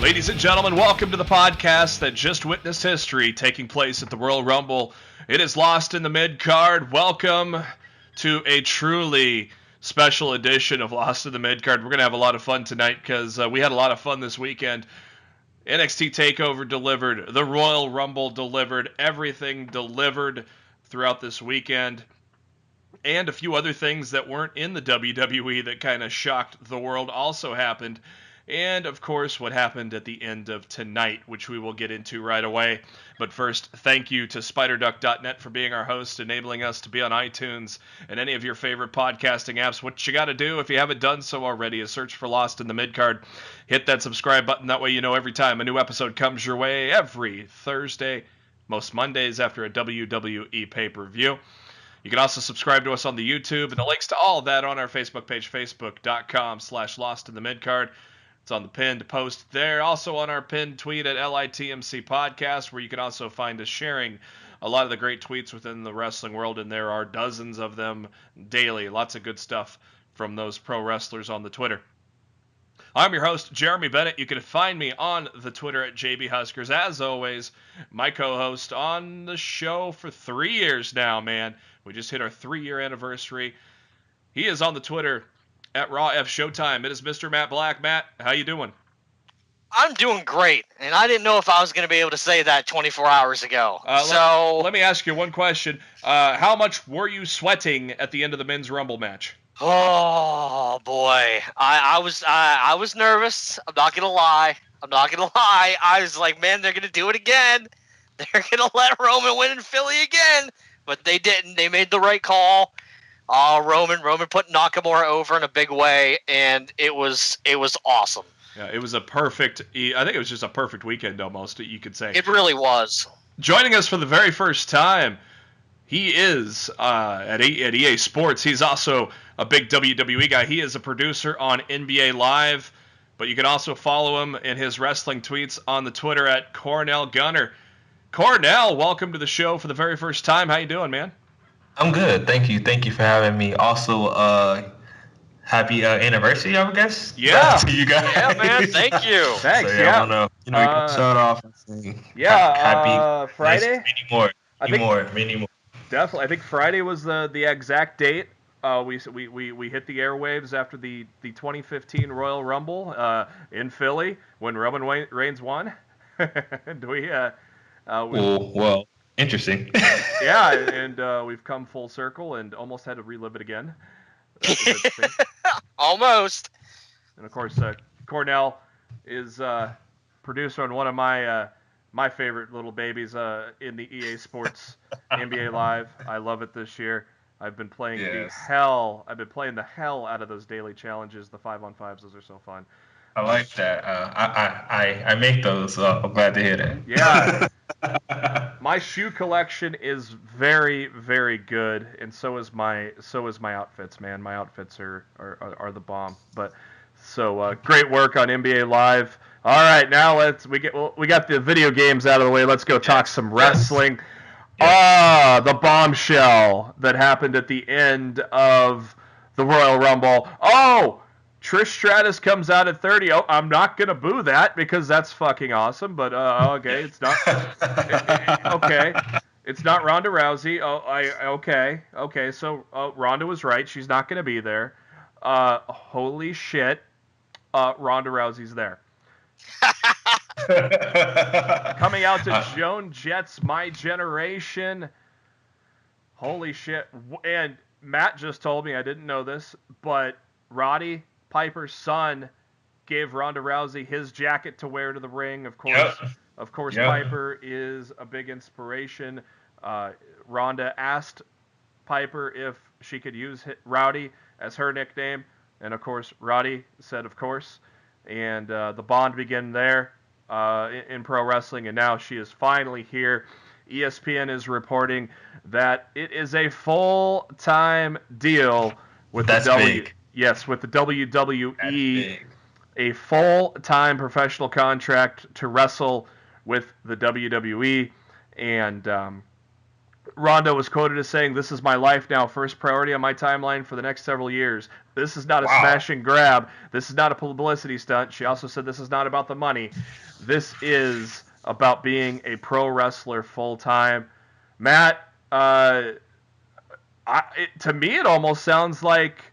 Ladies and gentlemen, welcome to the podcast that just witnessed history taking place at the Royal Rumble. It is Lost in the Midcard. Welcome to a truly special edition of Lost in the Midcard. We're going to have a lot of fun tonight because we had a lot of fun this weekend. NXT Takeover delivered. The Royal Rumble delivered. Everything delivered throughout this weekend. And a few other things that weren't in the WWE that kind of shocked the world also happened. And, of course, what happened at the end of tonight, which we will get into right away. But first, thank you to SpiderDuck.net for being our host, enabling us to be on iTunes and any of your favorite podcasting apps. What you got to do, if you haven't done so already, is search for Lost in the Midcard. Hit that subscribe button. That way you know every time a new episode comes your way every Thursday, most Mondays after a WWE pay-per-view. You can also subscribe to us on the YouTube, and the links to all of that on our Facebook page, facebook.com/LostInTheMidcard. It's on the pinned post there. Also on our pinned tweet at LITMC Podcast, where you can also find us sharing a lot of the great tweets within the wrestling world, and there are dozens of them daily. Lots of good stuff from those pro wrestlers on the Twitter. I'm your host, Jeremy Bennett. You can find me on the Twitter at JBHuskers. As always, my co-host on the show for 3 years now, man. We just hit our 3-year anniversary. He is on the Twitter at Raw F Showtime. It is Mr. Matt Black. Matt, how you doing? I'm doing great, and I didn't know if I was going to be able to say that 24 hours ago. Let me ask you one question. How much were you sweating at the end of the Men's Rumble match? Oh boy, I was nervous. I'm not gonna lie. I was like, man, they're gonna do it again. They're gonna let Roman win in Philly again, but they didn't. They made the right call. Roman put Nakamura over in a big way, and it was awesome. Yeah, it was I think it was just a perfect weekend almost, you could say. It really was. Joining us for the very first time, he is at EA Sports. He's also a big WWE guy. He is a producer on NBA Live, but you can also follow him in his wrestling tweets on the Twitter at Cornell Gunter. Cornell, welcome to the show for the very first time. How you doing, man? I'm good. Thank you. Thank you for having me. Also, happy anniversary, I guess. Yeah. To you guys. Yeah, man. Thank you. Thanks. So, yeah. I don't know. You know, you can start off and say happy Friday. Many more. Definitely. I think Friday was the exact date. We hit the airwaves after the 2015 Royal Rumble in Philly when Roman Reigns won. Well, interesting. Yeah, and we've come full circle and almost had to relive it again. Almost. And of course, Cornell is producer on one of my favorite little babies in the EA Sports NBA Live. I love it this year. I've been playing the hell out of those daily challenges. The 5-on-5s, those are so fun. I like that. I make those, so I'm glad to hear that. Yeah. My shoe collection is very, very good, and so is my outfits, man. My outfits are the bomb. But so great work on NBA Live. All right, now we got the video games out of the way. Let's go talk some wrestling. Yes. The bombshell that happened at the end of the Royal Rumble. Oh, Trish Stratus comes out at 30. Oh, I'm not going to boo that because that's fucking awesome, but okay, it's not. Okay. It's not Ronda Rousey. Okay, so Ronda was right. She's not going to be there. Holy shit. Ronda Rousey's there. Coming out to Joan Jett's My Generation. Holy shit. And Matt just told me, I didn't know this, but Roddy Piper's son gave Ronda Rousey his jacket to wear to the ring. Of course, Piper is a big inspiration. Ronda asked Piper if she could use Rowdy as her nickname, and of course, Roddy said, of course. And the bond began there in pro wrestling, and now she is finally here ESPN is reporting that it is a full-time deal with That's big. Yes, with the WWE. That's big. A full-time professional contract to wrestle with the WWE. And Ronda was quoted as saying, "This is my life now, first priority on my timeline for the next several years. This is not a smash and grab. This is not a publicity stunt." She also said this is not about the money. This is about being a pro wrestler full-time. Matt, to me it almost sounds like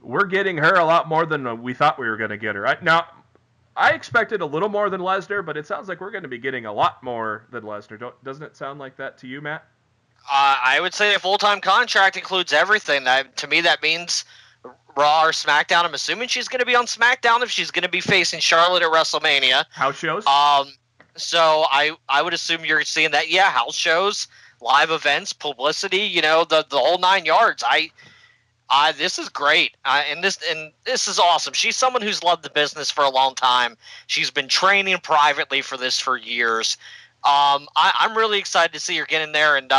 we're getting her a lot more than we thought we were going to get her. Now, I expected a little more than Lesnar, but it sounds like we're going to be getting a lot more than Lesnar. Doesn't it sound like that to you, Matt? I would say a full-time contract includes everything. To me, that means Raw or SmackDown. I'm assuming she's going to be on SmackDown if she's going to be facing Charlotte at WrestleMania. House shows? So I would assume you're seeing that. Yeah, house shows, live events, publicity. The whole 9 yards. This is great, and this is awesome. She's someone who's loved the business for a long time. She's been training privately for this for years. I'm really excited to see her get in there and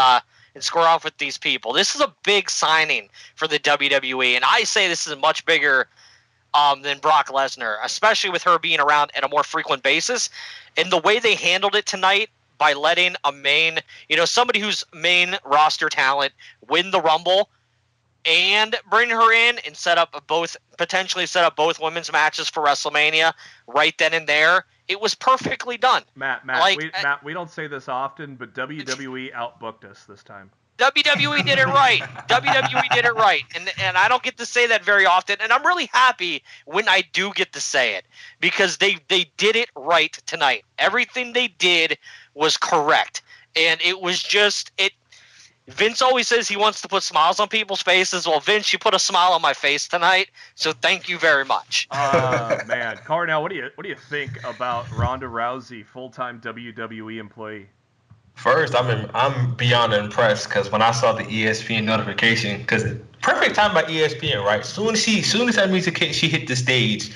square off with these people. This is a big signing for the WWE, and I say this is much bigger than Brock Lesnar, especially with her being around at a more frequent basis. And the way they handled it tonight by letting somebody who's main roster talent win the Rumble and bring her in and potentially set up both women's matches for WrestleMania right then and there. It was perfectly done. Matt, we don't say this often, but WWE outbooked us this time. WWE did it right. WWE did it right. And I don't get to say that very often. And I'm really happy when I do get to say it because they did it right tonight. Everything they did was correct. And it was Vince always says he wants to put smiles on people's faces. Well, Vince, you put a smile on my face tonight, so thank you very much. Man, Cornell, what do you think about Ronda Rousey, full-time WWE employee? First, I'm beyond impressed because when I saw the ESPN notification, because perfect time by ESPN, right? Soon as that music hit, she hit the stage.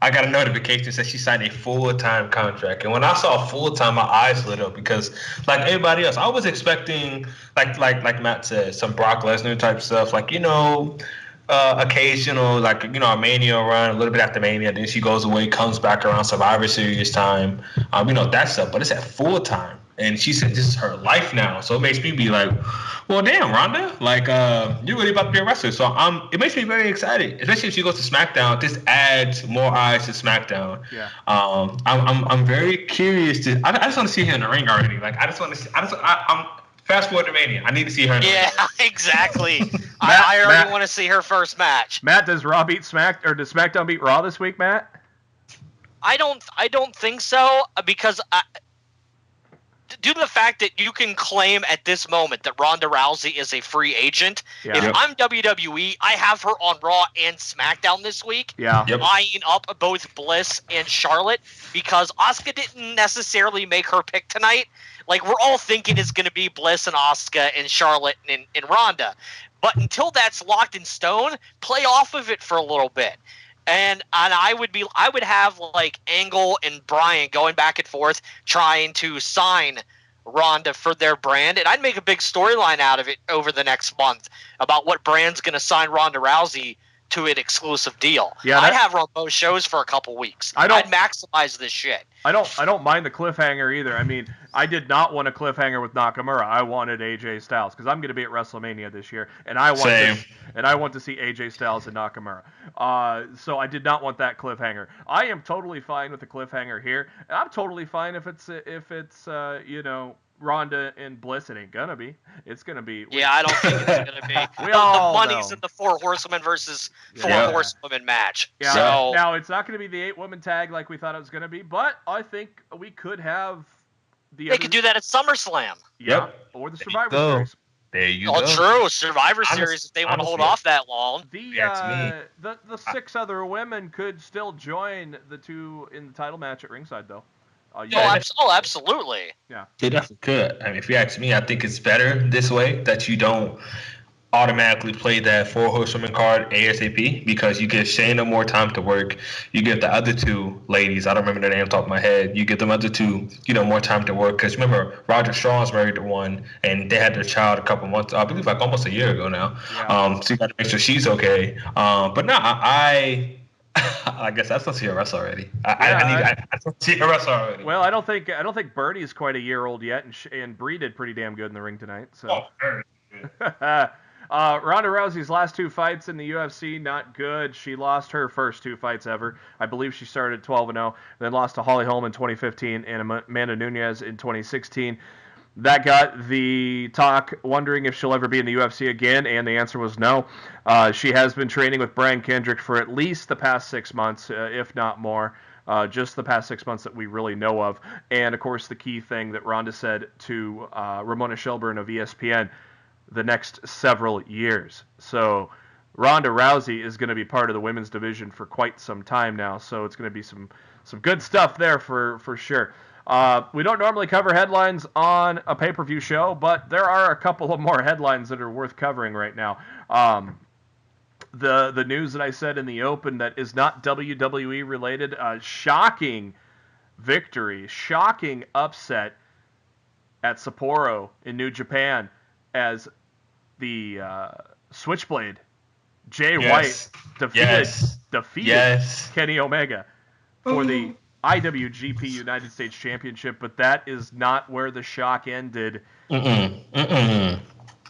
I got a notification that said she signed a full-time contract. And when I saw full-time, my eyes lit up because, like everybody else, I was expecting, like Matt said, some Brock Lesnar type stuff, occasional, a Mania run, a little bit after Mania. Then she goes away, comes back around Survivor Series time, that stuff. But it's at full-time. And she said this is her life now. So it makes me be like, well, damn, Ronda, you're really about to be a wrestler. So it makes me very excited, especially if she goes to SmackDown. This adds more eyes to SmackDown. Yeah. I'm very curious to. I just want to see her in the ring already. I'm fast forward to Mania. I need to see her in the ring. Yeah, exactly. I already want to see her first match. Matt, does Raw beat does SmackDown beat Raw this week, Matt? I don't think so because due to the fact that you can claim at this moment that Ronda Rousey is a free agent, if I'm WWE, I have her on Raw and SmackDown this week, eyeing up both Bliss and Charlotte, because Asuka didn't necessarily make her pick tonight. Like, we're all thinking it's going to be Bliss and Asuka and Charlotte and Ronda. But until that's locked in stone, play off of it for a little bit. And I would have like Angle and Bryan going back and forth trying to sign Ronda for their brand, and I'd make a big storyline out of it over the next month about what brand's going to sign Ronda Rousey to an exclusive deal. Yeah, I'd have her on both shows for a couple weeks. I'd maximize this shit. I don't mind the cliffhanger either. I mean, I did not want a cliffhanger with Nakamura. I wanted AJ Styles because I'm going to be at WrestleMania this year, and I want to see AJ Styles and Nakamura. So I did not want that cliffhanger. I am totally fine with the cliffhanger here, and I'm totally fine if it's Ronda and Bliss. It ain't gonna be. It's gonna be. Yeah, I don't think it's gonna be. The money's in the 4 horsemen versus 4 horsewomen match. Yeah. So now it's not gonna be the 8-woman tag like we thought it was gonna be, but I think we could have They could do that at SummerSlam. Yeah, or the Survivor Series. There you go. Oh, true. Survivor Series, if they want to hold off that long. The 6 other women could still join the 2 in the title match at ringside, though. Absolutely. Yeah. They definitely could. I mean, if you ask me, I think it's better this way, that you don't automatically play that 4 horsewomen card ASAP because you give Shayna more time to work. You give the other two ladies, I don't remember their name off the top of my head, you give them other two, more time to work. Because remember, Roger Strong's married to one, and they had their child a couple months, I believe like almost a year ago now. Yeah. So you got to make sure she's okay. But no, I guess I still see a wrestle already. I still see a wrestle already. Well, I don't think Bernie's quite a year old yet, and Bree did pretty damn good in the ring tonight. So. Ronda Rousey's last 2 fights in the UFC, not good. She lost her first 2 fights ever. I believe she started 12-0, then lost to Holly Holm in 2015 and Amanda Nunes in 2016. That got the talk wondering if she'll ever be in the UFC again, and the answer was no. She has been training with Brian Kendrick for at least the past 6 months, if not more. Just the past 6 months that we really know of. And, of course, the key thing that Ronda said to Ramona Shelburne of ESPN, the next several years. So Ronda Rousey is going to be part of the women's division for quite some time now, so it's going to be some good stuff there for sure. We don't normally cover headlines on a pay-per-view show, but there are a couple of more headlines that are worth covering right now. The news that I said in the open that is not WWE related, shocking victory, shocking upset at Sapporo in New Japan as the Switchblade, Jay White, defeated Kenny Omega for the IWGP United States Championship, but that is not where the shock ended.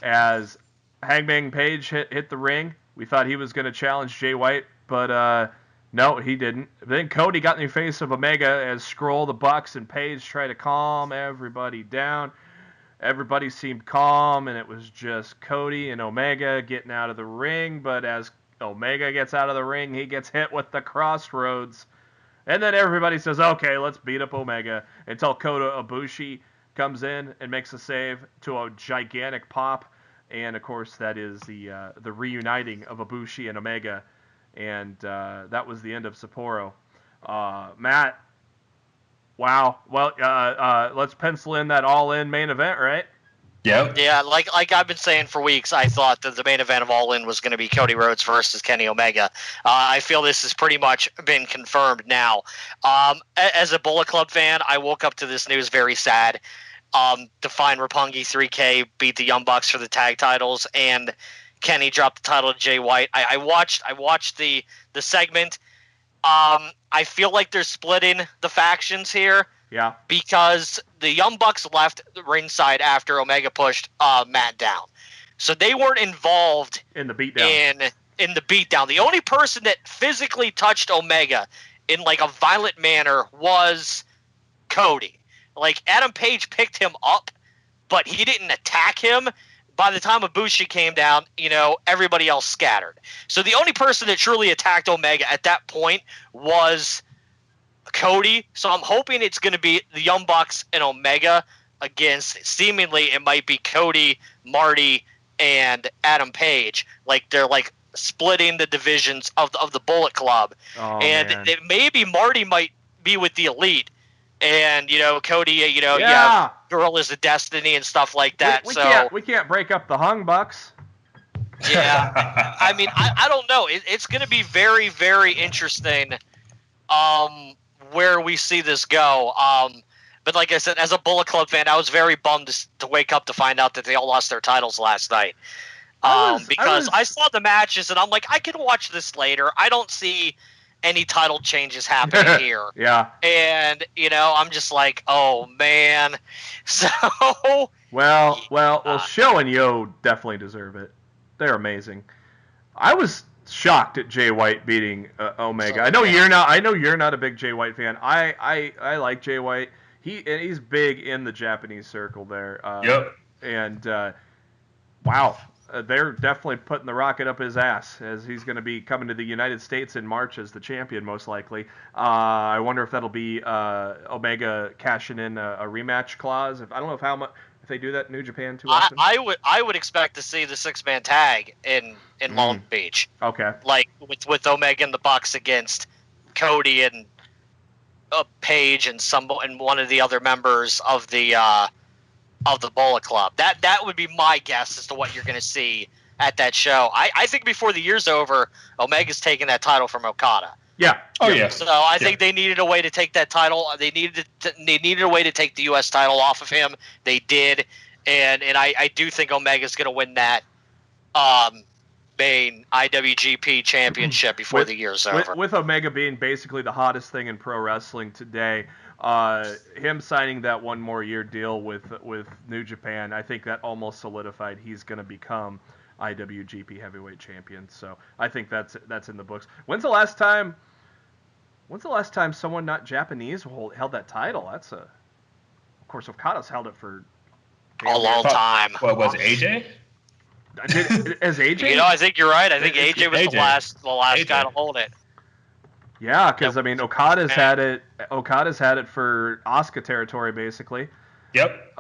As Hangman Page hit the ring, we thought he was going to challenge Jay White, but no, he didn't. Then Cody got in the face of Omega as Scroll, the Bucks, and Page tried to calm everybody down. Everybody seemed calm, and it was just Cody and Omega getting out of the ring. But as Omega gets out of the ring, he gets hit with the crossroads. And then everybody says, okay, let's beat up Omega, until Kota Ibushi comes in and makes a save to a gigantic pop. And, of course, that is the reuniting of Ibushi and Omega. And that was the end of Sapporo. Matt. Wow. Well, let's pencil in that all-in main event, right? Yep. Yeah, like I've been saying for weeks, I thought that the main event of All In was going to be Cody Rhodes versus Kenny Omega. I feel this has pretty much been confirmed now. As a Bullet Club fan, I woke up to this news very sad. Define Roppongi 3K beat the Young Bucks for the tag titles, and Kenny dropped the title to Jay White. I watched the segment. I feel like they're splitting the factions here. Yeah. Because the Young Bucks left ringside after Omega pushed Matt down. So they weren't involved in the beatdown. In the beatdown. The only person that physically touched Omega in like a violent manner was Cody. Like Adam Page picked him up, but he didn't attack him. By the time Ibushi came down, everybody else scattered. So the only person that truly attacked Omega at that point was Cody. So I'm hoping it's going to be the Young Bucks and Omega against, seemingly it might be Cody, Marty, and Adam Page. Like they're like splitting the divisions of the Bullet Club. Oh, and man. Maybe Marty might be with the Elite. And, Cody, you have Girl is a Destiny and stuff like that. We can't break up the Hung Bucks. Yeah. I mean, I don't know. It's going to be very, very interesting where we see this go. But like I said, as a Bullet Club fan, I was very bummed to wake up to find out that they all lost their titles last night. Because I saw the matches, and I'm like, I can watch this later. I don't see any title changes happening here. Yeah. And, I'm just like, oh, man. So. Well, Show and Yo definitely deserve it. They're amazing. I was shocked at Jay White beating Omega. I know you're not a big Jay White fan. I like Jay White. He's big in the Japanese circle there. Yep. And wow. They're definitely putting the rocket up his ass, as he's going to be coming to the United States in March as the champion, most likely. I wonder if that'll be Omega cashing in a rematch clause. I don't know if they do that in New Japan too often. I would expect to see the 6-man tag in Long Beach. Okay. Like with Omega and the Bucks against Cody and Page and one of the other members of the Bullet Club. That would be my guess as to what you're going to see at that show. I think before the year's over, Omega's taking that title from Okada. Yeah. Oh yeah. So I think they needed a way to take that title. They needed a way to take the U.S. title off of him. They did, and I do think Omega's going to win that main IWGP championship before the year's over. With Omega being basically the hottest thing in pro wrestling today, him signing that 1 more year deal with New Japan, I think that almost solidified he's going to become IWGP Heavyweight Champion. So I think that's in the books. When's the last time someone not Japanese held that title? Of course, Okada's held it for a long time. What was it, AJ? As AJ? I think you're right. I think AJ was the last AJ. guy to hold it. Yeah, because I mean, Okada's had it for Asuka territory basically. Yep.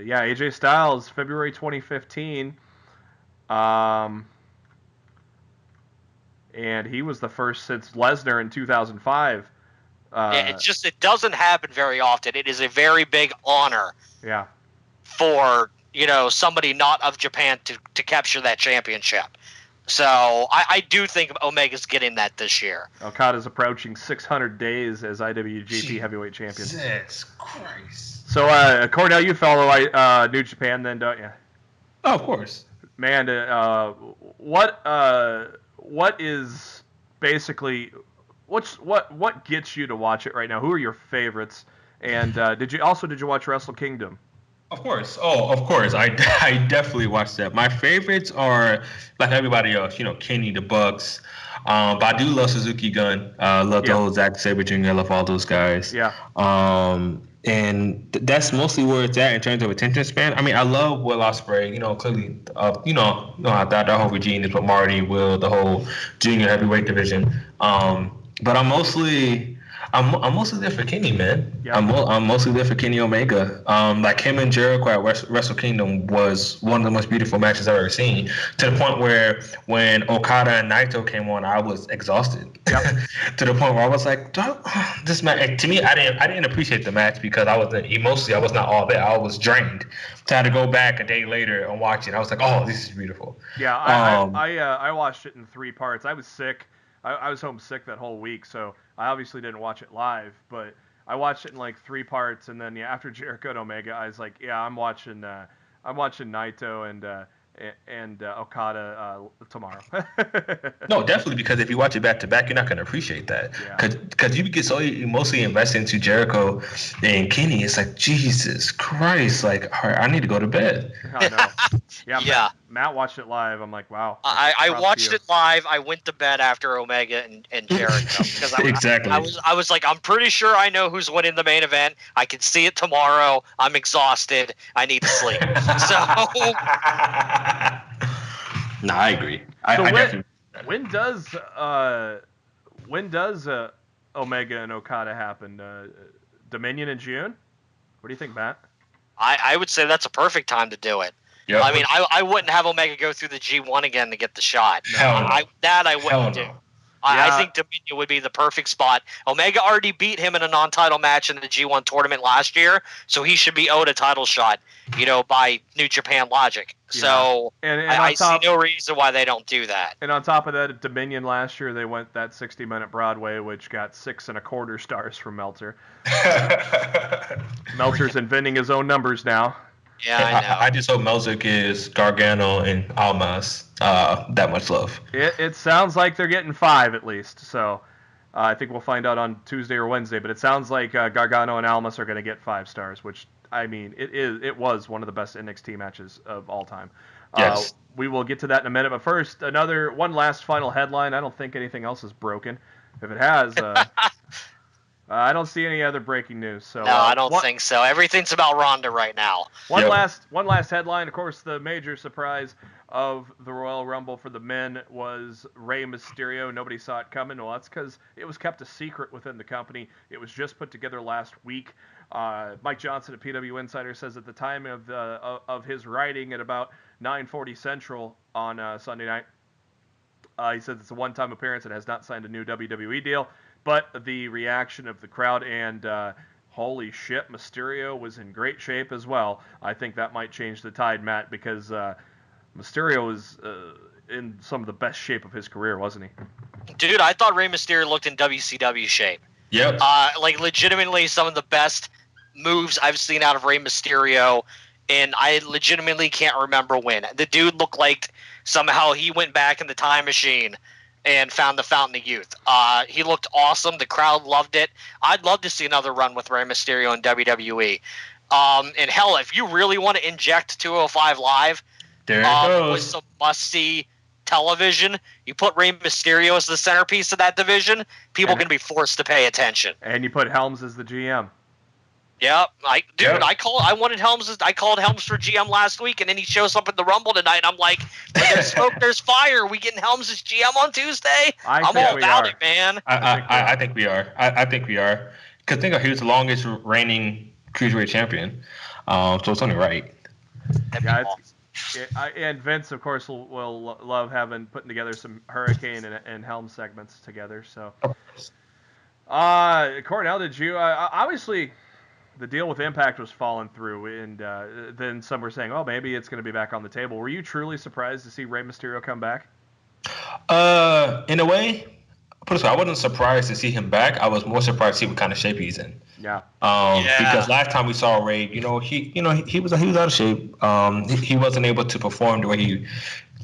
Yeah, AJ Styles, February 2015. And he was the first since Lesnar in 2005. It doesn't happen very often. It is a very big honor. Yeah. For somebody not of Japan to capture that championship. So I do think Omega's getting that this year. Okada's approaching 600 days as IWGP Heavyweight Champion. Jesus Christ. So, Cornell, you follow New Japan then, don't you? Oh, of course. Man, what is basically what gets you to watch it right now? Who are your favorites? And did you watch Wrestle Kingdom? Of course. Oh, of course. I definitely watched that. My favorites are like everybody else. Kenny, the Bucks. But I do love Suzuki Gun. Love the whole Zack Sabre Jr. I love all those guys. Yeah. And that's mostly where it's at in terms of attention span. I mean, I love Will Ospreay. Clearly, that whole regime is with Marty, Will, the whole junior heavyweight division. But I'm mostly there for Kenny, man. Yeah. I'm mostly there for Kenny Omega. Like him and Jericho at Wrestle Kingdom was one of the most beautiful matches I've ever seen. To the point where when Okada and Naito came on, I was exhausted. Yep. To the point where I was like, this match. To me, I didn't appreciate the match because I was not all there. I was drained. So I had to go back a day later and watch it. I was like, oh, this is beautiful. Yeah, I watched it in 3 parts. I was sick. I was homesick that whole week, so I obviously didn't watch it live, but I watched it in like 3 parts, and then after Jericho and Omega, I was like, yeah, I'm watching Naito and Okada tomorrow. No, definitely, because if you watch it back to back, you're not going to appreciate that. Because you get so emotionally invested into Jericho and Kenny, it's like, Jesus Christ, like, all right, I need to go to bed. I know. Yeah. Matt watched it live. I'm like, wow. I watched it live. I went to bed after Omega and Jericho because exactly. I was like, I'm pretty sure I know who's winning the main event. I can see it tomorrow. I'm exhausted. I need to sleep. So. No, I agree. When does Omega and Okada happen? Dominion in June? What do you think, Matt? I would say that's a perfect time to do it. Yep. I mean, I wouldn't have Omega go through the G1 again to get the shot. I wouldn't do. I think Dominion would be the perfect spot. Omega already beat him in a non-title match in the G1 tournament last year, so he should be owed a title shot, by New Japan logic. Yeah. So I see no reason why they don't do that. And on top of that, at Dominion last year, they went that 60-minute Broadway, which got 6.25 stars from Meltzer. Meltzer's inventing his own numbers now. Yeah, I know. I just hope Melzer gives Gargano and Almas that much love. It sounds like they're getting 5 at least. So I think we'll find out on Tuesday or Wednesday. But it sounds like Gargano and Almas are going to get 5 stars, which, I mean, it was one of the best NXT matches of all time. Yes. We will get to that in a minute. But first, one last final headline. I don't think anything else is broken. If it has... I don't see any other breaking news. So no, I don't think so. Everything's about Ronda right now. One last headline. Of course, the major surprise of the Royal Rumble for the men was Rey Mysterio. Nobody saw it coming. Well, that's because it was kept a secret within the company. It was just put together last week. Mike Johnson at PW Insider says at the time of his writing at about 9:40 Central on Sunday night, he says it's a one-time appearance and has not signed a new WWE deal. But the reaction of the crowd and holy shit, Mysterio was in great shape as well. I think that might change the tide, Matt, because Mysterio was in some of the best shape of his career, wasn't he? Dude, I thought Rey Mysterio looked in WCW shape. Yep. Like, legitimately some of the best moves I've seen out of Rey Mysterio, and I legitimately can't remember when. The dude looked like somehow he went back in the time machine and found the Fountain of Youth. He looked awesome. The crowd loved it. I'd love to see another run with Rey Mysterio in WWE. And hell, if you really want to inject 205 Live There it goes. with some must-see television, you put Rey Mysterio as the centerpiece of that division, people can be forced to pay attention. And you put Helms as the GM. Yep, Yep. I called Helms for GM last week, and then he shows up at the Rumble tonight. I'm like, when there's smoke, there's fire. We getting Helms as GM on Tuesday? I'm all about it, man. I think we are. I think we are. Because think of he was the longest reigning cruiserweight champion, so it's only right. Yeah, and Vince, of course, will love putting together some Hurricane and Helm segments together. So, Cornell, did you obviously the deal with Impact was falling through, and then some were saying, "Oh, maybe it's going to be back on the table." Were you truly surprised to see Rey Mysterio come back? In a way, put it this way, I wasn't surprised to see him back. I was more surprised to see what kind of shape he's in. Yeah. Because last time we saw Ray, he was out of shape. He wasn't able to perform the way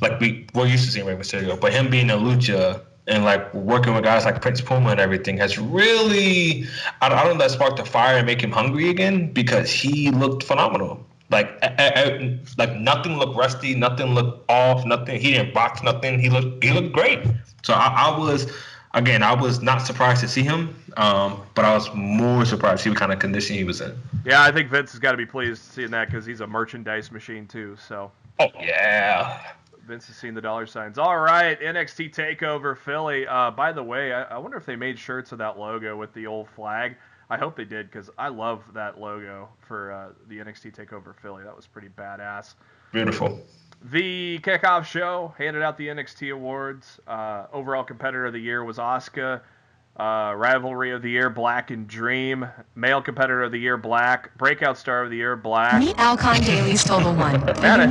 we're used to seeing Rey Mysterio. But him being a lucha and like working with guys like Prince Puma and everything has really, I don't know if that sparked the fire and make him hungry again, because he looked phenomenal. Like nothing looked rusty, nothing looked off, nothing. He didn't box nothing. He looked great. So I was not surprised to see him, but I was more surprised to see what kind of condition he was in. Yeah, I think Vince has got to be pleased seeing that, because he's a merchandise machine too. So. Oh yeah. Vince has seen the dollar signs. All right, NXT Takeover Philly. By the way, I wonder if they made shirts of that logo with the old flag. I hope they did, because I love that logo for the NXT Takeover Philly. That was pretty badass. Beautiful. The kickoff show handed out the NXT awards. Overall Competitor of the Year was Asuka. Rivalry of the Year, Black and Dream. Male Competitor of the Year, Black. Breakout Star of the Year, Black. Meet Alcon Daly's Total One. Matt, I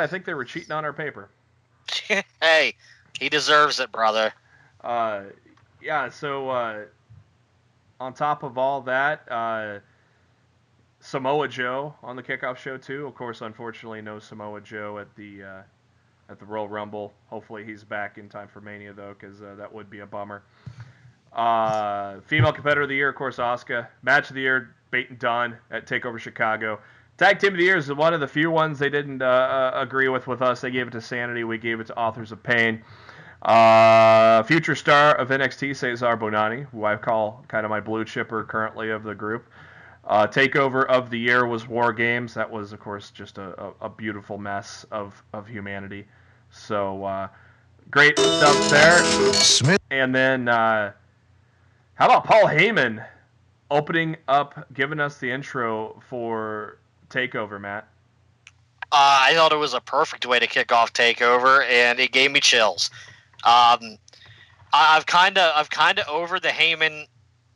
think they were cheating on our paper. Hey, he deserves it, brother. Yeah. So on top of all that, Samoa Joe on the kickoff show too. Of course, unfortunately, no Samoa Joe at the Royal Rumble. Hopefully, he's back in time for Mania though, because that would be a bummer. Female Competitor of the Year, of course, Asuka. Match of the Year, Bait and Dunn at TakeOver Chicago. Tag Team of the Year is one of the few ones they didn't agree with us. They gave it to Sanity. We gave it to Authors of Pain. Future star of NXT, Cesar Bonani, who I call kind of my blue chipper currently of the group. Takeover of the Year was War Games. That was, of course, just a beautiful mess of humanity. So, great stuff there. Smith. And then, how about Paul Heyman opening up, giving us the intro for Takeover, Matt? I thought it was a perfect way to kick off Takeover, and it gave me chills. I've kind of over the Heyman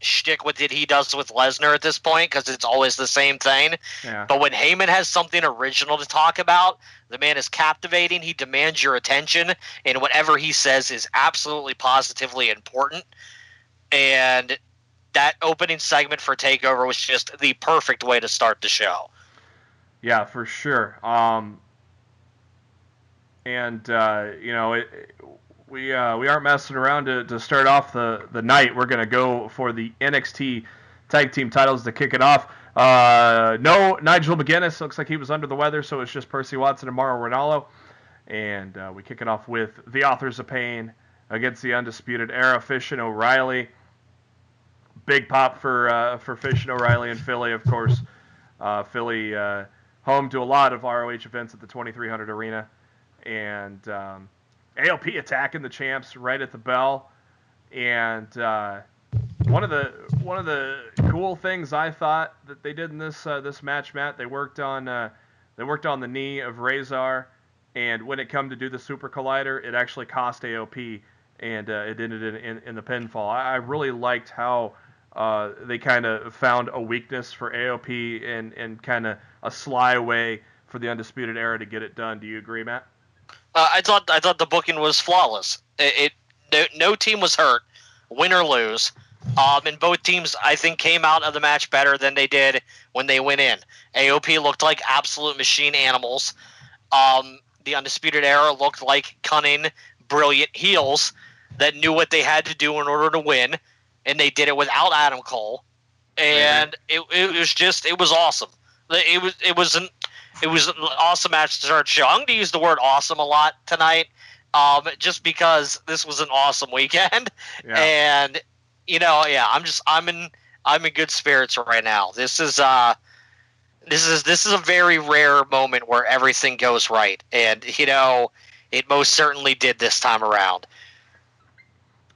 shtick with it he does with Lesnar at this point, because it's always the same thing. Yeah. But when Heyman has something original to talk about, the man is captivating. He demands your attention, and whatever he says is absolutely positively important. And that opening segment for Takeover was just the perfect way to start the show. Yeah, for sure. We aren't messing around to start off the night. We're gonna go for the NXT Tag Team titles to kick it off. No Nigel McGuinness, looks like he was under the weather, so it's just Percy Watson and Mauro Ranallo. And we kick it off with the Authors of Pain against the Undisputed Era, Fish and O'Reilly. Big pop for Fish and O'Reilly in Philly, of course. Philly, home to a lot of ROH events at the 2300 Arena. And AOP attacking the champs right at the bell. And one of the cool things I thought that they did in this match, Matt, they worked on the knee of Razor, and when it come to do the Super Collider, it actually cost AOP, and it ended in the pinfall. I really liked how they kind of found a weakness for AOP and kind of a sly way for the Undisputed Era to get it done. Do you agree, Matt? I thought the booking was flawless. No team was hurt, win or lose. And both teams, I think, came out of the match better than they did when they went in. AOP looked like absolute machine animals. The Undisputed Era looked like cunning, brilliant heels that knew what they had to do in order to win, and they did it without Adam Cole. And it was awesome. It was an awesome match to start the show. I'm going to use the word awesome a lot tonight, just because this was an awesome weekend. Yeah. And I'm in good spirits right now. This is a very rare moment where everything goes right, and it most certainly did this time around.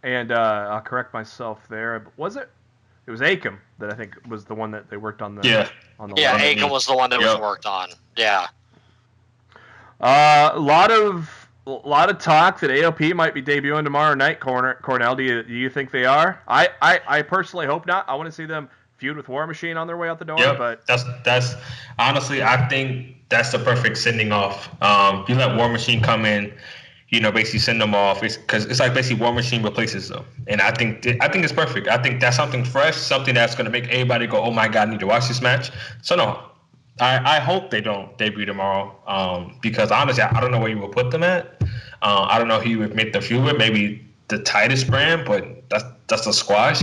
And I'll correct myself there. Was it? It was Akam that I think was the one that they worked on. Akam was the one that was worked on. Yeah. A lot of talk that AOP might be debuting tomorrow night. Cornell, do you think they are? I personally hope not. I want to see them feud with War Machine on their way out the door. Yep, but that's honestly, I think that's the perfect sending off. You let War Machine come in, basically send them off. Because it's like basically War Machine replaces them, and I think it's perfect. I think that's something fresh, something that's going to make everybody go, "Oh my God, I need to watch this match." So no, I hope they don't debut tomorrow. Because honestly, I don't know where you would put them at. I don't know who you would make the feud with. Maybe the Titus brand, but that's a squash.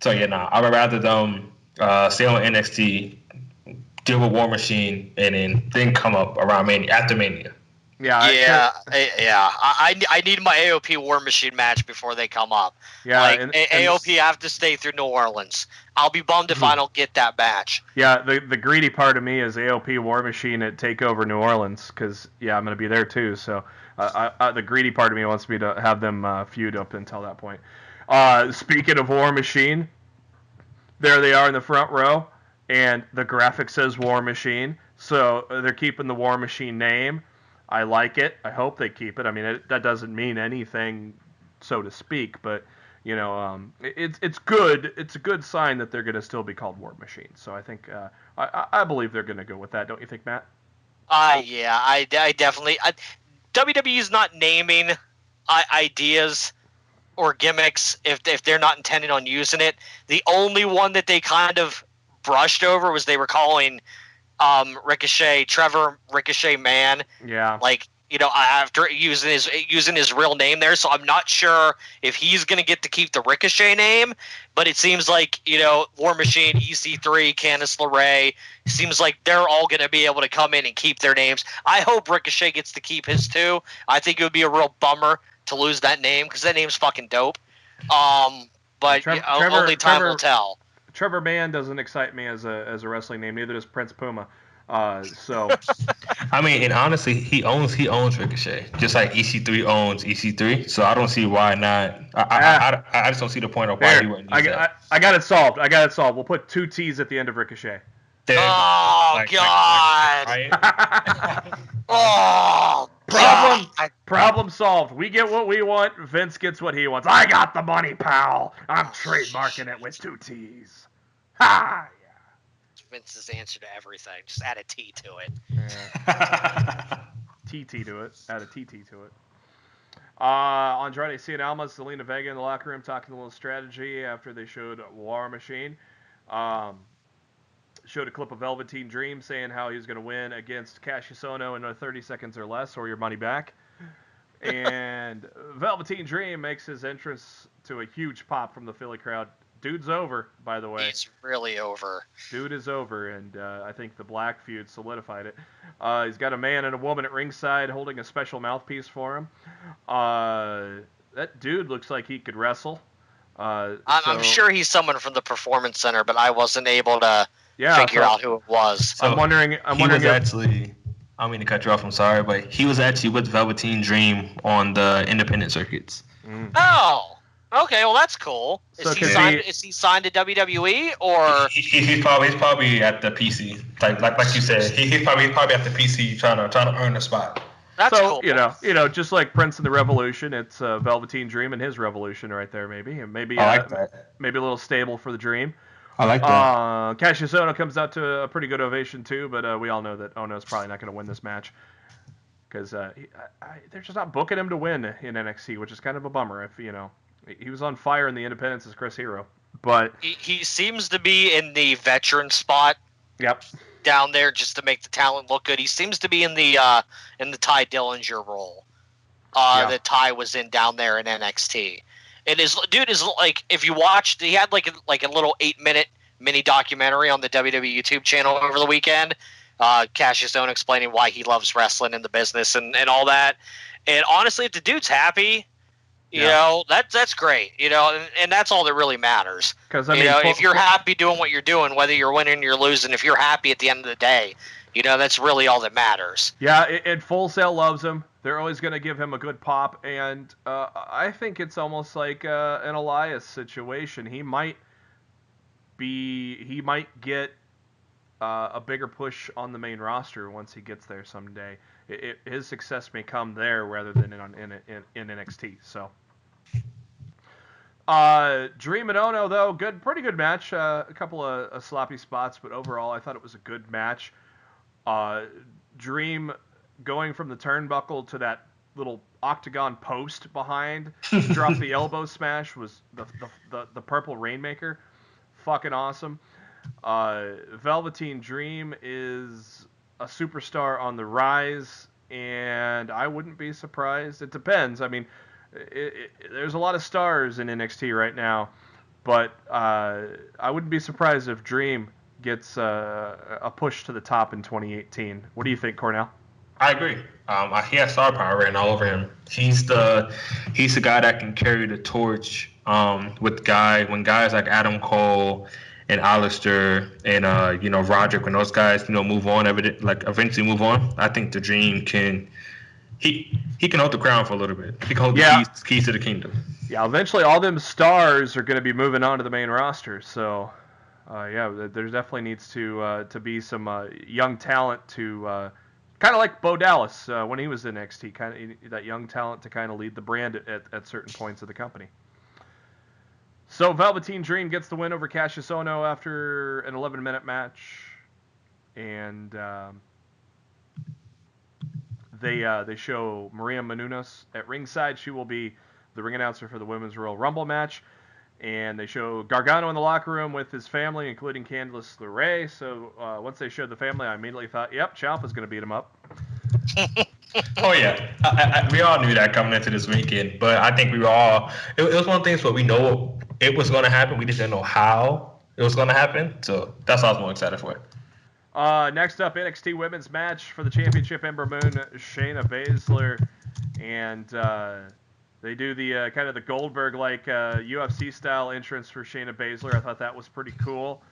So yeah, I would rather them stay on NXT, deal with War Machine, and then come up around Mania after Mania. I need my AOP War Machine match before they come up. Yeah, AOP have to stay through New Orleans. I'll be bummed if I don't get that match. Yeah, the greedy part of me is AOP War Machine at Takeover New Orleans, because I'm going to be there too. So the greedy part of me wants me to have them feud up until that point. Speaking of War Machine, there they are in the front row, and the graphic says War Machine, so they're keeping the War Machine name. I like it. I hope they keep it. I mean, that doesn't mean anything, so to speak, but it's good. It's a good sign that they're going to still be called War Machine. So I think I believe they're going to go with that. Don't you think, Matt? I definitely. WWE is not naming ideas or gimmicks if they're not intending on using it. The only one that they kind of brushed over was they were calling Ricochet, Trevor Ricochet Man. Yeah. After using his real name there, so I'm not sure if he's gonna get to keep the Ricochet name, but it seems like War Machine, EC3, Candice LeRae, seems like they're all gonna be able to come in and keep their names. I hope Ricochet gets to keep his too. I think it would be a real bummer to lose that name because that name's fucking dope. But only time will tell. Trevor Mann doesn't excite me as a wrestling name. Neither does Prince Puma. So I mean, and honestly, he owns Ricochet, just like EC3 owns EC3. So I don't see why not. I just don't see the point of why he wouldn't use that. I got it solved. We'll put 2 T's at the end of Ricochet. God. Oh, problem solved. We get what we want. Vince gets what he wants. I got the money, pal. I'm trademarking it with 2 T's. Ha! Vince's answer to everything. Just add a T to it. Yeah. TT to it. Add a TT to it. Andrade Cien Almas, Zelina Vega in the locker room talking a little strategy after they showed War Machine. Showed a clip of Velveteen Dream saying how he was going to win against Cassius Ohno in 30 seconds or less, or your money back. And Velveteen Dream makes his entrance to a huge pop from the Philly crowd. Dude's over, by the way. He's really over. Dude is over, and I think the Black feud solidified it. He's got a man and a woman at ringside holding a special mouthpiece for him. That dude looks like he could wrestle. I'm sure he's someone from the Performance Center, but I wasn't able to figure out who it was. So I'm wondering. I don't mean to cut you off. I'm sorry, but he was actually with Velveteen Dream on the independent circuits. Mm. Oh. Okay, well that's cool. Is he signed to WWE or? He's probably at the PC. Like you said, he's probably at the PC trying to earn a spot. That's so cool. you know, just like Prince and the Revolution, it's Velveteen Dream and his Revolution right there, maybe, and maybe I like that. maybe a little stable for the Dream. I like that. Cassius Ohno comes out to a pretty good ovation too, but we all know that Ohno's probably not going to win this match because they're just not booking him to win in NXT, which is kind of a bummer. If you know, he was on fire in the Independence as Chris Hero, but He seems to be in the veteran spot. Yep. Down there just to make the talent look good. He seems to be in the Ty Dillinger role that Ty was in down there in NXT. And his dude is like, if you watched, he had like a little 8-minute mini documentary on the WWE YouTube channel over the weekend. Cassius Ohno explaining why he loves wrestling and the business and all that. And honestly, if the dude's happy, you know, that's great. You know, and that's all that really matters. Because if you're happy doing what you're doing, whether you're winning or you're losing, if you're happy at the end of the day, you know, that's really all that matters. Yeah, and Full Sail loves him. They're always going to give him a good pop, and I think it's almost like an Elias situation. He might get a bigger push on the main roster once he gets there someday. His success may come there rather than in NXT. So, Dream and Ohno though, pretty good match. A couple of sloppy spots, but overall I thought it was a good match. Dream going from the turnbuckle to that little octagon post behind to drop the elbow smash was the purple Rainmaker. Fucking awesome. Velveteen Dream is a superstar on the rise, and I wouldn't be surprised. It depends. I mean, there's a lot of stars in NXT right now, but I wouldn't be surprised if Dream gets a push to the top in 2018. What do you think, Cornell? I agree. He has star power written all over him. He's the guy that can carry the torch when guys like Adam Cole and Alistair and Roderick, when those guys move on, eventually move on. I think the Dream can can hold the crown for a little bit. He can hold the keys to the kingdom. Yeah, eventually all them stars are going to be moving on to the main roster. So there definitely needs to be some young talent to kind of like Bo Dallas when he was in NXT, kind of that young talent to kind of lead the brand at certain points of the company. So Velveteen Dream gets the win over Cassius Ohno after an 11-minute match, and they show Maria Menounos at ringside. She will be the ring announcer for the Women's Royal Rumble match, and they show Gargano in the locker room with his family, including Candice LeRae. So once they showed the family, I immediately thought, yep, Ciampa's going to beat him up. Oh yeah, we all knew that coming into this weekend, but I think we were all. It was one of the things where we know it was going to happen. We just didn't know how it was going to happen. So that's what I was more excited for. Next up, NXT Women's match for the championship: Ember Moon, Shayna Baszler, and they do the kind of the Goldberg-like UFC style entrance for Shayna Baszler. I thought that was pretty cool.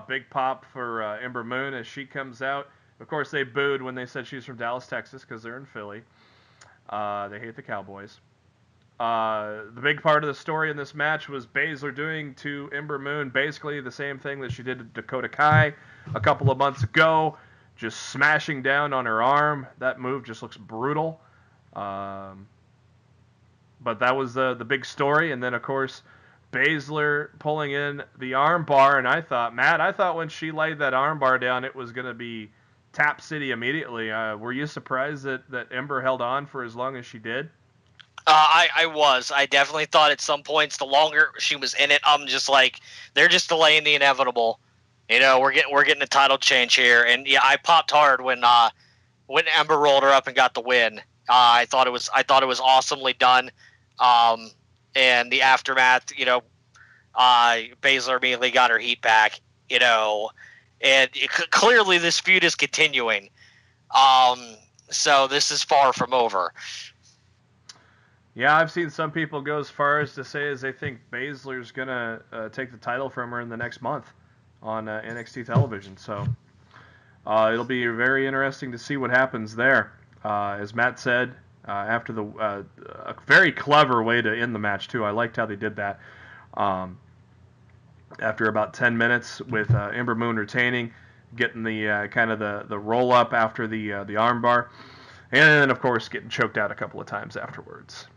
Big pop for Ember Moon as she comes out. Of course, they booed when they said she's from Dallas, Texas, because they're in Philly. They hate the Cowboys. The big part of the story in this match was Baszler doing to Ember Moon basically the same thing that she did to Dakota Kai a couple of months ago, just smashing down on her arm. That move just looks brutal. But that was the big story. And then, of course, Baszler pulling in the arm bar. And I thought when she laid that arm bar down, it was going to be Tap City immediately. Were you surprised that Ember held on for as long as she did? I was. I definitely thought at some points the longer she was in it, I'm just like, they're just delaying the inevitable. You know, we're getting a title change here, and yeah, I popped hard when Ember rolled her up and got the win. I thought it was awesomely done. And the aftermath, Baszler immediately got her heat back. And clearly this feud is continuing. So this is far from over. Yeah, I've seen some people go as far as to say as they think Baszler's going to take the title from her in the next month on NXT television. So it'll be very interesting to see what happens there. As Matt said, after a very clever way to end the match, too. I liked how they did that. After about 10 minutes with Ember Moon retaining, getting the kind of the roll-up after the armbar. And, of course, getting choked out a couple of times afterwards.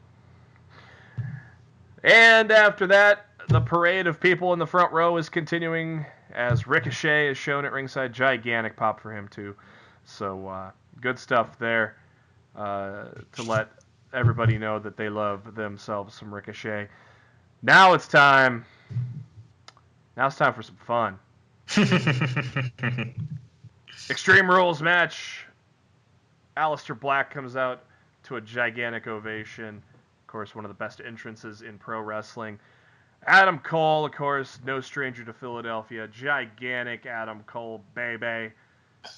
And after that, the parade of people in the front row is continuing as Ricochet is shown at ringside. Gigantic pop for him, too. So, good stuff there to let everybody know that they love themselves some Ricochet. Now it's time. Now it's time for some fun. Extreme Rules match. Aleister Black comes out to a gigantic ovation. Of course, one of the best entrances in pro wrestling. Adam Cole, of course, no stranger to Philadelphia. Gigantic Adam Cole, baby.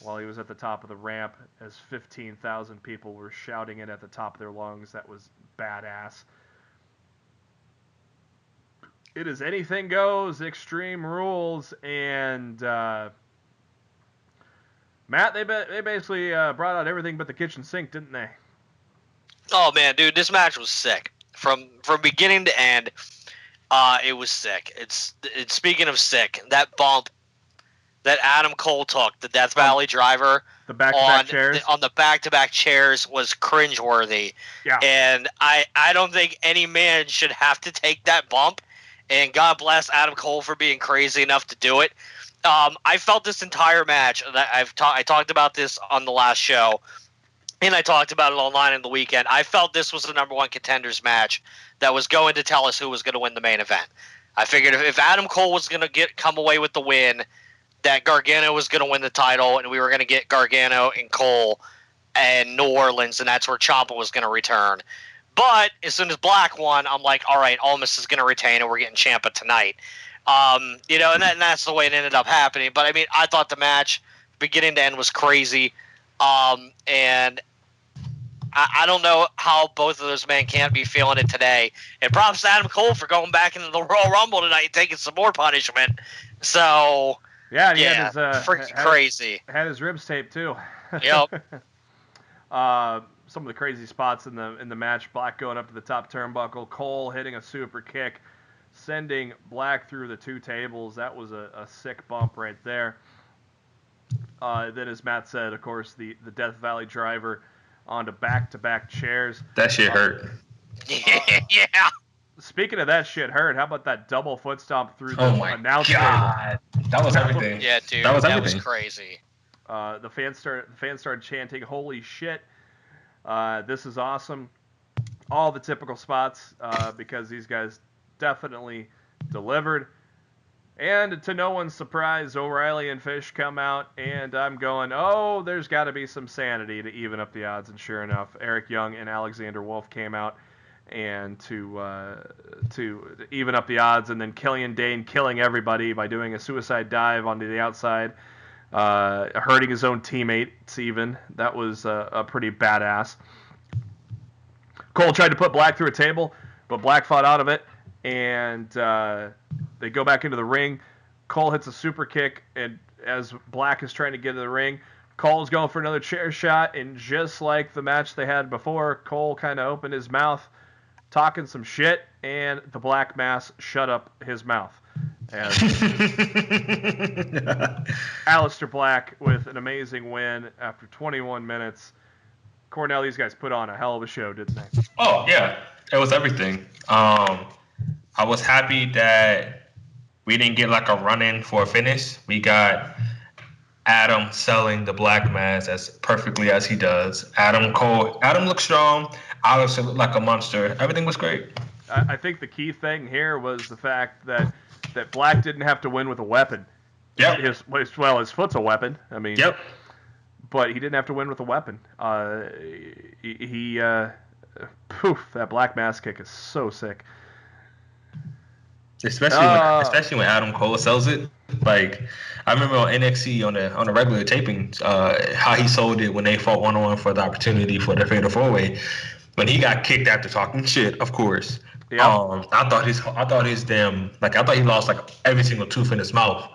While he was at the top of the ramp, as 15,000 people were shouting it at the top of their lungs. That was badass. It is anything goes, Extreme Rules, and Matt, they basically brought out everything but the kitchen sink, didn't they? Oh man, dude, this match was sick from beginning to end. It was sick. It's speaking of sick, that bump that Adam Cole took, the Death Valley driver, the back-to-back chairs on the back-to-back chairs was cringeworthy. Yeah. And I don't think any man should have to take that bump. And God bless Adam Cole for being crazy enough to do it. I felt this entire match, and I talked about this on the last show, and I talked about it online in the weekend. I felt this was the number one contenders match that was going to tell us who was going to win the main event. I figured if Adam Cole was going to come away with the win, that Gargano was going to win the title, and we were going to get Gargano and Cole and New Orleans, and that's where Ciampa was going to return. But as soon as Black won, I'm like, all right, Almas is going to retain, and we're getting Ciampa tonight. And that's the way it ended up happening. But I mean, I thought the match, beginning to end, was crazy. And I don't know how both of those men can't be feeling it today. And props to Adam Cole for going back into the Royal Rumble tonight and taking some more punishment. So yeah, he had his freaking crazy. Had his ribs taped too. Yep. Some of the crazy spots in the match. Black going up to the top turnbuckle. Cole hitting a super kick, sending Black through the two tables. That was a sick bump right there. Then, as Matt said, of course, the Death Valley driver onto back-to-back chairs. That shit hurt. Yeah. Speaking of that shit hurt, how about that double foot stomp through the announce table? That was everything. Yeah, dude, that was crazy. The fans started chanting, "Holy shit! This is awesome!" All the typical spots because these guys definitely delivered. And to no one's surprise, O'Reilly and Fish come out, and I'm going, oh, there's got to be some sanity to even up the odds. And sure enough, Eric Young and Alexander Wolf came out and to even up the odds, and then Killian Dane killing everybody by doing a suicide dive onto the outside, hurting his own teammates even. That was a pretty badass. Cole tried to put Black through a table, but Black fought out of it, and they go back into the ring. Cole hits a super kick, and as Black is trying to get into the ring, Cole's going for another chair shot, and just like the match they had before, Cole kind of opened his mouth, talking some shit, and the Black Mass shut up his mouth. And Aleister Black with an amazing win after 21 minutes. Cornell, these guys put on a hell of a show, didn't they? Oh, yeah. It was everything. I was happy that we didn't get like a run-in for a finish. We got Adam selling the Black Mass as perfectly as he does. Adam looked strong. Alex looked like a monster. Everything was great. I think the key thing here was the fact that Black didn't have to win with a weapon. Yep. His foot's a weapon. I mean, yep. But he didn't have to win with a weapon. That Black Mass kick is so sick. Especially when Adam Cole sells it. Like, I remember on NXT on the regular tapings, how he sold it when they fought 1-on-1 for the opportunity for the Fatal 4-Way. When he got kicked after talking shit, of course. Yeah. I thought he lost like every single tooth in his mouth.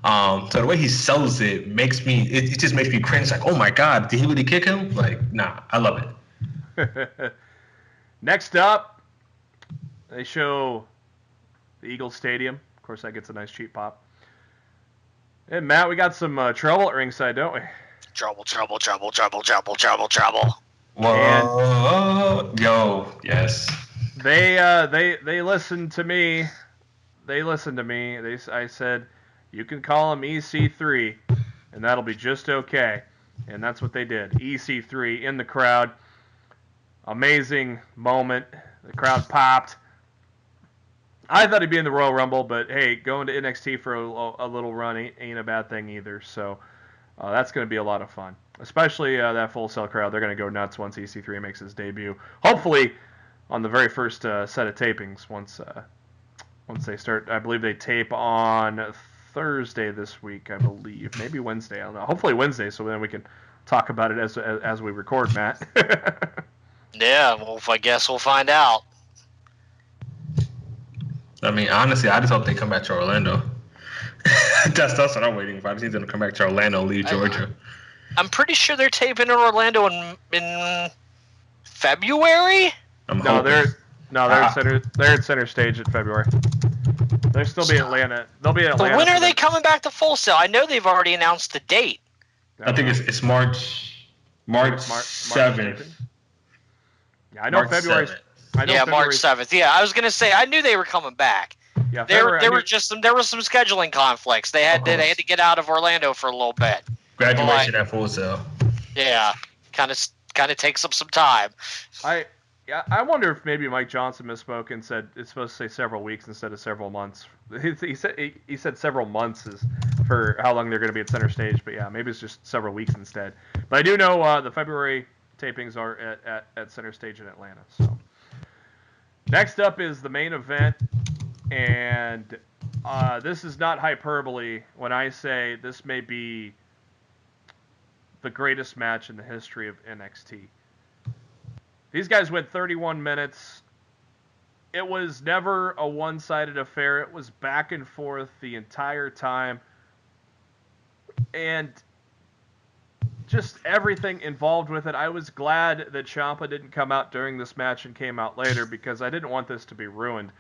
So the way he sells it it just makes me cringe. Like, oh my God, did he really kick him? Like, nah, I love it. Next up, they show the Eagles Stadium. Of course, that gets a nice cheap pop. And Matt, we got some trouble at ringside, don't we? Trouble. Whoa, yo, yes. They listened to me. I said, you can call him EC3, and that'll be just okay. And that's what they did. EC3 in the crowd. Amazing moment. The crowd popped. I thought he'd be in the Royal Rumble, but hey, going to NXT for a little run ain't a bad thing either. So that's going to be a lot of fun. Especially that Full Sail crowd. They're going to go nuts once EC3 makes his debut. Hopefully on the very first set of tapings once they start. I believe they tape on Thursday this week, I believe. Maybe Wednesday. I don't know. Hopefully Wednesday, so then we can talk about it as we record, Matt. Yeah, well, I guess we'll find out. I mean, honestly, I just hope they come back to Orlando. That's what I'm waiting for. I just need them to come back to Orlando, leave Georgia. I'm pretty sure they're taping in Orlando in February. They're at center stage in February. They'll still be in Atlanta. They'll be in Atlanta. But when are they coming back to Full Sail? I know they've already announced the date. I think it's March 7th. Yeah, I know March February. 7th. March 7th. Yeah, I was gonna say I knew they were coming back. Yeah, there were some scheduling conflicts. They had to get out of Orlando for a little bit. Graduation at Full Sail. Yeah, kind of takes up some time. I wonder if maybe Mike Johnson misspoke and said it's supposed to say several weeks instead of several months. He said several months is for how long they're going to be at center stage, but yeah, maybe it's just several weeks instead. But I do know the February tapings are at center stage in Atlanta. So next up is the main event, and this is not hyperbole when I say this may be the greatest match in the history of NXT. These guys went 31 minutes. It was never a one-sided affair. It was back and forth the entire time. And just everything involved with it. I was glad that Ciampa didn't come out during this match and came out later because I didn't want this to be ruined.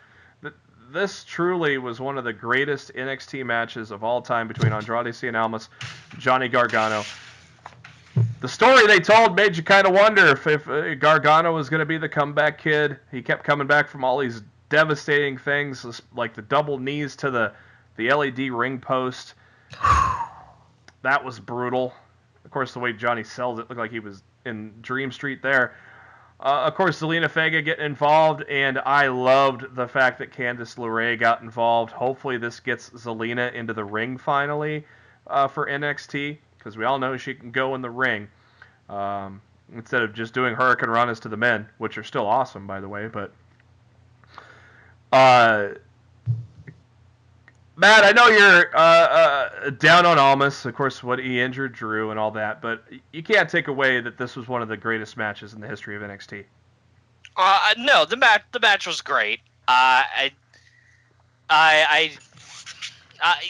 This truly was one of the greatest NXT matches of all time between Andrade Cien Almas and Johnny Gargano. The story they told made you kind of wonder if Gargano was going to be the comeback kid. He kept coming back from all these devastating things, like the double knees to the LED ring post. That was brutal. Of course, the way Johnny sells it looked like he was in Dream Street there. Of course, Zelina Vega getting involved, and I loved the fact that Candice LeRae got involved. Hopefully this gets Zelina into the ring finally for NXT, because we all know she can go in the ring instead of just doing Hurricane Ranas to the men, which are still awesome, by the way. But Matt, I know you're down on Almas, of course, what he injured Drew and all that, but you can't take away that this was one of the greatest matches in the history of NXT. No, the match was great.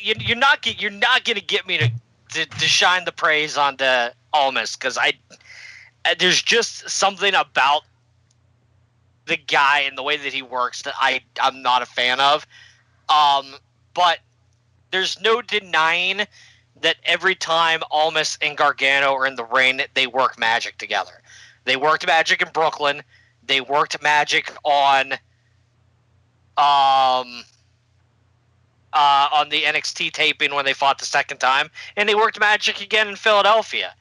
You're not gonna get me to shine the praise onto Almas, because there's just something about the guy and the way that he works that I'm not a fan of. But there's no denying that every time Almas and Gargano are in the ring, they work magic together. They worked magic in Brooklyn. They worked magic on the NXT taping when they fought the second time, and they worked magic again in Philadelphia.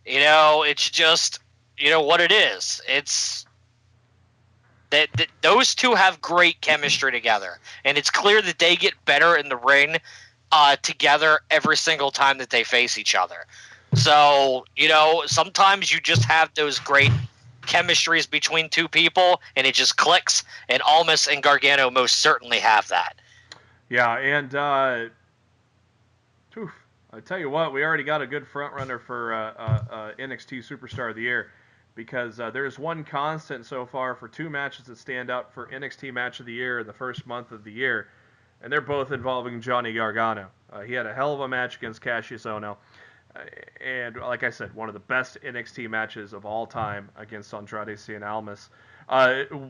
It's just, what it is. It's that those two have great chemistry together, and it's clear that they get better in the ring together every single time that they face each other. So, sometimes you just have those great chemistries between two people, and it just clicks, and Almas and Gargano most certainly have that. Yeah, and I tell you what, we already got a good front runner for NXT Superstar of the Year, because there's one constant so far for two matches that stand out for NXT Match of the Year in the first month of the year, and they're both involving Johnny Gargano. He had a hell of a match against Cassius Ohno, and like I said, one of the best NXT matches of all time against Andrade Cien Almas.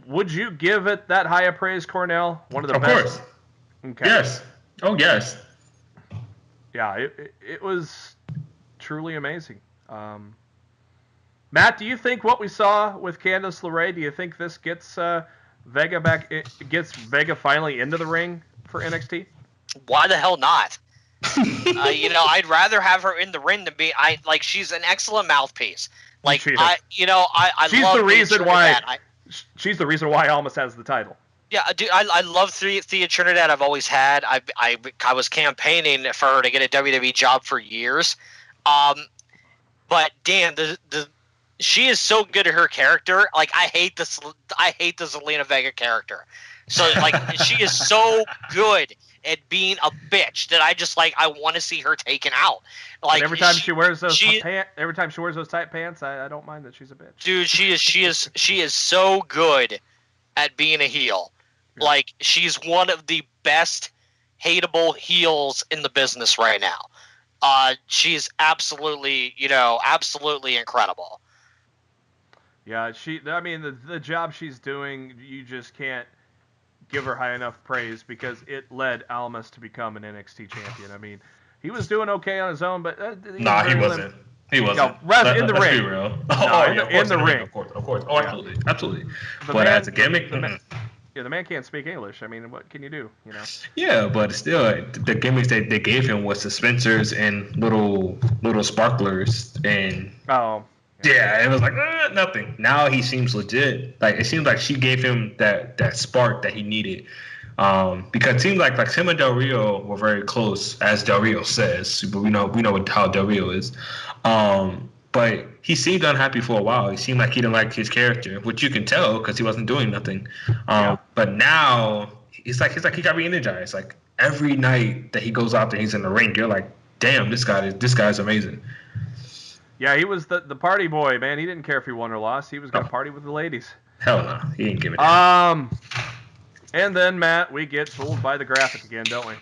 Would you give it that high a praise, Cornell? One of the best. Of course. Okay. Yes. Oh, yes. Yeah, it was truly amazing. Matt, do you think what we saw with Candice LeRae, do you think this gets Vega back? Gets Vega finally into the ring for NXT? Why the hell not? I'd rather have her in the ring than be. She's an excellent mouthpiece. Like She is. I She's love the reason Thea why. Trinidad. She's the reason why Almas has the title. Yeah, dude, I love Thea Trinidad. I've always had. I was campaigning for her to get a WWE job for years. But damn, she is so good at her character. Like I hate the Zelina Vega character. So like she is so good at being a bitch that I want to see her taken out. Like but every time she wears those tight pants, I don't mind that she's a bitch. Dude, she is so good at being a heel. Yeah. Like she's one of the best hateable heels in the business right now. She's absolutely incredible. Yeah, the job she's doing, you just can't give her high enough praise because it led Almas to become an NXT champion. I mean, he was doing okay on his own, but he wasn't. He wasn't. No, in the ring. Be real. In the ring. Of course. Oh, absolutely. But as a gimmick, the man can't speak English. I mean, what can you do? Yeah, but still, the gimmicks they gave him was suspensors and little sparklers and. Oh. Yeah, it was like nothing. Now he seems legit. Like it seems like she gave him that spark that he needed. Because it seems like him and Del Rio were very close, as Del Rio says. But we know how Del Rio is. But he seemed unhappy for a while. He seemed like he didn't like his character, which you can tell because he wasn't doing nothing. But now he's like he got re-energized. Like every night that he goes out there, he's in the ring. You're like, damn, this guy's amazing. Yeah, he was the party boy, man. He didn't care if he won or lost. He was gonna party with the ladies. Hell no, he didn't give it. And then Matt, we get fooled by the graphic again, don't we?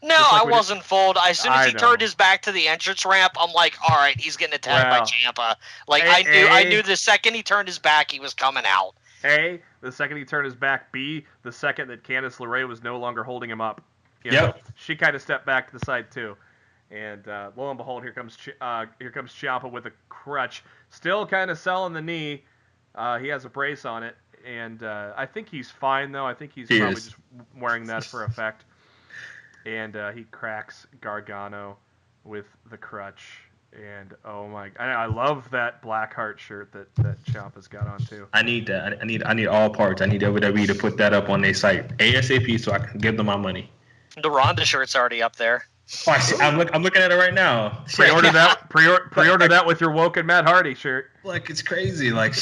No, I wasn't fooled. As soon as he turned his back to the entrance ramp, I'm like, all right, he's getting attacked by Ciampa. Like I knew the second he turned his back, he was coming out. A, the second he turned his back. B, the second that Candice LeRae was no longer holding him up. She kind of stepped back to the side too. And lo and behold, here comes Ciampa with a crutch, still kind of selling the knee. He has a brace on it, and I think he's fine though. I think he's probably just wearing that for effect. And he cracks Gargano with the crutch. And oh my! I love that black heart shirt that Ciampa's got on too. I need that. I need all parts. I need WWE to put that up on their site ASAP so I can give them my money. The Ronda shirt's already up there. Oh, I'm looking at it right now. Pre-order that with your Woken Matt Hardy shirt. Like it's crazy. Like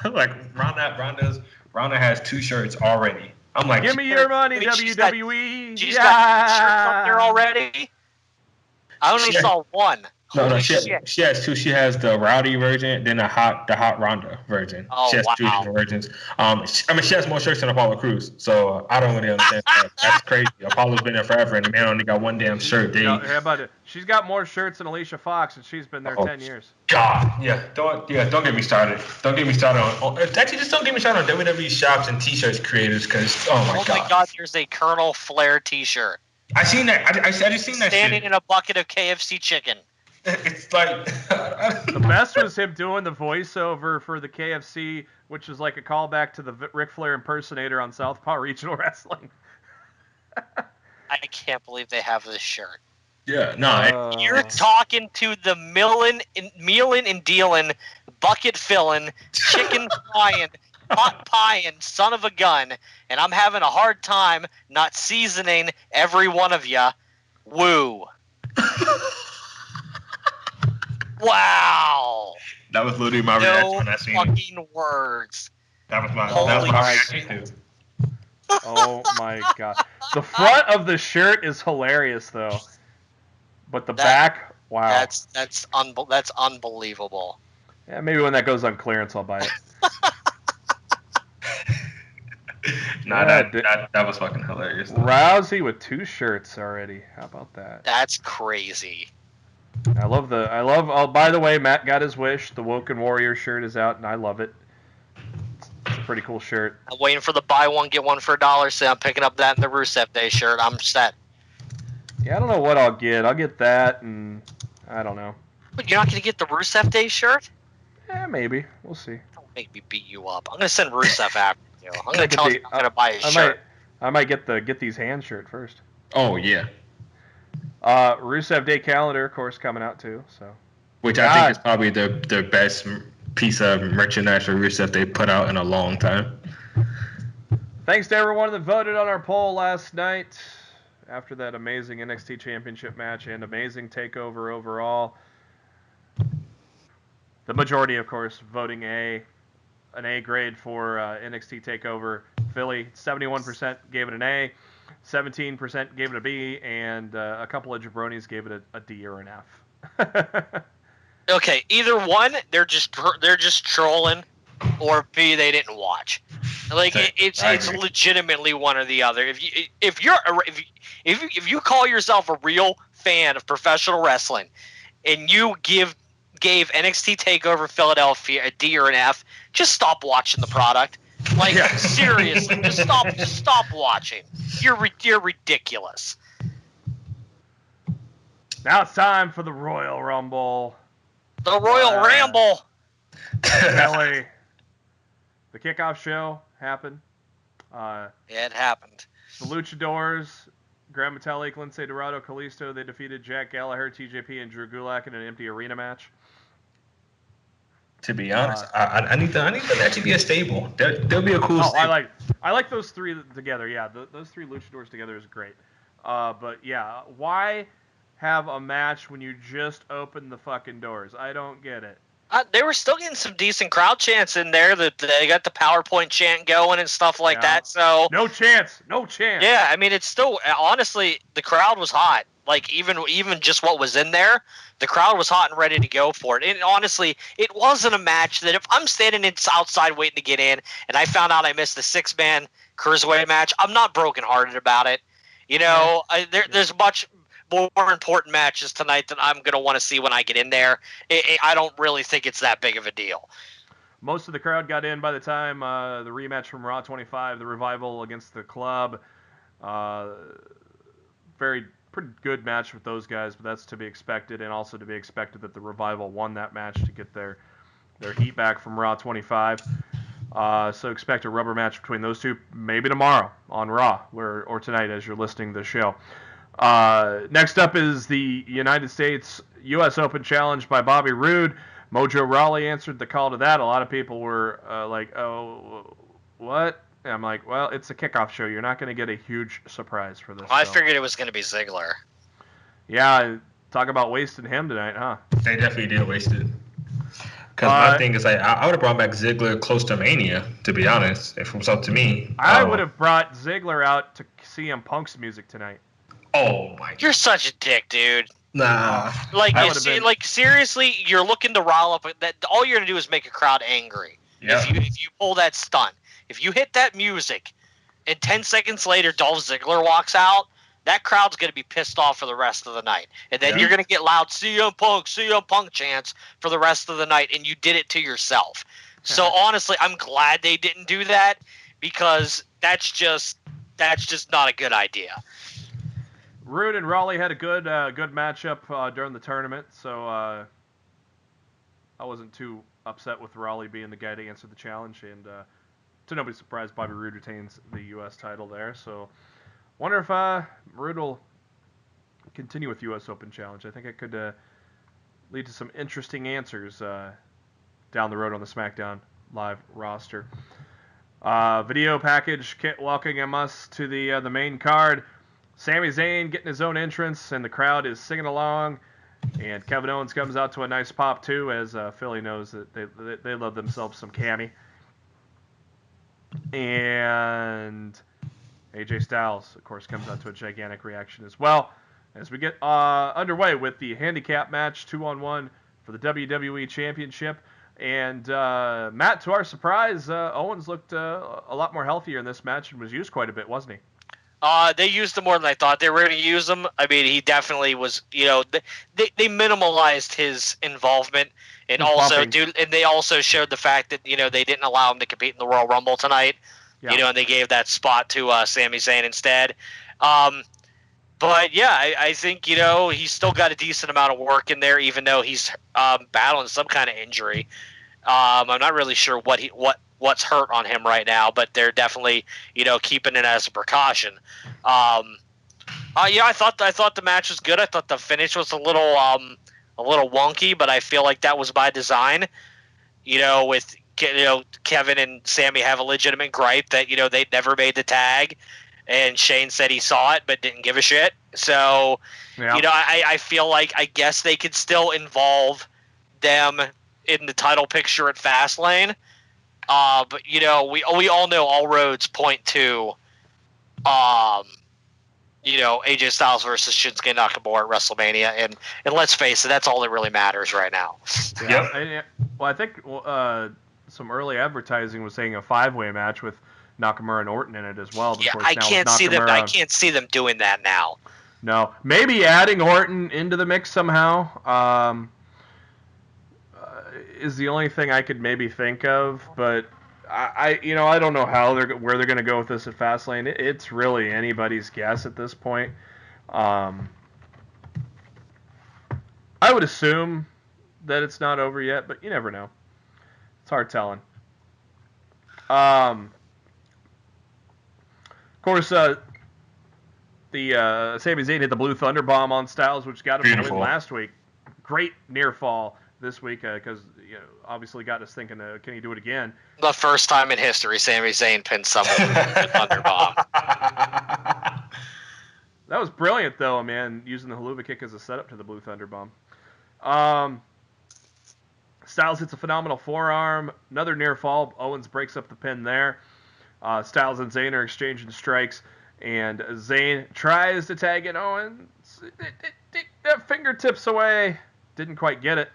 like Ronda has 2 shirts already. I'm like, give me your money, WWE. She's got shirts up there already. I only saw one. No, she has 2. She has the Rowdy version, then the hot Ronda version. Oh, she has 2 different versions. She has more shirts than Apollo Crews, so I don't really understand that. That's crazy. Apollo's been there forever, and the man only got one damn shirt. How about it? She's got more shirts than Alicia Fox, and she's been there 10 years. God, don't get me started. Don't get me started on. Actually, just don't get me started on WWE shops and T-shirts creators, because oh my god, there's a Colonel Flair T-shirt. I seen that. I just seen that. Standing shit. in a bucket of KFC chicken. It's like the best was him doing the voiceover for the KFC, which is like a callback to the Ric Flair impersonator on Southpaw Regional Wrestling. I can't believe they have this shirt. Yeah, no. You're talking to the mealin' and dealing, bucket filling, chicken frying, pot pieing son of a gun, and I'm having a hard time not seasoning every one of ya. Woo. Wow. That was literally my reaction when I seen it. No fucking words. That was my reaction too. Oh my god. The front of the shirt is hilarious though. But the back, wow. That's unbelievable. Yeah, maybe when that goes on clearance I'll buy it. Nah, that was fucking hilarious. Rousey with 2 shirts already. How about that? That's crazy. Oh, by the way, Matt got his wish. The Woken Warrior shirt is out, and I love it. It's a pretty cool shirt. I'm waiting for the buy one, get one for $1, so I'm picking up that and the Rusev Day shirt. I'm set. Yeah, I don't know what I'll get. I'll get that, and I don't know. But you're not going to get the Rusev Day shirt? Yeah, maybe. We'll see. Don't make me beat you up. I'm going to send Rusev after you. I'm going to tell him I'm going to buy his I shirt. I might get these hand shirt first. Oh yeah. Rusev Day calendar, of course, coming out too. So. Which I think is probably the best piece of merchandise for Rusev they put out in a long time. Thanks to everyone that voted on our poll last night after that amazing NXT Championship match and amazing takeover overall. The majority, of course, voting an A grade for NXT Takeover Philly. 71% gave it an A, 17% gave it a B, and a couple of jabronis gave it a D or an F. Okay, either one, they're just trolling, or B, they didn't watch. Like it's legitimately one or the other. If you call yourself a real fan of professional wrestling, and you gave NXT Takeover Philadelphia a D or an F, just stop watching the product. Like seriously, just stop watching. You're ridiculous. Now it's time for the Royal Rumble. The Royal Ramble. Really, the kickoff show happened. It happened. The Luchadors, Gran Metalik, Lince Dorado, Kalisto, they defeated Jack Gallagher, TJP, and Drew Gulak in an empty arena match. To be honest, I need that to be a stable. There'll be a cool. Stable. I like those three together. Yeah, those three Luchadors together is great. But yeah, why have a match when you just open the fucking doors? I don't get it. They were still getting some decent crowd chants in there. That they got the PowerPoint chant going and stuff like that. So no chance. Yeah, I mean, it's still honestly the crowd was hot. Like even just what was in there, the crowd was hot and ready to go for it. And honestly, it wasn't a match that if I'm standing outside waiting to get in and I found out I missed the 6-man cruiserweight match, I'm not brokenhearted about it. You know, there's much more important matches tonight that I'm going to want to see when I get in there. I don't really think it's that big of a deal. Most of the crowd got in by the time the rematch from Raw 25, the Revival against the Club. Pretty good match with those guys, but that's to be expected, and also to be expected that the Revival won that match to get their heat back from Raw 25. So expect a rubber match between those two, maybe tomorrow on Raw, or tonight as you're listening to the show. Next up is the United States U.S. Open Challenge by Bobby Roode. Mojo Rawley answered the call to that. A lot of people were like, oh, what? And I'm like, well, it's a kickoff show. You're not going to get a huge surprise for this. I figured it was going to be Ziggler. Yeah, talk about wasting him tonight, huh? They definitely did waste it. Because my thing is, I would have brought back Ziggler close to Mania, to be honest, if it was up to me. I would have brought Ziggler out to CM Punk's music tonight. Oh, my God. You're such a dick, dude. Nah. Like seriously, you're looking to rile up. That all you're going to do is make a crowd angry. Yeah. If you pull that stunt. If you hit that music and 10 seconds later Dolph Ziggler walks out, that crowd's going to be pissed off for the rest of the night. And then you're going to get loud CM Punk chants for the rest of the night, and you did it to yourself. So honestly, I'm glad they didn't do that because that's just not a good idea. Roode and Rawley had a good matchup during the tournament, so I wasn't too upset with Rawley being the guy to answer the challenge, and to nobody's surprise, Bobby Roode retains the U.S. title there. So, wonder if Roode will continue with U.S. Open Challenge. I think it could lead to some interesting answers down the road on the SmackDown Live roster. Video package kit welcoming us to the main card. Sami Zayn getting his own entrance, and the crowd is singing along. And Kevin Owens comes out to a nice pop too, as Philly knows that they love themselves some Cammy. And AJ Styles, of course, comes out to a gigantic reaction as well as we get underway with the handicap match 2-on-1 for the WWE Championship. And Matt, to our surprise, Owens looked a lot more healthier in this match and was used quite a bit, wasn't he? They used him more than I thought they were going to use him. I mean, he definitely was. You know, they minimalized his involvement, and they also showed the fact that they didn't allow him to compete in the Royal Rumble tonight. Yeah. And they gave that spot to Sami Zayn instead. But But yeah, I think he's still got a decent amount of work in there, even though he's battling some kind of injury. I'm not really sure what's hurt on him right now, but they're definitely keeping it as a precaution. I thought the match was good. I thought the finish was a little wonky, but I feel like that was by design. With Kevin and Sammy have a legitimate gripe that they never made the tag. And Shane said he saw it but didn't give a shit. So, Yeah. I feel like I guess they could still involve them in the title picture at Fastlane. But we all know all roads point to, AJ Styles versus Shinsuke Nakamura at WrestleMania, and let's face it, that's all that really matters right now. Yeah. Well, I think some early advertising was saying a 5-way match with Nakamura and Orton in it as well. Yeah, I can't see them doing that now. No, maybe adding Orton into the mix somehow is the only thing I could maybe think of. But I don't know where they're going to go with this at Fastlane. It's really anybody's guess at this point. I would assume that it's not over yet, but you never know. It's hard telling. Of course, the Sami Zayn hit the Blue Thunder Bomb on Styles, which got him the win last week. Great near fall this week because obviously got us thinking, can he do it again? The first time in history Sami Zayn pinned someone with the Thunder Bomb. That was brilliant, though, man, using the Haluva kick as a setup to the Blue Thunder Bomb. Styles hits a phenomenal forearm. Another near fall. Owens breaks up the pin there. Styles and Zayn are exchanging strikes, and Zayn tries to tag in Owens. Fingertips away. Didn't quite get it,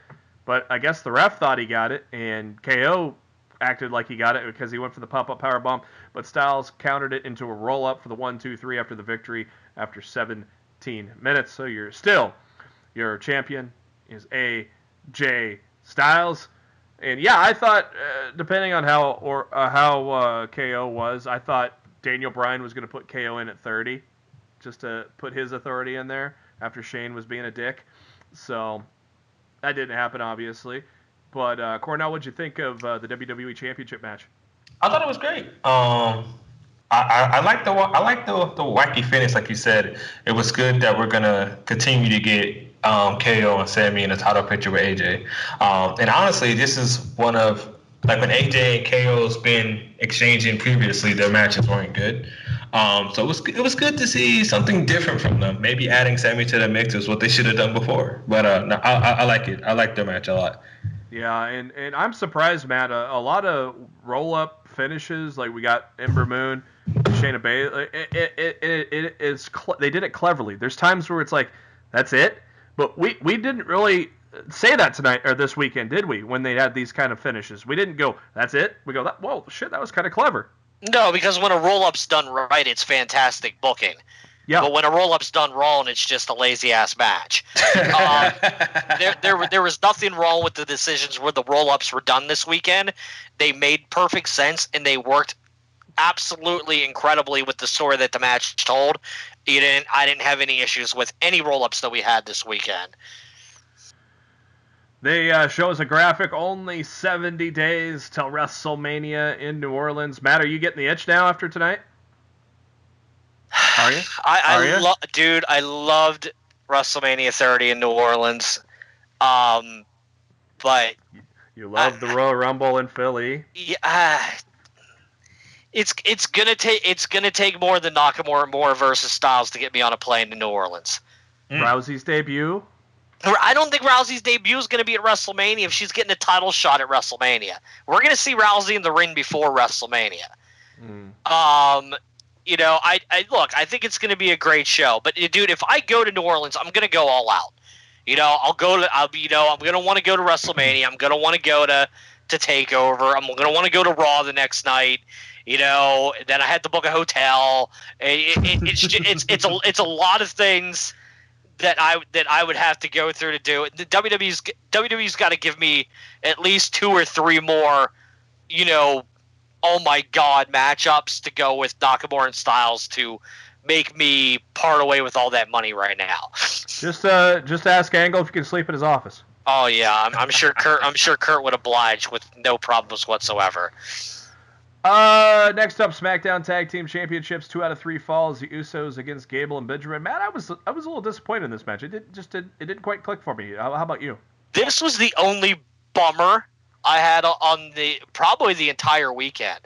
but I guess the ref thought he got it, and KO acted like he got it because he went for the pop-up powerbomb, but Styles countered it into a roll-up for the 1-2-3 after the victory after 17 minutes. So your champion is AJ Styles. And yeah, I thought, depending on how KO was, I thought Daniel Bryan was going to put KO in at 30, just to put his authority in there after Shane was being a dick. So that didn't happen, obviously. But Cornell, what'd you think of the WWE Championship match? I thought it was great. I like the wacky finish, like you said. It was good that we're gonna continue to get KO and Sammy in the title picture with AJ. And honestly, this is one of, like, when AJ and KO's been exchanging previously, their matches weren't good. So it was good to see something different from them. Maybe adding Sammy to the mix is what they should have done before. But no, I like it. I like their match a lot. Yeah, and I'm surprised, Matt. A lot of roll-up finishes, like we got Ember Moon, Shayna Baszler. They did it cleverly. There's times where it's like, that's it. But we didn't really say that tonight or this weekend, did we? When they had these kind of finishes, we didn't go, that's it. We go, whoa, shit, that was kind of clever. No, because when a roll-up's done right, it's fantastic booking. Yeah. But when a roll-up's done wrong, it's just a lazy-ass match. There was nothing wrong with the decisions where the roll-ups were done this weekend. They made perfect sense, and they worked absolutely incredibly with the story that the match told. I didn't have any issues with any roll-ups that we had this weekend. They show us a graphic, only 70 days till WrestleMania in New Orleans. Matt, are you getting the itch now after tonight? Are you? Dude, I loved WrestleMania 30 in New Orleans. But you love the Royal Rumble in Philly. Yeah. It's gonna take more than Nakamura versus Styles to get me on a plane to New Orleans. Rousey's debut? I don't think Rousey's debut is going to be at WrestleMania if she's getting a title shot at WrestleMania. We're going to see Rousey in the ring before WrestleMania. I think it's going to be a great show. But dude, if I go to New Orleans, I'm going to go all out. I'm going to want to go to WrestleMania. I'm going to want to go to Takeover. I'm going to want to go to Raw the next night. Then I had to book a hotel. It's a lot of things that I would have to go through to do it. The WWE's got to give me at least 2 or 3 more, oh my God, matchups to go with Nakamura and Styles to make me part away with all that money right now. Just ask Angle if you can sleep in his office. Oh yeah, I'm sure Kurt would oblige with no problems whatsoever. Next up, SmackDown Tag Team Championships, 2 out of 3 falls. The Usos against Gable and Benjamin. Matt, I was a little disappointed in this match. It didn't quite click for me. How about you? This was the only bummer I had on probably the entire weekend.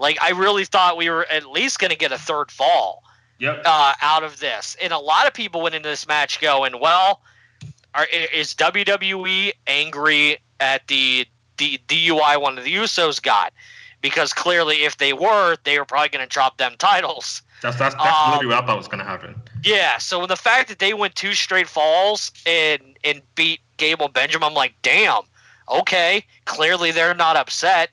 Like, I really thought we were at least going to get a third fall out of this. And a lot of people went into this match going, well, is WWE angry at the DUI one of the Usos got? Because clearly if they were probably going to drop them titles. That's literally what I thought was going to happen. Yeah, so the fact that they went 2 straight falls and beat Gable and Benjamin, I'm like, damn, okay, clearly they're not upset.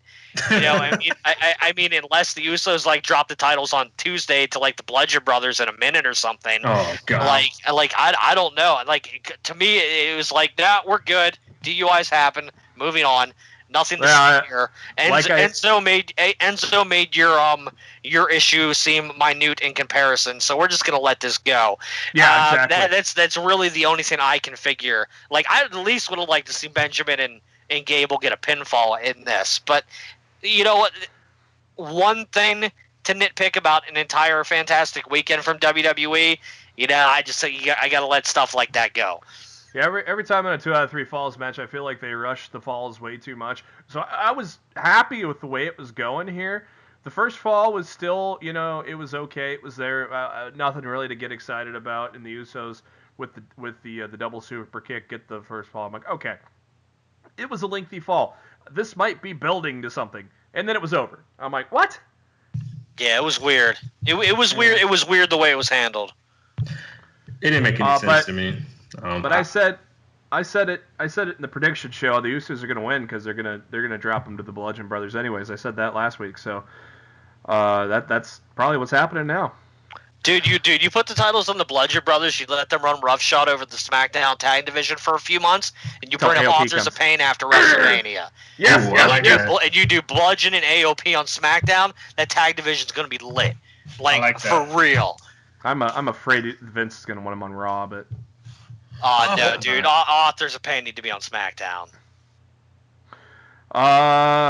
You know, I mean, unless the Usos like drop the titles on Tuesday to like the Bludgeon Brothers in a minute or something. Oh god. Like I don't know. Like to me, it was like, nah, we're good. DUIs happen. Moving on. Nothing to see here. Enzo made your issue seem minute in comparison. So we're just gonna let this go. Yeah, exactly. That's really the only thing I can figure. Like I at least would have liked to see Benjamin and Gable get a pinfall in this, but. You know what? One thing to nitpick about an entire fantastic weekend from WWE, you know, I got to let stuff like that go. Yeah, every time in a 2 out of 3 falls match, I feel like they rush the falls way too much. So I was happy with the way it was going here. The first fall was still, you know, it was okay. It was there. Nothing really to get excited about. And the Usos with the double super kick get the first fall. I'm like, okay. It was a lengthy fall. This might be building to something. And then it was over. I'm like, what? Yeah, it was weird. It was weird. It was weird the way it was handled. It didn't make any sense to me. But I said it in the prediction show. The Usos are going to win because they're gonna drop them to the Bludgeon Brothers anyways. I said that last week. So that's probably what's happening now. Dude, you put the titles on the Bludgeon Brothers. You let them run roughshod over the SmackDown Tag Division for a few months, and you bring up Authors of Pain after WrestleMania. Yes. And you do Bludgeon and AOP on SmackDown. That Tag Division's going to be lit, like for real. I'm afraid Vince is going to want him on Raw, but. No, dude. Authors of Pain need to be on SmackDown.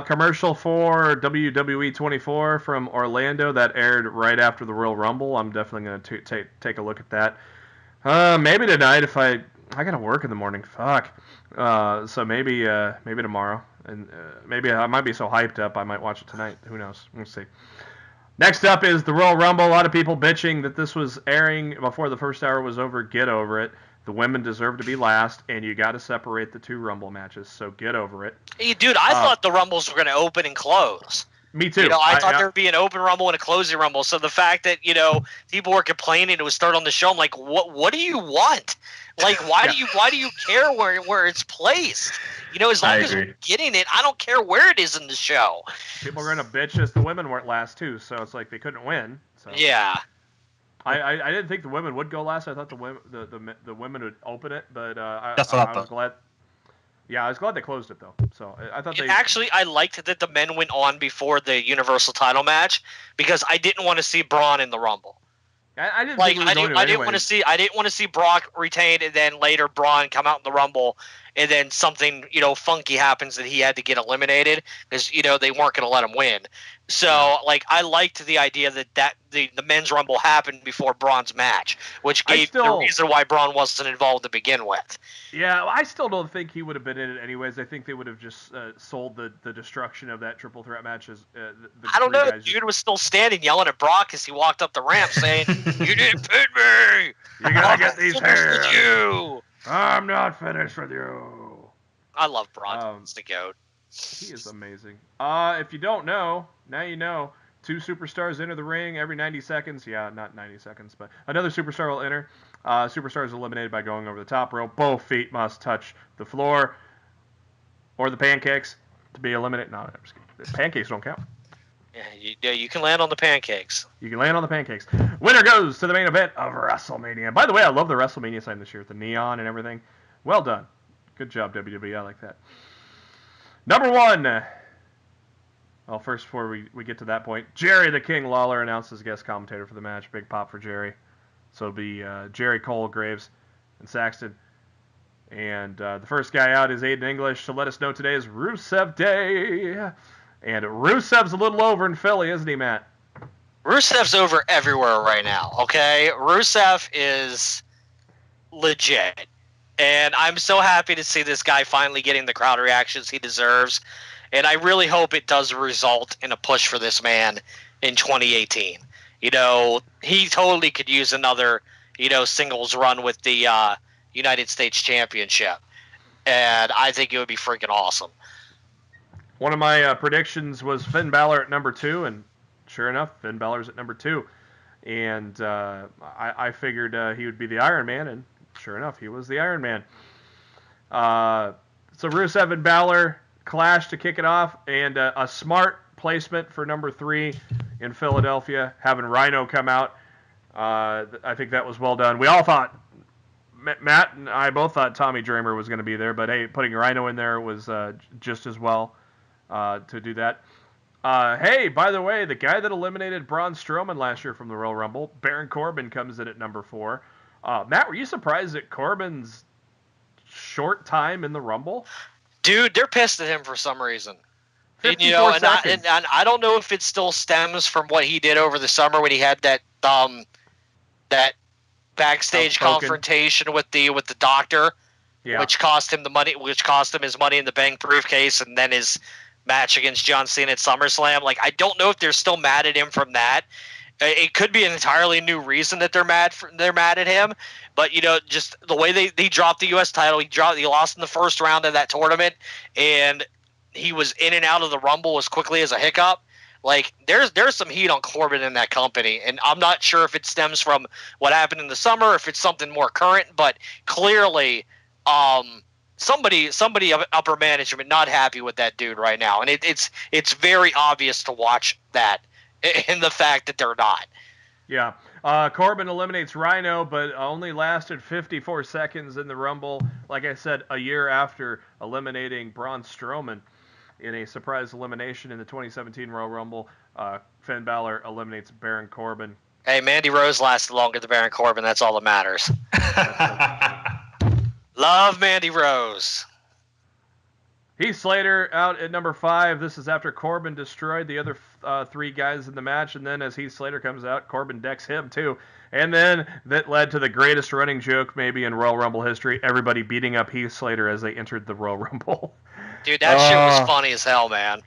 Commercial for WWE 24 from Orlando that aired right after the Royal Rumble. I'm definitely going to take a look at that. Maybe tonight if I got to work in the morning. Fuck. So maybe tomorrow. And maybe I might be so hyped up I might watch it tonight. Who knows? We'll see. Next up is the Royal Rumble. A lot of people bitching that this was airing before the first hour was over. Get over it. The women deserve to be last, and you got to separate the 2 Rumble matches, so get over it. Hey, dude, I thought the Rumbles were going to open and close. Me too. You know, I thought there would be an open Rumble and a closing Rumble, so the fact that, you know, people were complaining it was third on the show, I'm like, what do you want? Like, why do you care where it's placed? You know, as long as we're getting it, I don't care where it is in the show. People are going to bitch as the women weren't last, too, so it's like they couldn't win. So. Yeah. I didn't think the women would go last. I thought the women would open it, but I was glad. Yeah, I was glad they closed it though. So I thought I liked that the men went on before the Universal Title match because I didn't want to see Braun in the Rumble. I didn't. Like I didn't want to see Brock retain and then later Braun come out in the Rumble and then something funky happens that he had to get eliminated because they weren't going to let him win. So like I liked the idea that the men's Rumble happened before Braun's match, which gave the reason why Braun wasn't involved to begin with. Yeah, I still don't think he would have been in it anyways. I think they would have just sold the destruction of that triple threat match as I don't know. Dude was still standing yelling at Brock as he walked up the ramp saying, "You didn't pin me. You gotta get these hands. With you. I'm not finished with you." I love Braun. It's the GOAT. He is amazing. If you don't know, now you know. 2 superstars enter the ring every 90 seconds. Yeah, not 90 seconds, but another superstar will enter. Superstar is eliminated by going over the top rope. Both feet must touch the floor or the pancakes to be eliminated. No, I'm just kidding. The pancakes don't count. Yeah, you can land on the pancakes. You can land on the pancakes. Winner goes to the main event of WrestleMania. By the way, I love the WrestleMania sign this year with the neon and everything. Well done. Good job, WWE. I like that. Number 1. Well, first, before we get to that point, Jerry the King Lawler announced as guest commentator for the match. Big pop for Jerry. So it'll be Jerry, Cole, Graves, and Saxton. And the first guy out is Aiden English. So let us know today is Rusev Day. And Rusev's a little over in Philly, isn't he, Matt? Rusev's over everywhere right now, okay? Rusev is legit. And I'm so happy to see this guy finally getting the crowd reactions he deserves. And I really hope it does result in a push for this man in 2018. You know, he totally could use another, singles run with the United States Championship. And I think it would be freaking awesome. One of my predictions was Finn Balor at number 2, and sure enough, Finn Balor's at number 2. And I figured he would be the Iron Man, and sure enough, he was the Iron Man. So Rusev and Balor clash to kick it off, and a smart placement for number 3 in Philadelphia, having Rhino come out. I think that was well done. We all thought, Matt and I both thought Tommy Dreamer was going to be there, but hey, putting Rhino in there was just as well to do that. Hey, by the way, the guy that eliminated Braun Strowman last year from the Royal Rumble, Baron Corbin, comes in at number 4. Matt, were you surprised at Corbin's short time in the Rumble? Dude, they're pissed at him for some reason. 54 seconds. And I don't know if it still stems from what he did over the summer when he had that backstage confrontation with the doctor, which cost him his Money in the Bank briefcase, and then his match against John Cena at SummerSlam. Like, I don't know if they're still mad at him from that. It could be an entirely new reason that they're mad at him, but just the way they dropped the U.S. title, he lost in the first round of that tournament, and he was in and out of the Rumble as quickly as a hiccup. Like, there's some heat on Corbin in that company, and I'm not sure if it stems from what happened in the summer, or if it's something more current, but clearly, somebody upper management not happy with that dude right now, and it's very obvious to watch that. In the fact that they're not. Yeah. Corbin eliminates Rhino, but only lasted 54 seconds in the Rumble. Like I said, a year after eliminating Braun Strowman in a surprise elimination in the 2017 Royal Rumble, Finn Balor eliminates Baron Corbin. Hey, Mandy Rose lasted longer than Baron Corbin. That's all that matters. Love Mandy Rose. Heath Slater out at number 5. This is after Corbin destroyed the other 3 guys in the match, and then as Heath Slater comes out, Corbin decks him too. And then that led to the greatest running joke maybe in Royal Rumble history, everybody beating up Heath Slater as they entered the Royal Rumble. Dude, that shit was funny as hell, man.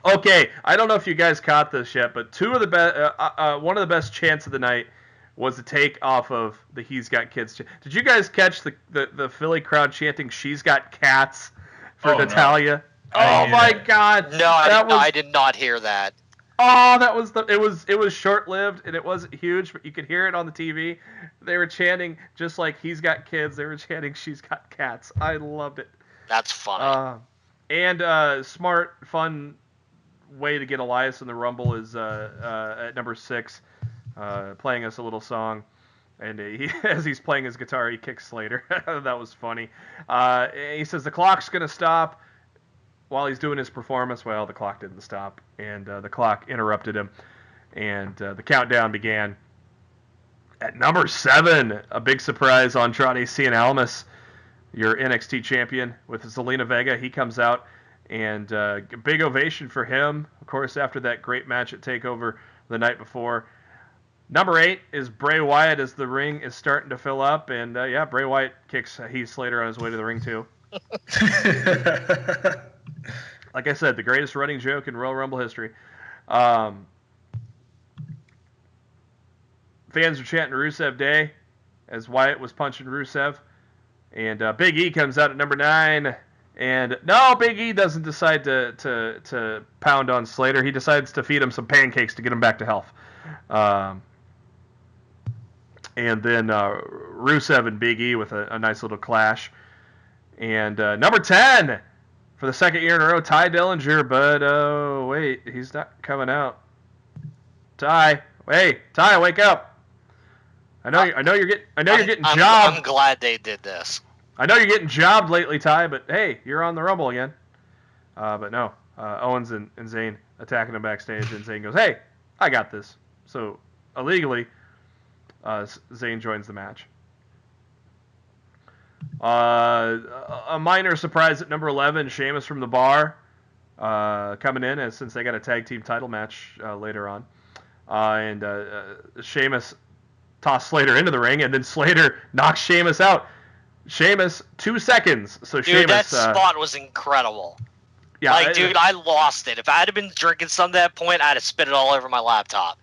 Okay, I don't know if you guys caught this yet, but one of the best chants of the night was the take off of the He's Got Kids. Did you guys catch the Philly crowd chanting She's Got Cats? For Natalia. No. Oh my God! No, I did not hear that. Oh, that was it was short lived and it wasn't huge, but you could hear it on the TV. They were chanting just like He's Got Kids. They were chanting She's Got Cats. I loved it. That's funny. And smart, fun way to get Elias in the Rumble is at number 6, playing us a little song. And as he's playing his guitar, he kicks Slater. That was funny. He says the clock's going to stop while he's doing his performance. Well, the clock didn't stop, and the clock interrupted him. And the countdown began. At number 7, a big surprise, Andrade Cien Almas, your NXT champion, with Zelina Vega. He comes out, and a big ovation for him, of course, after that great match at TakeOver the night before. Number 8 is Bray Wyatt as the ring is starting to fill up. And, Bray Wyatt kicks Heath Slater on his way to the ring, too. Like I said, the greatest running joke in Royal Rumble history. Fans are chanting Rusev Day as Wyatt was punching Rusev. And Big E comes out at number 9. And, no, Big E doesn't decide to pound on Slater. He decides to feed him some pancakes to get him back to health. And then Rusev and Big E with a nice little clash. And number 10, for the second year in a row, Ty Dillinger. But, wait, he's not coming out. Ty, hey, Ty, wake up. I know you're getting jobbed. I'm glad they did this. I know you're getting jobbed lately, Ty, but hey, you're on the Rumble again. But no, Owens and Zayn attacking him backstage, and Zayn goes, "Hey, I got this." So illegally, Zayn joins the match. A minor surprise at number 11, Sheamus from the Bar, coming in, and since they got a tag team title match later on. And Sheamus tossed Slater into the ring, and then Slater knocks Sheamus out. Sheamus, 2 seconds. So Dude, Sheamus, that spot was incredible. Yeah, like, dude, I lost it. If I had been drinking some at that point, I'd have spit it all over my laptop.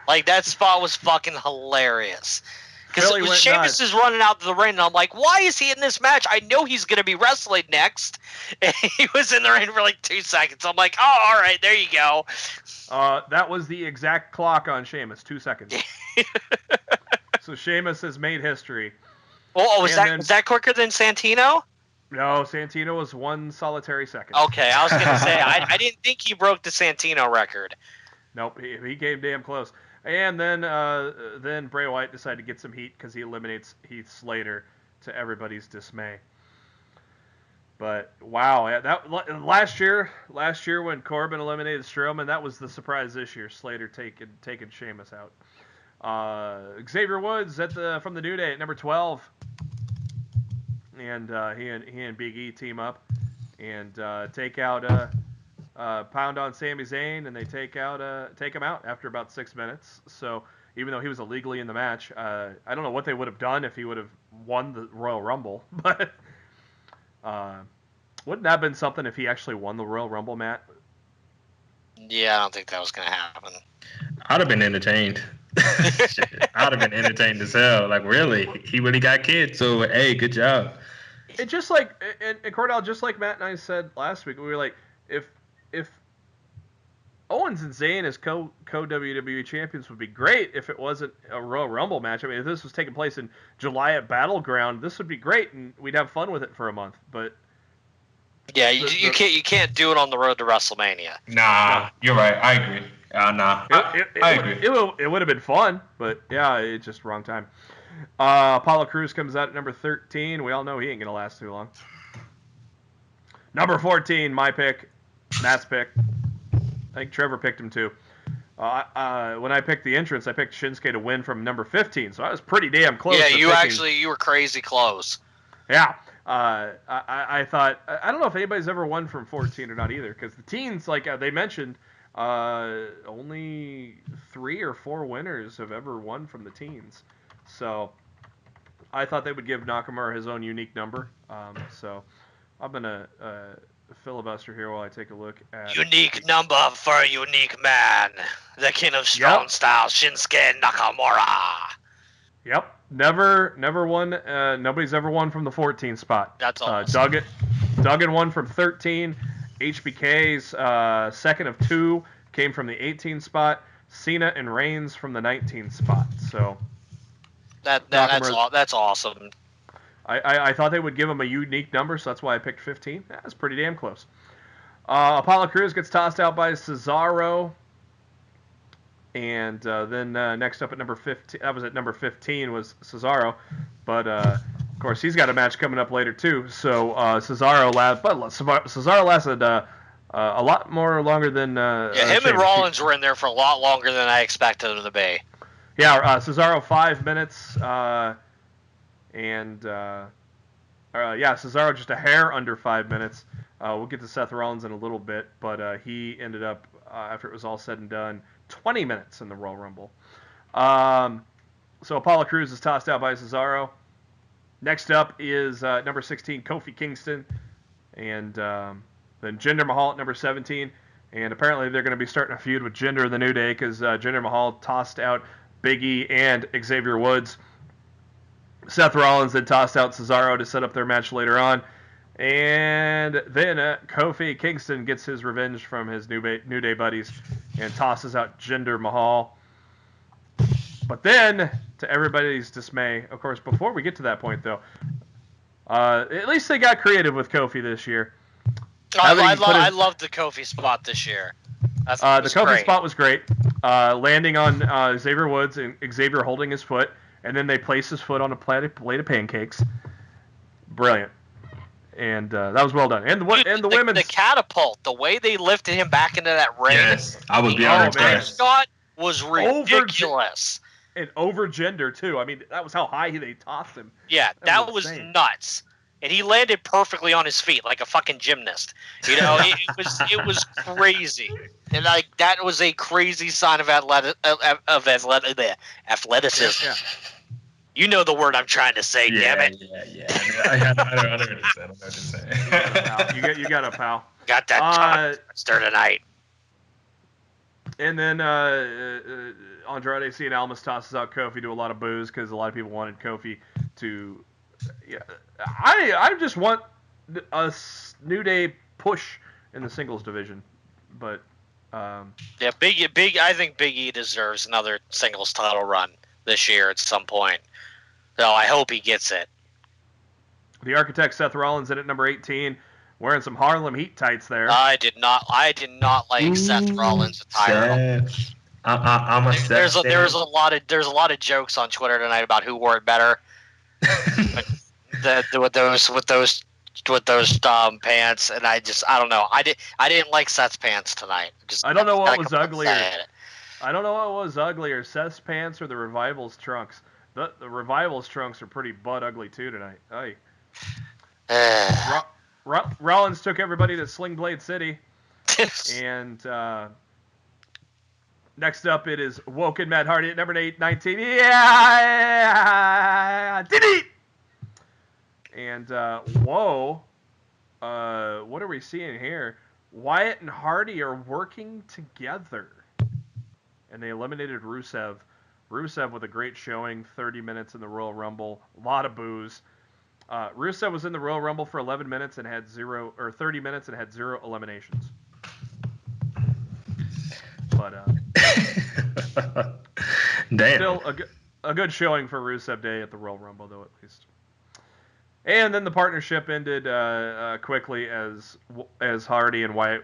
Like, that spot was fucking hilarious. Because Sheamus is running out to the ring, and I'm like, why is he in this match? I know he's going to be wrestling next. And he was in the ring for like 2 seconds. I'm like, oh, all right, there you go. That was the exact clock on Sheamus, 2 seconds. So Sheamus has made history. Oh, was that quicker than Santino? No, Santino was 1 solitary second. Okay, I was going to say, I didn't think he broke the Santino record. Nope, he came damn close. And then Bray Wyatt decided to get some heat because he eliminates Heath Slater to everybody's dismay. But wow, that last year when Corbin eliminated Strowman, that was the surprise this year. Slater taking Sheamus out. Xavier Woods from the New Day at number 12, and he and Big E team up and take out pound on Sami Zayn, and they take him out after about 6 minutes. So even though he was illegally in the match, I don't know what they would have done if he would have won the Royal Rumble, but wouldn't that have been something if he actually won the Royal Rumble, Matt? Yeah, I don't think that was going to happen. I'd have been entertained. I'd have been entertained as hell. Like, really? He really got kids, so hey, good job. It just like, and Cornell, just like Matt and I said last week, we were like, if Owens and Zayn as co-WWE champions would be great if it wasn't a Royal Rumble match. I mean, if this was taking place in July at Battleground, this would be great, and we'd have fun with it for a month. But yeah, you can't do it on the road to WrestleMania. Nah, you're right. I agree. Nah, I agree. It would have been fun, but yeah, it's just wrong time. Apollo Crews comes out at number 13. We all know he ain't gonna last too long. Number 14, my pick, Matt's pick. I think Trevor picked him too. When I picked the entrance, I picked Shinsuke to win from number 15, so I was pretty damn close. Yeah, you were crazy close. Yeah, I thought, I don't know if anybody's ever won from 14 or not either, because the teens, like they mentioned, only 3 or 4 winners have ever won from the teens. So I thought they would give Nakamura his own unique number. So I'm gonna filibuster here while I take a look at unique number for a unique man, the king of strong style, Shinsuke Nakamura. Yep, never won. Nobody's ever won from the 14 spot. That's awesome. Duggan won from 13. HBK's second of 2 came from the 18 spot. Cena and Reigns from the 19 spot. So that's awesome. I thought they would give him a unique number, so that's why I picked 15. That's pretty damn close. Apollo Crews gets tossed out by Cesaro. And then next up at number 15, that was at number 15, was Cesaro. But, of course, he's got a match coming up later, too. So Cesaro lasted a lot more longer than... him and Rollins were in there for a lot longer than I expected them to be. Yeah, Cesaro 5 minutes... Cesaro just a hair under 5 minutes. We'll get to Seth Rollins in a little bit, but he ended up, after it was all said and done, 20 minutes in the Royal Rumble. So Apollo Crews is tossed out by Cesaro. Next up is number 16, Kofi Kingston, and then Jinder Mahal at number 17. And apparently they're going to be starting a feud with Jinder in the New Day because Jinder Mahal tossed out Big E and Xavier Woods. Seth Rollins then tossed out Cesaro to set up their match later on. And then Kofi Kingston gets his revenge from his New Day buddies and tosses out Jinder Mahal. But then, to everybody's dismay, of course, before we get to that point, though, at least they got creative with Kofi this year. I loved the Kofi spot this year. The Kofi spot was great. Landing on Xavier Woods and Xavier holding his foot. And then they place his foot on a plate of pancakes. Brilliant. And that was well done. And the women's the catapult, the way they lifted him back into that ring. Yes, I was beyond impressed. Scott was ridiculous. And over gender too. I mean, that was how high they tossed him. Yeah, that was nuts. And he landed perfectly on his feet like a fucking gymnast. You know, it was crazy. And like that was a crazy sign of athleticism. Yeah. You know the word I'm trying to say, damn it. Yeah. I don't understand. You got a pal. Got that tongue twister tonight. And then Andrade Cien Almas tosses out Kofi to a lot of boos because a lot of people wanted Kofi to. Yeah, I just want a New Day push in the singles division, but yeah, Big. I think Big E deserves another singles title run this year at some point. So I hope he gets it. The Architect Seth Rollins in at number 18, wearing some Harlem Heat tights there. I did not like Seth Rollins attire. There's a lot of jokes on Twitter tonight about who wore it better. with those pants, and I don't know. I didn't like Seth's pants tonight. I don't know what was uglier. I don't know what was uglier, Seth's pants or the Revival's trunks. The Revival's trunks are pretty butt ugly too tonight. Aye. Rollins took everybody to Sling Blade City, and next up it is Woken Matt Hardy at number 19. Yeah, did it. And what are we seeing here? Wyatt and Hardy are working together, and they eliminated Rusev. Rusev with a great showing, 30 minutes in the Royal Rumble, a lot of boos. Rusev was in the Royal Rumble for 30 minutes and had zero eliminations. But damn. Still a good showing for Rusev Day at the Royal Rumble, though, at least. And then the partnership ended quickly as Hardy and Wyatt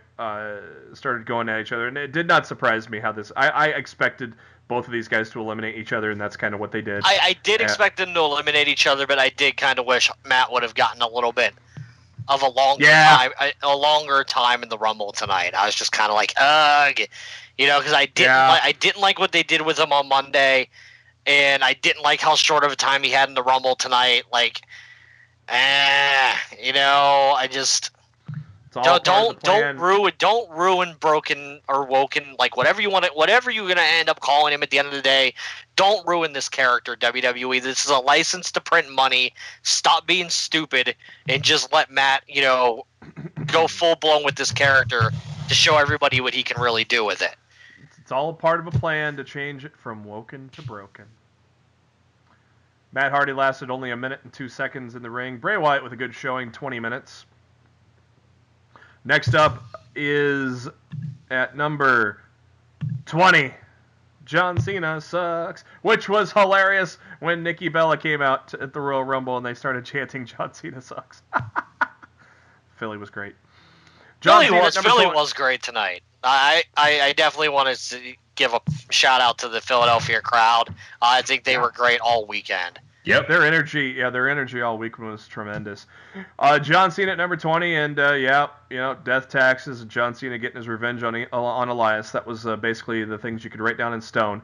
started going at each other, and it did not surprise me how this. I expected both of these guys to eliminate each other, and that's kind of what they did. I did expect them to eliminate each other, but I did kind of wish Matt would have gotten a little bit of a longer time in the Rumble tonight. I was just kind of like, because I didn't like what they did with him on Monday, and I didn't like how short of a time he had in the Rumble tonight. Like. I just don't ruin Broken or Woken, like whatever you're gonna end up calling him at the end of the day. Don't ruin this character, WWE. This is a license to print money. Stop being stupid and just let Matt, go full blown with this character to show everybody what he can really do with it. It's all part of a plan to change it from Woken to Broken. Matt Hardy lasted only 1 minute and 2 seconds in the ring. Bray Wyatt with a good showing, 20 minutes. Next up is at number 20, John Cena sucks, which was hilarious when Nikki Bella came out at the Royal Rumble and they started chanting John Cena sucks. Philly was great. Philly was great tonight. I definitely wanted to give a shout out to the Philadelphia crowd. I think they were great all weekend. Yep, their energy all week was tremendous. John Cena at number 20, and death taxes, and John Cena getting his revenge on Elias. That was basically the things you could write down in stone.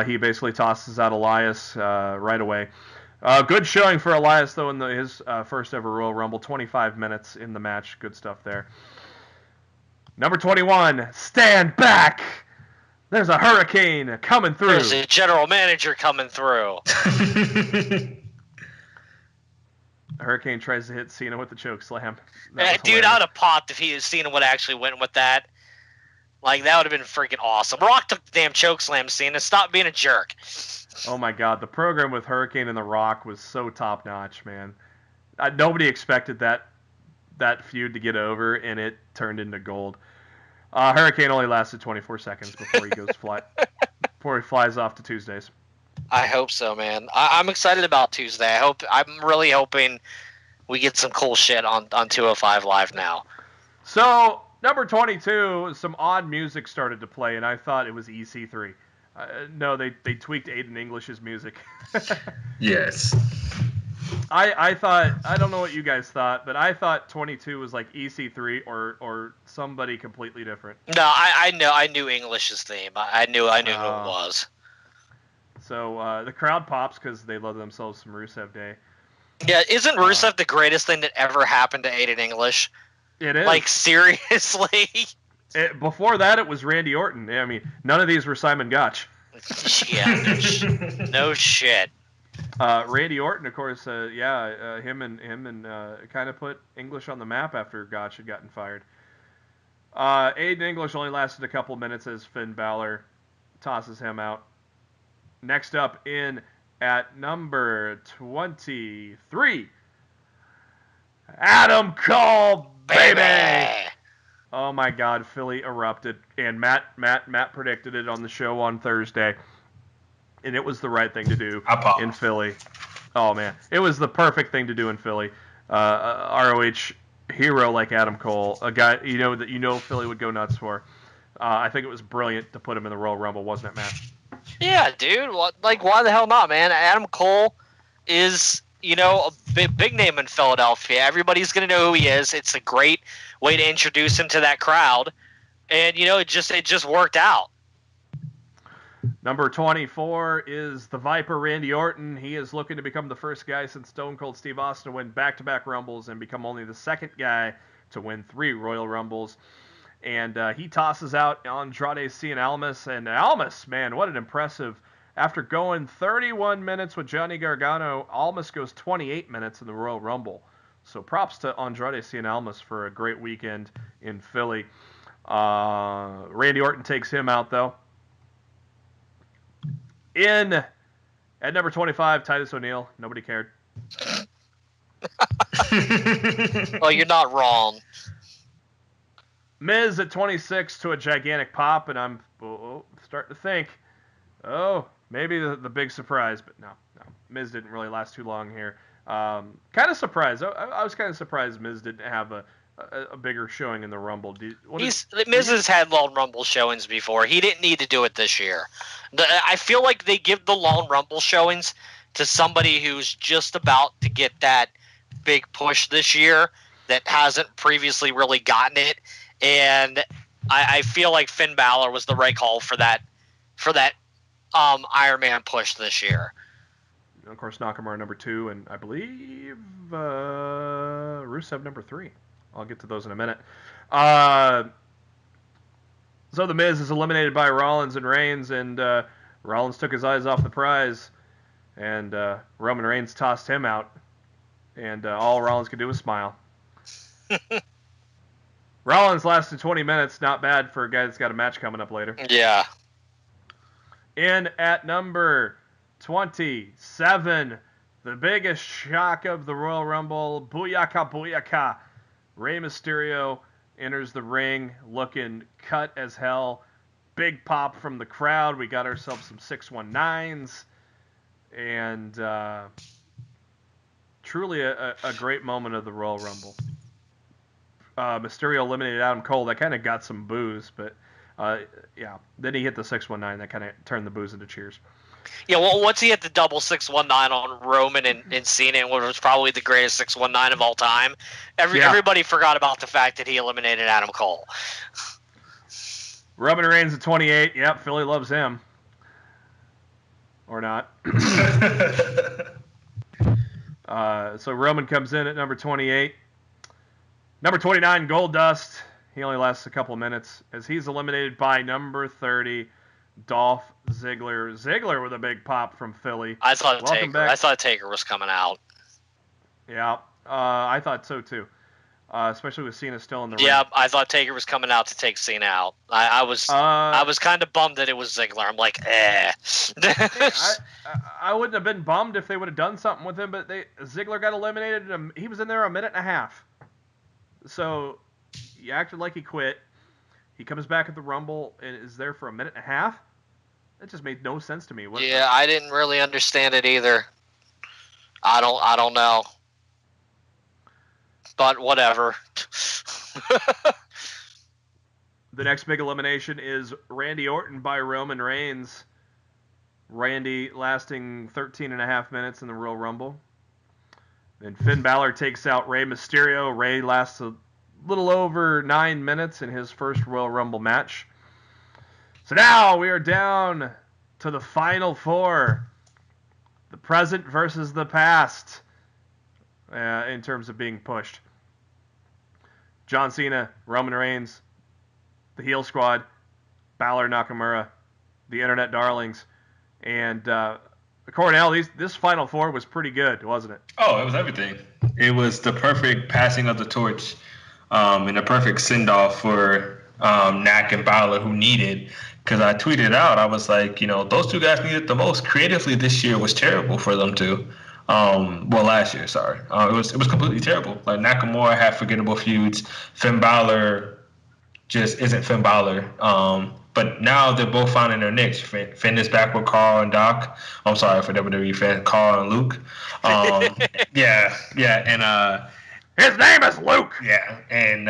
He basically tosses out Elias right away. Good showing for Elias, though, in his first ever Royal Rumble. 25 minutes in the match. Good stuff there. Number 21, stand back. There's a hurricane coming through. There's a general manager coming through. Hurricane tries to hit Cena with the choke slam. Dude, I would have popped if Cena would have actually went with that. Like, that would have been freaking awesome. Rock took the damn choke slam, Cena. Stop being a jerk. Oh, my God. The program with Hurricane and The Rock was so top-notch, man. Nobody expected that feud to get over, and it turned into gold. Hurricane only lasted 24 seconds before he before he flies off to Tuesdays. I hope so, man. I'm excited about Tuesday. I'm really hoping we get some cool shit on 205 Live now. So, number 22, some odd music started to play, and I thought it was EC3. No, they tweaked Aiden English's music. Yes. I thought, I don't know what you guys thought, but I thought 22 was like EC3 or somebody completely different. No, I knew English's theme. I knew who it was. So the crowd pops because they love themselves some Rusev Day. Yeah, isn't Rusev the greatest thing that ever happened to Aiden English? It is. Like, seriously? Before that, it was Randy Orton. I mean, none of these were Simon Gotch. Yeah, no shit. Randy Orton, of course, him and kind of put English on the map after Gotch had gotten fired. Aiden English only lasted a couple minutes as Finn Balor tosses him out. Next up in at number 23, Adam Cole, baby! Oh my God, Philly erupted, and Matt predicted it on the show on Thursday, and it was the right thing to do in Philly. Oh man, it was the perfect thing to do in Philly. ROH hero like Adam Cole, a guy that Philly would go nuts for. I think it was brilliant to put him in the Royal Rumble, wasn't it, Matt? Yeah, dude. Like, why the hell not, man? Adam Cole is, a big name in Philadelphia. Everybody's gonna know who he is. It's a great way to introduce him to that crowd, and it just worked out. Number 24 is the Viper, Randy Orton. He is looking to become the first guy since Stone Cold Steve Austin to win back-to-back Rumbles and become only the second guy to win 3 Royal Rumbles. And he tosses out Andrade Cien Almas. And Almas, man, what an impressive... After going 31 minutes with Johnny Gargano, Almas goes 28 minutes in the Royal Rumble. So props to Andrade Cien Almas for a great weekend in Philly. Randy Orton takes him out, though. At number 25, Titus O'Neil. Nobody cared. Well, you're not wrong. Miz at 26 to a gigantic pop, and I'm starting to think, maybe the big surprise, but no. Miz didn't really last too long here. Kind of surprised. I was kind of surprised Miz didn't have a bigger showing in the Rumble. Miz has had Lone Rumble showings before. He didn't need to do it this year. I feel like they give the Lone Rumble showings to somebody who's just about to get that big push this year that hasn't previously really gotten it. And I feel like Finn Balor was the right call for that Iron Man push this year. And of course, Nakamura number 2, and I believe Rusev number 3. I'll get to those in a minute. So the Miz is eliminated by Rollins and Reigns, and Rollins took his eyes off the prize, and Roman Reigns tossed him out, and all Rollins could do was smile. Rollins lasted 20 minutes, not bad for a guy that's got a match coming up later. Yeah. And at number 27, the biggest shock of the Royal Rumble, Booyaka Booyaka. Rey Mysterio enters the ring looking cut as hell. Big pop from the crowd. We got ourselves some 619s. And truly a great moment of the Royal Rumble. Mysterio eliminated Adam Cole. That kind of got some boos, but then he hit the 619. That kind of turned the boos into cheers. Yeah, well, once he hit the double 619 on Roman and Cena, which was probably the greatest 619 of all time, everybody forgot about the fact that he eliminated Adam Cole. Roman Reigns at 28. Yep, Philly loves him. Or not. So Roman comes in at number 28. Number 29, Goldust. He only lasts a couple minutes as he's eliminated by number 30, Dolph Ziggler. Ziggler with a big pop from Philly. I thought Taker was coming out. Yeah, I thought so too. Especially with Cena still in the ring. Yeah, I thought Taker was coming out to take Cena out. I was kind of bummed that it was Ziggler. I'm like, eh. I wouldn't have been bummed if they would have done something with him, but Ziggler got eliminated. He was in there a minute and a half. So he acted like he quit. He comes back at the Rumble and is there for a minute and a half. That just made no sense to me. I didn't really understand it either. I don't know. But whatever. The next big elimination is Randy Orton by Roman Reigns. Randy lasting 13 and a half minutes in the Royal Rumble. And Finn Balor takes out Rey Mysterio. Rey lasts a little over 9 minutes in his first Royal Rumble match. So now we are down to the final four. The present versus the past in terms of being pushed. John Cena, Roman Reigns, the heel squad, Balor, Nakamura, the internet darlings, and Cornell. This final four was pretty good, wasn't it? Oh, it was everything. It was the perfect passing of the torch and the perfect send-off for Nak and Balor, who needed. Because I tweeted out, I was like, those two guys needed the most. Creatively, this year was terrible for them two. Last year, sorry. It was completely terrible. Like, Nakamura had forgettable feuds. Finn Balor just isn't Finn Balor. But now they're both finding their niche. Finn is back with Carl and Doc. I'm sorry for WWE fans, Carl and Luke. Yeah, and his name is Luke. Yeah, and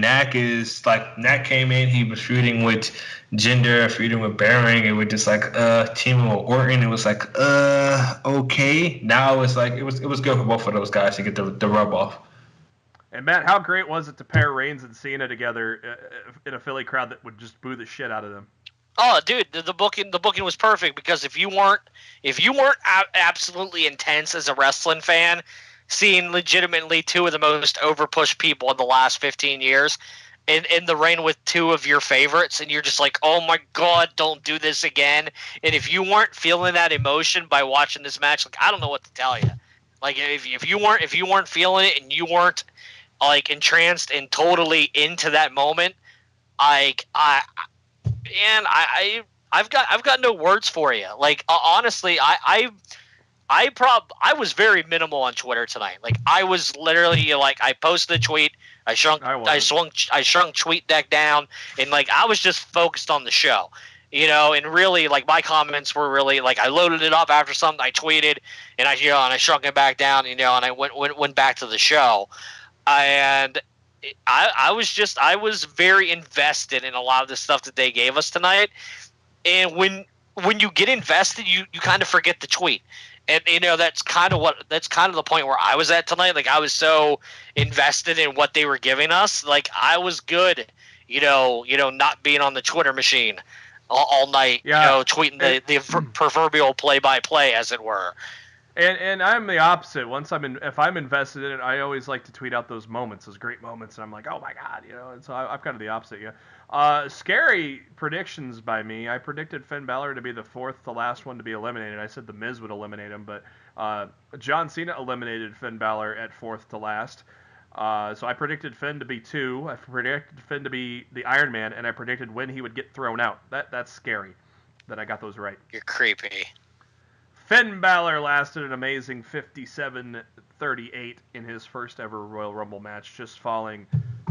Nak is like, Nak came in. He was feuding with Jinder, feuding with Bearing. It was just like teaming with Orton. It was like okay. Now it's like it was good for both of those guys to get the rub off. And Matt, how great was it to pair Reigns and Cena together in a Philly crowd that would just boo the shit out of them? Oh, dude, the booking was perfect, because if you weren't absolutely intense as a wrestling fan, seeing legitimately two of the most overpushed people in the last 15 years in the ring with two of your favorites, and you're just like, oh my god, don't do this again. And if you weren't feeling that emotion by watching this match, like, I don't know what to tell you. Like, if you weren't feeling it and you weren't like entranced and totally into that moment, I've got no words for you. Like, honestly, I was very minimal on Twitter tonight. Like, I was literally like, I posted a tweet, I shrunk tweet deck down, and like, I was just focused on the show, and really, like, my comments were really like, I loaded it up after something I tweeted, and I shrunk it back down, and I went back to the show. And I was very invested in a lot of the stuff that they gave us tonight. And when you get invested, you kind of forget the tweet. And that's kind of the point where I was at tonight. Like, I was so invested in what they were giving us. Like, I was good, not being on the Twitter machine all night, tweeting the proverbial play-by-play, as it were. And I'm the opposite. If I'm invested in it, I always like to tweet out those moments, those great moments, and I'm like, oh my god, And so I'm kind of the opposite. Yeah. Scary predictions by me. I predicted Finn Balor to be the fourth to last one to be eliminated. I said the Miz would eliminate him, but John Cena eliminated Finn Balor at fourth to last. So I predicted Finn to be 2. I predicted Finn to be the Iron Man, and I predicted when he would get thrown out. That's scary that I got those right. You're creepy. Finn Balor lasted an amazing 57-38 in his first ever Royal Rumble match, just falling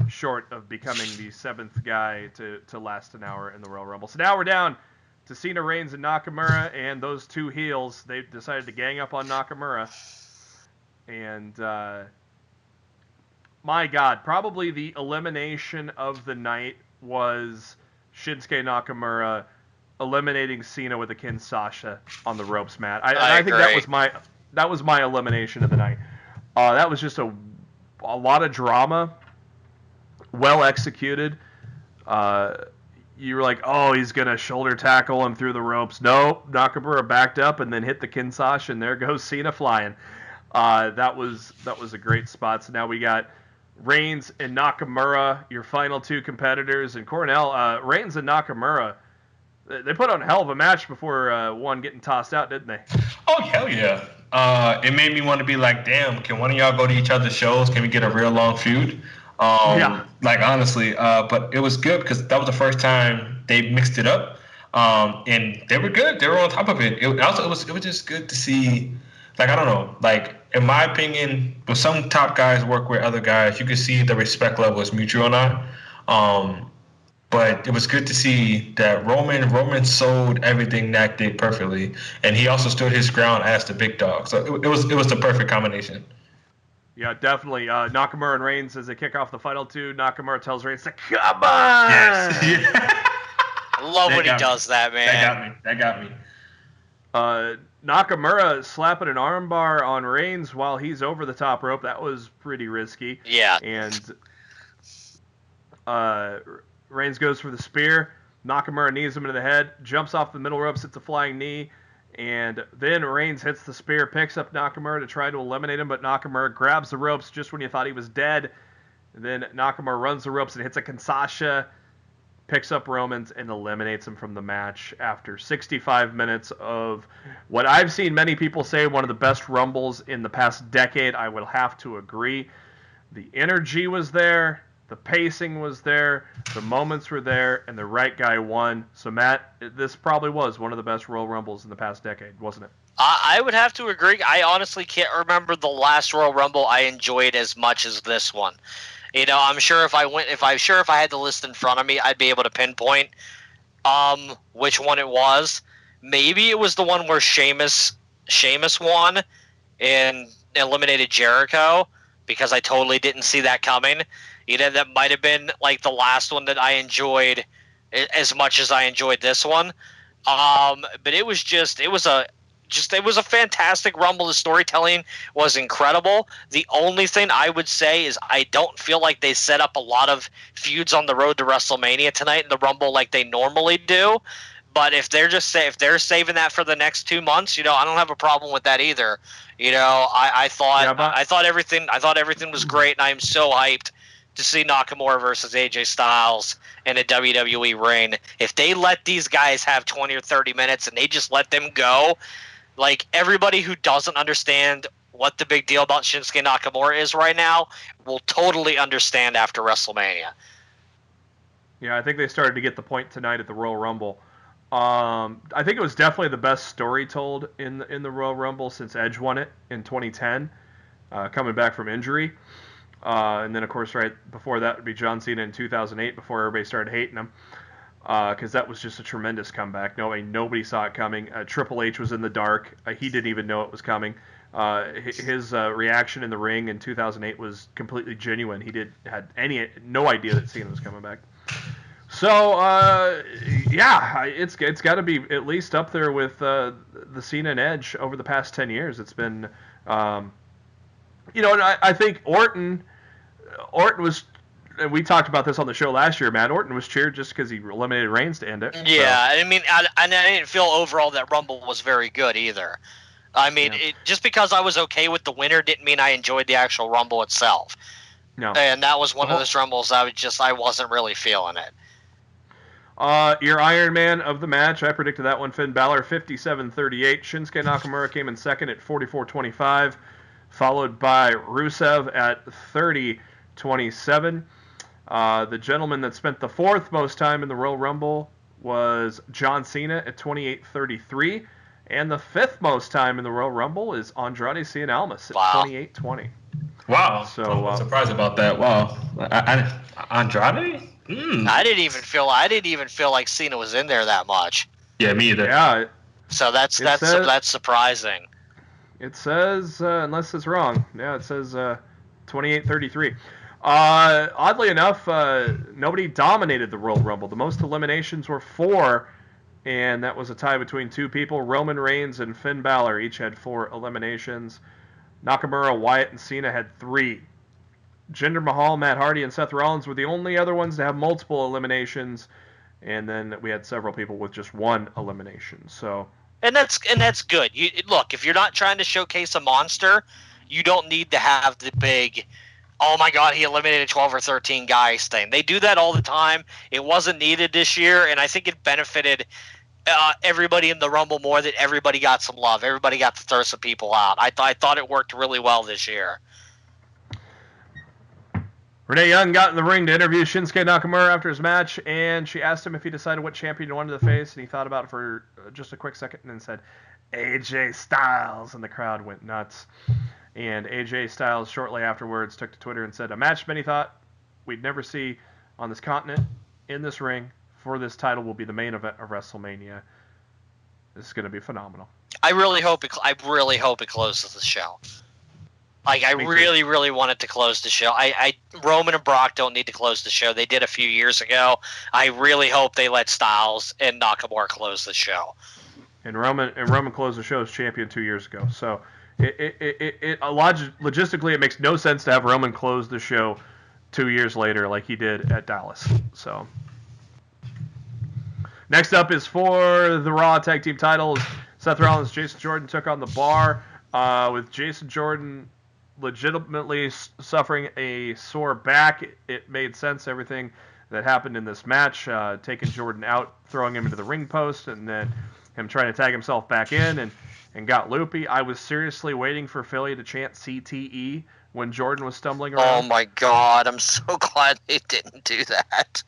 short of becoming the 7th guy to last an hour in the Royal Rumble. So now we're down to Cena, Reigns, and Nakamura, and those two heels. They decided to gang up on Nakamura. And, my God, probably the elimination of the night was Shinsuke Nakamura eliminating Cena with a Kinshasa on the ropes, Matt. I think that was my elimination of the night. That was just a lot of drama, well executed. You were like, oh, he's gonna shoulder tackle him through the ropes. No, Nakamura backed up and then hit the Kinshasa, and there goes Cena flying. That was a great spot. So now we got Reigns and Nakamura, your final two competitors, and Cornell. Reigns and Nakamura. They put on a hell of a match before one getting tossed out, didn't they? Oh, hell yeah. It made me want to be like, damn, can one of y'all go to each other's shows? Can we get a real long feud? Yeah. Like, honestly. But it was good because that was the first time they mixed it up. And they were good. They were on top of it. It was just good to see. Like, I don't know. Like, in my opinion, when some top guys work with other guys, you can see the respect level is mutual or not. But it was good to see that Roman sold everything Nak did perfectly, and he also stood his ground as the big dog. So it was the perfect combination. Yeah, definitely. Nakamura and Reigns, as they kick off the final two, Nakamura tells Reigns to come on. Yes. Yeah. I love when he does that, man. That got me. Nakamura slapping an armbar on Reigns while he's over the top rope. That was pretty risky. Yeah. And Reigns goes for the spear. Nakamura knees him into the head, jumps off the middle ropes, hits a flying knee, and then Reigns hits the spear, picks up Nakamura to try to eliminate him, but Nakamura grabs the ropes just when you thought he was dead. And then Nakamura runs the ropes and hits a Kinshasa, picks up Roman's, and eliminates him from the match after 65 minutes of what I've seen many people say one of the best Rumbles in the past decade. I would have to agree. The energy was there, the pacing was there, the moments were there, and the right guy won. So, Matt, this probably was one of the best Royal Rumbles in the past decade, wasn't it? I would have to agree. I honestly can't remember the last Royal Rumble I enjoyed as much as this one. You know, I'm sure if I had the list in front of me, I'd be able to pinpoint which one it was. Maybe it was the one where Sheamus won and eliminated Jericho, because I totally didn't see that coming. You know, that might have been like the last one that I enjoyed as much as I enjoyed this one. But it was a fantastic Rumble. The storytelling was incredible. The only thing I would say is I don't feel like they set up a lot of feuds on the road to WrestleMania tonight in the Rumble like they normally do. But if they're saving that for the next 2 months, you know, I don't have a problem with that either. You know, I thought everything was great, and I am so hyped to see Nakamura versus AJ Styles in a WWE reign. If they let these guys have 20 or 30 minutes and they just let them go, like, everybody who doesn't understand what the big deal about Shinsuke Nakamura is right now will totally understand after WrestleMania. Yeah, I think they started to get the point tonight at the Royal Rumble. I think it was definitely the best story told in the Royal Rumble since Edge won it in 2010, coming back from injury. And then, of course, right before that would be John Cena in 2008, before everybody started hating him. Because that was just a tremendous comeback. Nobody saw it coming. Triple H was in the dark. He didn't even know it was coming. His reaction in the ring in 2008 was completely genuine. He had no idea that Cena was coming back. So, yeah, it's got to be at least up there with the Cena and Edge over the past 10 years. It's been, and I think Orton was. And we talked about this on the show last year, Matt. Orton was cheered just because he eliminated Reigns to end it. Yeah, so. I mean, I didn't feel overall that Rumble was very good either. I mean, just because I was okay with the winner didn't mean I enjoyed the actual Rumble itself. No. And that was one of those Rumbles I wasn't really feeling it. Your Iron Man of the match, I predicted that one, Finn Balor, 57-38. Shinsuke Nakamura came in second at 44-25, followed by Rusev at 30-27. The gentleman that spent the fourth most time in the Royal Rumble was John Cena at 28-33. And the fifth most time in the Royal Rumble is Andrade Cien Almas at 28-20. Wow. So I'm surprised about that. Wow. Andrade? I didn't even feel like Cena was in there that much. Yeah, me either. Yeah. So that's surprising. It says, unless it's wrong, it says 28-33. Oddly enough, nobody dominated the Royal Rumble. The most eliminations were 4, and that was a tie between 2 people. Roman Reigns and Finn Balor each had 4 eliminations. Nakamura, Wyatt, and Cena had 3. Jinder Mahal, Matt Hardy, and Seth Rollins were the only other ones to have multiple eliminations, and then we had several people with just 1 elimination. So, and that's good. Look, if you're not trying to showcase a monster, you don't need to have the big, oh my God, he eliminated 12 or 13 guys thing. They do that all the time. It wasn't needed this year, and I think it benefited everybody in the Rumble more that everybody got some love. Everybody got to throw some people out. I thought it worked really well this year. Renee Young got in the ring to interview Shinsuke Nakamura after his match, and she asked him if he decided what champion he wanted to face, and he thought about it for just a quick second and then said, AJ Styles, and the crowd went nuts. And AJ Styles shortly afterwards took to Twitter and said, a match many thought we'd never see on this continent, in this ring, for this title will be the main event of WrestleMania. This is going to be phenomenal. I really hope it closes the show. Like, I really want it to close the show. Roman and Brock don't need to close the show. They did a few years ago. I really hope they let Styles and Nakamura close the show. And Roman closed the show as champion 2 years ago. So logistically, it makes no sense to have Roman close the show 2 years later like he did at Dallas. So next up is for the Raw Tag Team titles. Seth Rollins, Jason Jordan took on the Bar, with Jason Jordan legitimately suffering a sore back. It made sense, everything that happened in this match, taking Jordan out, throwing him into the ring post, and then him trying to tag himself back in and got loopy. I was seriously waiting for Philly to chant CTE when Jordan was stumbling around. Oh my God, I'm so glad they didn't do that.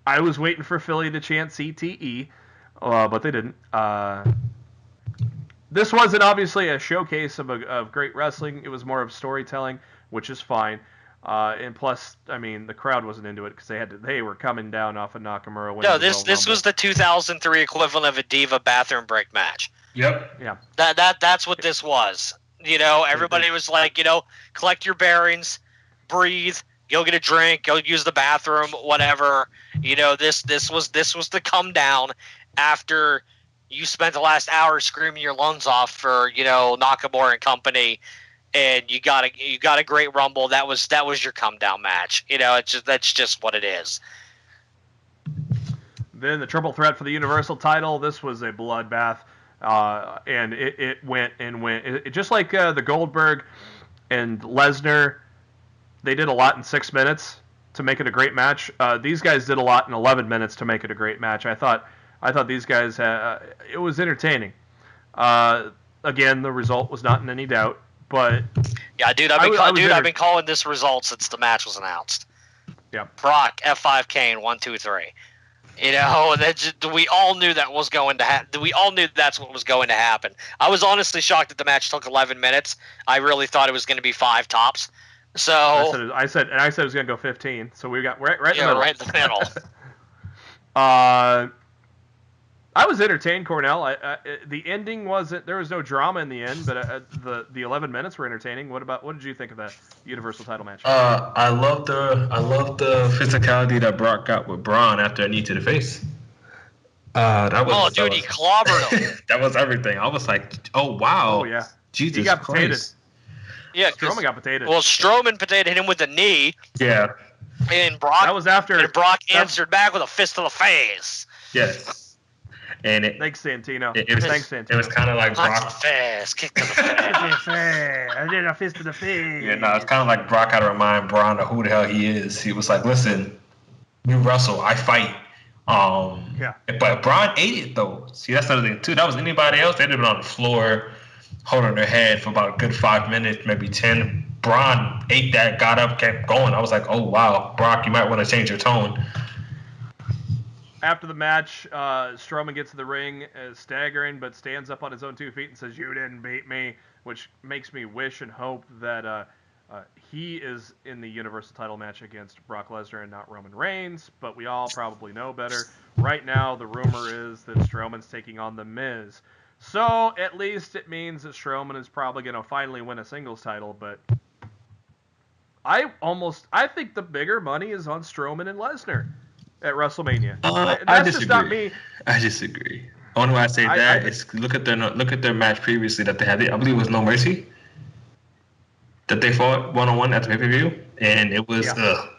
I was waiting for Philly to chant CTE, but they didn't. This wasn't obviously a showcase of great wrestling. It was more of storytelling, which is fine. And plus, I mean, the crowd wasn't into it because they were coming down off of Nakamura. No, this was the 2003 equivalent of a Diva bathroom break match. Yep. Yeah. That's what this was. You know, everybody was like, you know, collect your bearings, breathe, go get a drink, go use the bathroom, whatever. You know, this was the come down after you spent the last hour screaming your lungs off for, you know, Nakamura and company, and you got a great Rumble. That was your come down match. You know, that's just what it is. Then the triple threat for the Universal title. This was a bloodbath, and it went and went. It just like the Goldberg and Lesnar, they did a lot in 6 minutes to make it a great match. These guys did a lot in 11 minutes to make it a great match. I thought these guys, it was entertaining. Again, the result was not in any doubt, but yeah, dude, I've been calling this result since the match was announced. Yeah, Brock F5 Kane 1 2 3. You know, we all knew that was going to happen. We all knew that's what was going to happen. I was honestly shocked that the match took 11 minutes. I really thought it was going to be 5 tops. So I said it was going to go 15. So we got right in the middle. Right in the middle. I was entertained, Cornell. The ending wasn't. There was no drama in the end, but the 11 minutes were entertaining. What did you think of that Universal title match? I love the physicality that Brock got with Braun after a knee to the face. He clobbered him. That was everything. I was like, oh wow. Oh yeah. Jesus he got Christ. Yeah, Strowman got potatoed. Well, Strowman potatoed him with a knee. Yeah. And Brock. That was after. And Brock answered back with a fist to the face. Yes. And thanks, Santino. Thanks, Santino. It was kind of like Brock. Kick to the face. I did a fist to the face. Yeah, no, it's kind of like Brock had to remind Braun of who the hell he is. He was like, "Listen, you wrestle, I fight." Yeah. But Braun ate it though. See, that's another thing too. That was anybody else. They'd have been on the floor, holding their head for about a good 5 minutes, maybe 10. Braun ate that, got up, kept going. I was like, "Oh wow, Brock, you might want to change your tone." After the match, Strowman gets to the ring, staggering, but stands up on his own 2 feet and says, "You didn't beat me," which makes me wish and hope that he is in the Universal title match against Brock Lesnar and not Roman Reigns, but we all probably know better. Right now, the rumor is that Strowman's taking on The Miz. So, at least it means that Strowman is probably going to finally win a singles title, but I think the bigger money is on Strowman and Lesnar at WrestleMania. I disagree. Just not me. I disagree. Only why I say that is look at their match previously that they had. I believe it was No Mercy that they fought 1-on-1 at the pay-per-view, and it was. I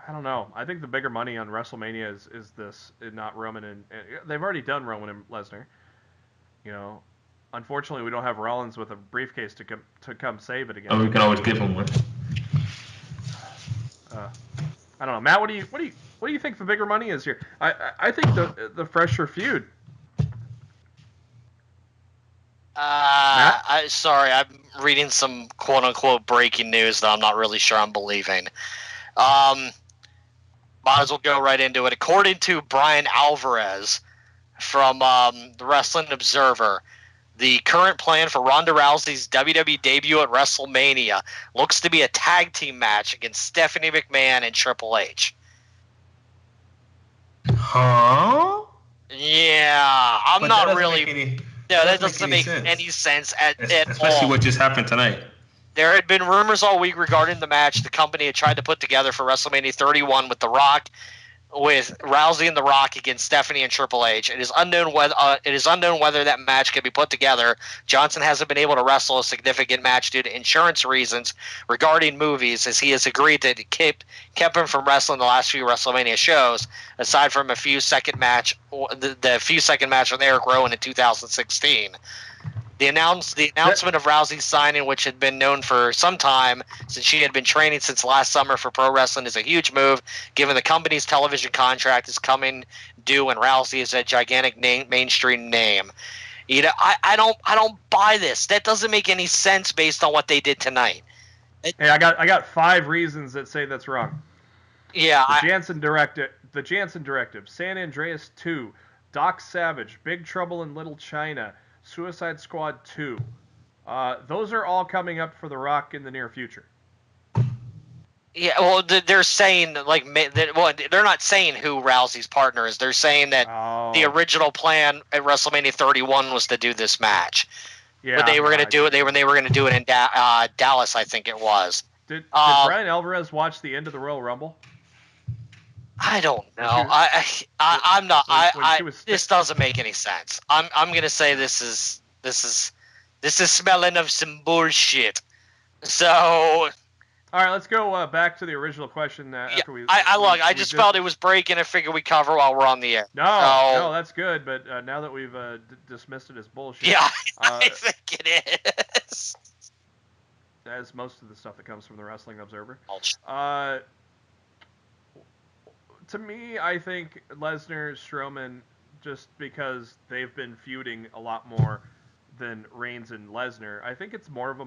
don't know. I think the bigger money on WrestleMania is this, not Roman and they've already done Roman and Lesnar. You know, unfortunately, we don't have Rollins with a briefcase to come save it again. Oh, we can always give him one. I don't know, Matt. What do you think the bigger money is here? I think the fresher feud. Sorry, I'm reading some quote unquote breaking news that I'm not really sure I'm believing. Might as well go right into it. According to Brian Alvarez from the Wrestling Observer, the current plan for Ronda Rousey's WWE debut at WrestleMania looks to be a tag team match against Stephanie McMahon and Triple H. Huh? Yeah, I'm not really. That doesn't make sense. any sense at Especially all. what just happened tonight. There had been rumors all week regarding the match the company had tried to put together for WrestleMania 31 with The Rock, with Rousey and The Rock against Stephanie and Triple H. It is unknown whether that match can be put together. Johnson hasn't been able to wrestle a significant match due to insurance reasons regarding movies, as he has agreed that it kept him from wrestling the last few WrestleMania shows, aside from the few second match with Eric Rowan in 2016. The announcement of Rousey's signing, which had been known for some time since she had been training since last summer for pro wrestling, is a huge move, given the company's television contract is coming due and Rousey is a gigantic mainstream name. You know, I don't buy this. That doesn't make any sense based on what they did tonight. Hey, I got 5 reasons that say that's wrong. Yeah, The Jansen Directive, San Andreas 2, Doc Savage, Big Trouble in Little China, Suicide Squad 2. Those are all coming up for The Rock in the near future. Yeah, well, they're saying they're not saying who Rousey's partner is. They're saying that the original plan at WrestleMania 31 was to do this match. Yeah, but they were going to do it. They were going to do it in Dallas, I think it was. Did Brian Alvarez watch the end of the Royal Rumble? I don't know. I'm not. This doesn't make any sense. I'm gonna say this is smelling of some bullshit. So. All right, let's go back to the original question. After I just felt it was breaking. I figured we cover while we're on the air. No, that's good. But now that we've dismissed it as bullshit, yeah, I think it is. As most of the stuff that comes from the Wrestling Observer. To me, I think Lesnar, Strowman, just because they've been feuding a lot more than Reigns and Lesnar, I think it's more of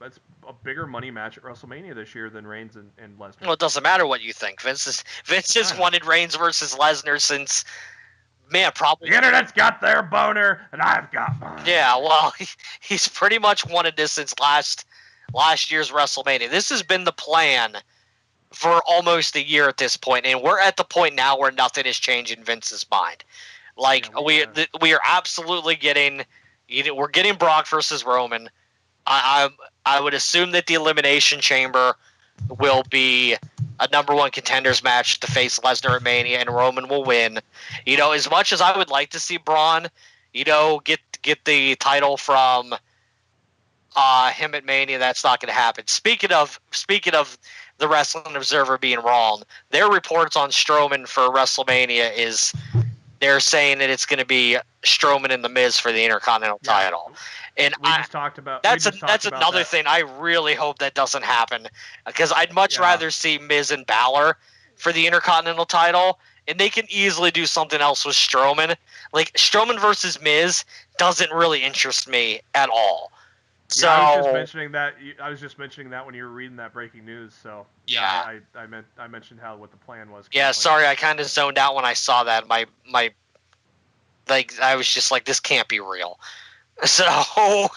it's a bigger money match at WrestleMania this year than Reigns and Lesnar. Well, it doesn't matter what you think. Vince has wanted Reigns versus Lesnar since, probably... The internet's got their boner, and I've got mine. Yeah, well, he's pretty much wanted this since last year's WrestleMania. This has been the plan for almost a year at this point, and we're at the point now where nothing has changed in Vince's mind. We are absolutely getting Brock versus Roman. I would assume that the Elimination Chamber will be a number 1 contenders match to face Lesnar at Mania, and Roman will win. You know, as much as I would like to see Braun, get the title from him at Mania, that's not going to happen. Speaking of the Wrestling Observer being wrong, their reports on Strowman for WrestleMania is they're saying that it's going to be Strowman and The Miz for the Intercontinental title. And we just talked about that's another thing. I really hope that doesn't happen, because I'd much rather see Miz and Balor for the Intercontinental title, and they can easily do something else with Strowman. Like, Strowman versus Miz doesn't really interest me at all. So I was just mentioning that when you were reading that breaking news. So yeah, I mentioned what the plan was. Yeah, sorry, I kind of zoned out when I saw that. I was just like, this can't be real. So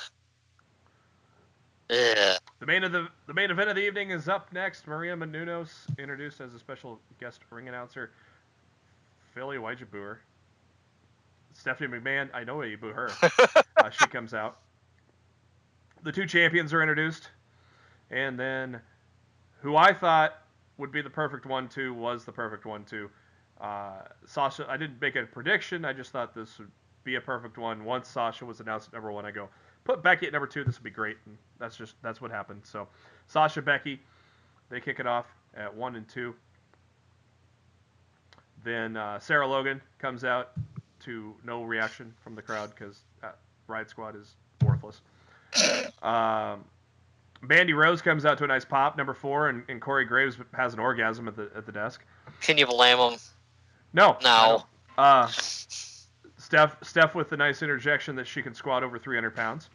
the main event of the evening is up next. Maria Menounos introduced as a special guest ring announcer. Philly, why'd you boo her? Stephanie McMahon, I know why you boo her. She comes out. The 2 champions are introduced, and then who I thought would be the perfect 1-2 was the perfect 1-2. Sasha, I didn't make a prediction. I just thought this would be a perfect one. Once Sasha was announced at number 1, I go, put Becky at number 2. This would be great, and that's what happened. So Sasha, Becky, they kick it off at 1 and 2. Then Sarah Logan comes out to no reaction from the crowd because Riot Squad is worthless. Mandy Rose comes out to a nice pop, number 4, and Corey Graves has an orgasm at the desk. Can you blame him? No. Steph with a nice interjection that she can squat over 300 pounds.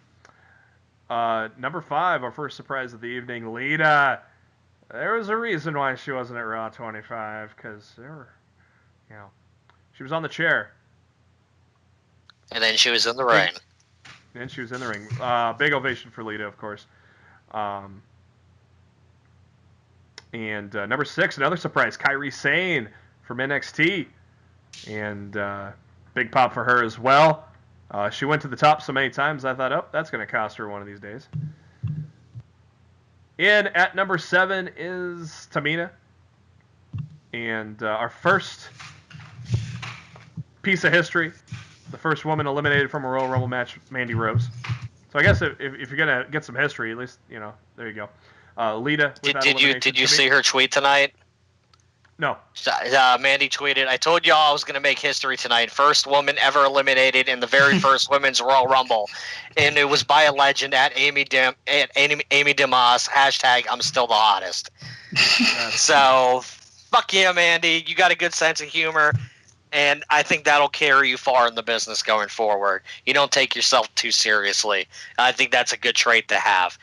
Number 5, our first surprise of the evening, Lita. There was a reason why she wasn't at Raw 25, because she was on the chair. And then she was in the ring. And she was in the ring. Big ovation for Lita, of course. And number 6, another surprise, Kairi Sane from NXT. And big pop for her as well. She went to the top so many times, I thought, that's going to cost her one of these days. In at number 7 is Tamina. And our first piece of history, the first woman eliminated from a Royal Rumble match, Mandy Rose. So I guess if you're gonna get some history, at least there you go. Lita. Did you see her tweet tonight? No. Mandy tweeted, "I told y'all I was gonna make history tonight. First woman ever eliminated in the very first Women's Royal Rumble, and it was by a legend at Amy Demas. Hashtag I'm still the hottest." So, fuck yeah, Mandy. You got a good sense of humor. And I think that'll carry you far in the business going forward. You don't take yourself too seriously. I think that's a good trait to have.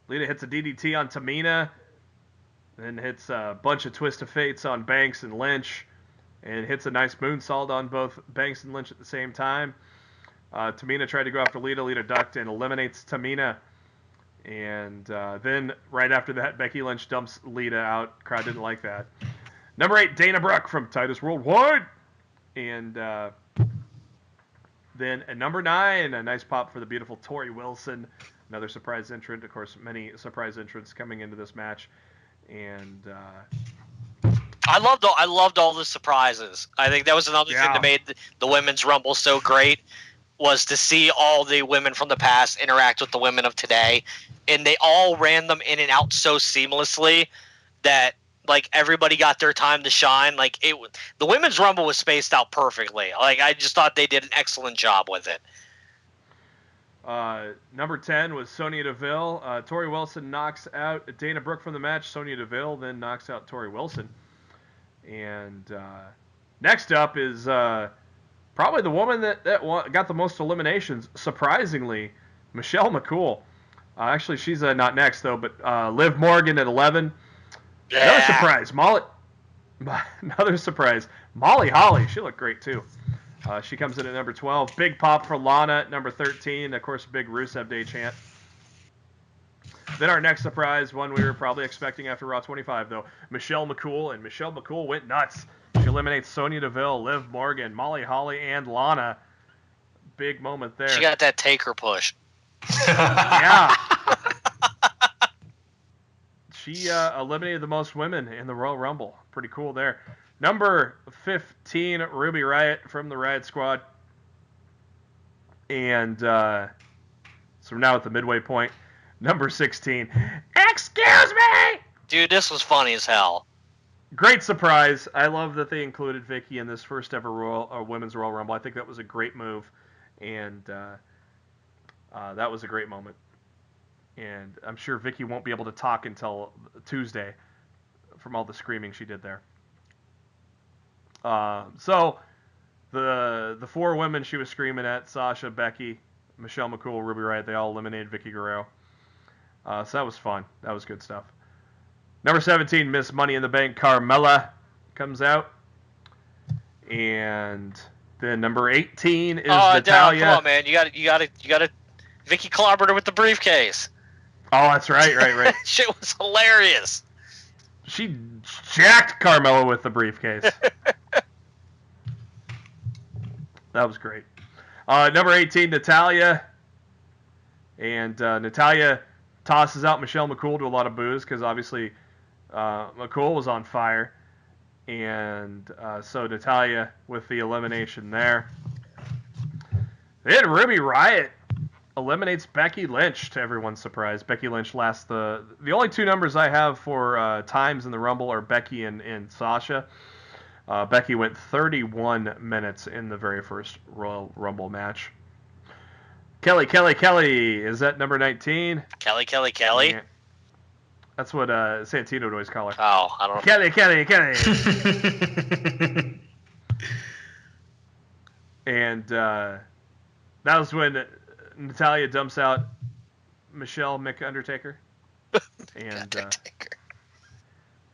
Lita hits a DDT on Tamina, then hits a bunch of Twist of Fates on Banks and Lynch, and hits a nice moonsault on both Banks and Lynch at the same time. Tamina tried to go after Lita. Lita ducked and eliminates Tamina. And then right after that, Becky Lynch dumps Lita out. Crowd didn't like that. Number 8, Dana Brooke from Titus Worldwide. And then at number 9, a nice pop for the beautiful Tori Wilson. Another surprise entrant. Of course, many surprise entrants coming into this match. And I loved all the surprises. I think that was another thing that made the Women's Rumble so great, was to see all the women from the past interact with the women of today. And they all ran them in and out so seamlessly that like everybody got their time to shine. Like the Women's Rumble was spaced out perfectly. Like I just thought they did an excellent job with it. Number 10 was Sonya Deville. Tori Wilson knocks out Dana Brooke from the match. Sonya Deville then knocks out Tori Wilson. And next up is probably the woman that got the most eliminations, surprisingly, Michelle McCool. Actually, she's not next, though, but Liv Morgan at 11. Another surprise, Molly Holly. She looked great, too. She comes in at number 12. Big pop for Lana at number 13. Of course, big Rusev Day chant. Then our next surprise, one we were probably expecting after Raw 25, though, Michelle McCool. And Michelle McCool went nuts. She eliminates Sonya Deville, Liv Morgan, Molly Holly, and Lana. Big moment there. She got that Taker push. Yeah. She eliminated the most women in the Royal Rumble. Pretty cool there. Number 15, Ruby Riott from the Riott Squad. And so we're now at the midway point. Number 16, excuse me! Dude, this was funny as hell. Great surprise. I love that they included Vicky in this first ever Women's Royal Rumble. I think that was a great move. And that was a great moment. And I'm sure Vicky won't be able to talk until Tuesday from all the screaming she did there. So the 4 women she was screaming at, Sasha, Becky, Michelle McCool, Ruby Riott, they all eliminated Vicky Guerrero. So that was fun. That was good stuff. Number 17, Miss Money in the Bank, Carmella comes out. And then number 18 is Natalya. Come on, man. You got to Vicky clobbered her with the briefcase. Oh, that's right. Shit was hilarious. She jacked Carmella with the briefcase. That was great. Number 18, Natalya. And Natalya tosses out Michelle McCool to a lot of boos because obviously McCool was on fire. And so Natalya with the elimination there. Then Ruby Riott eliminates Becky Lynch, to everyone's surprise. Becky Lynch lasts the only 2 numbers I have for times in the Rumble are Becky and Sasha. Becky went 31 minutes in the very first Royal Rumble match. Kelly. Is that number 19? Kelly? Yeah. That's what Santino would always call her. Oh, I don't know. Kelly. And that was when Natalya dumps out Michelle McUndertaker. And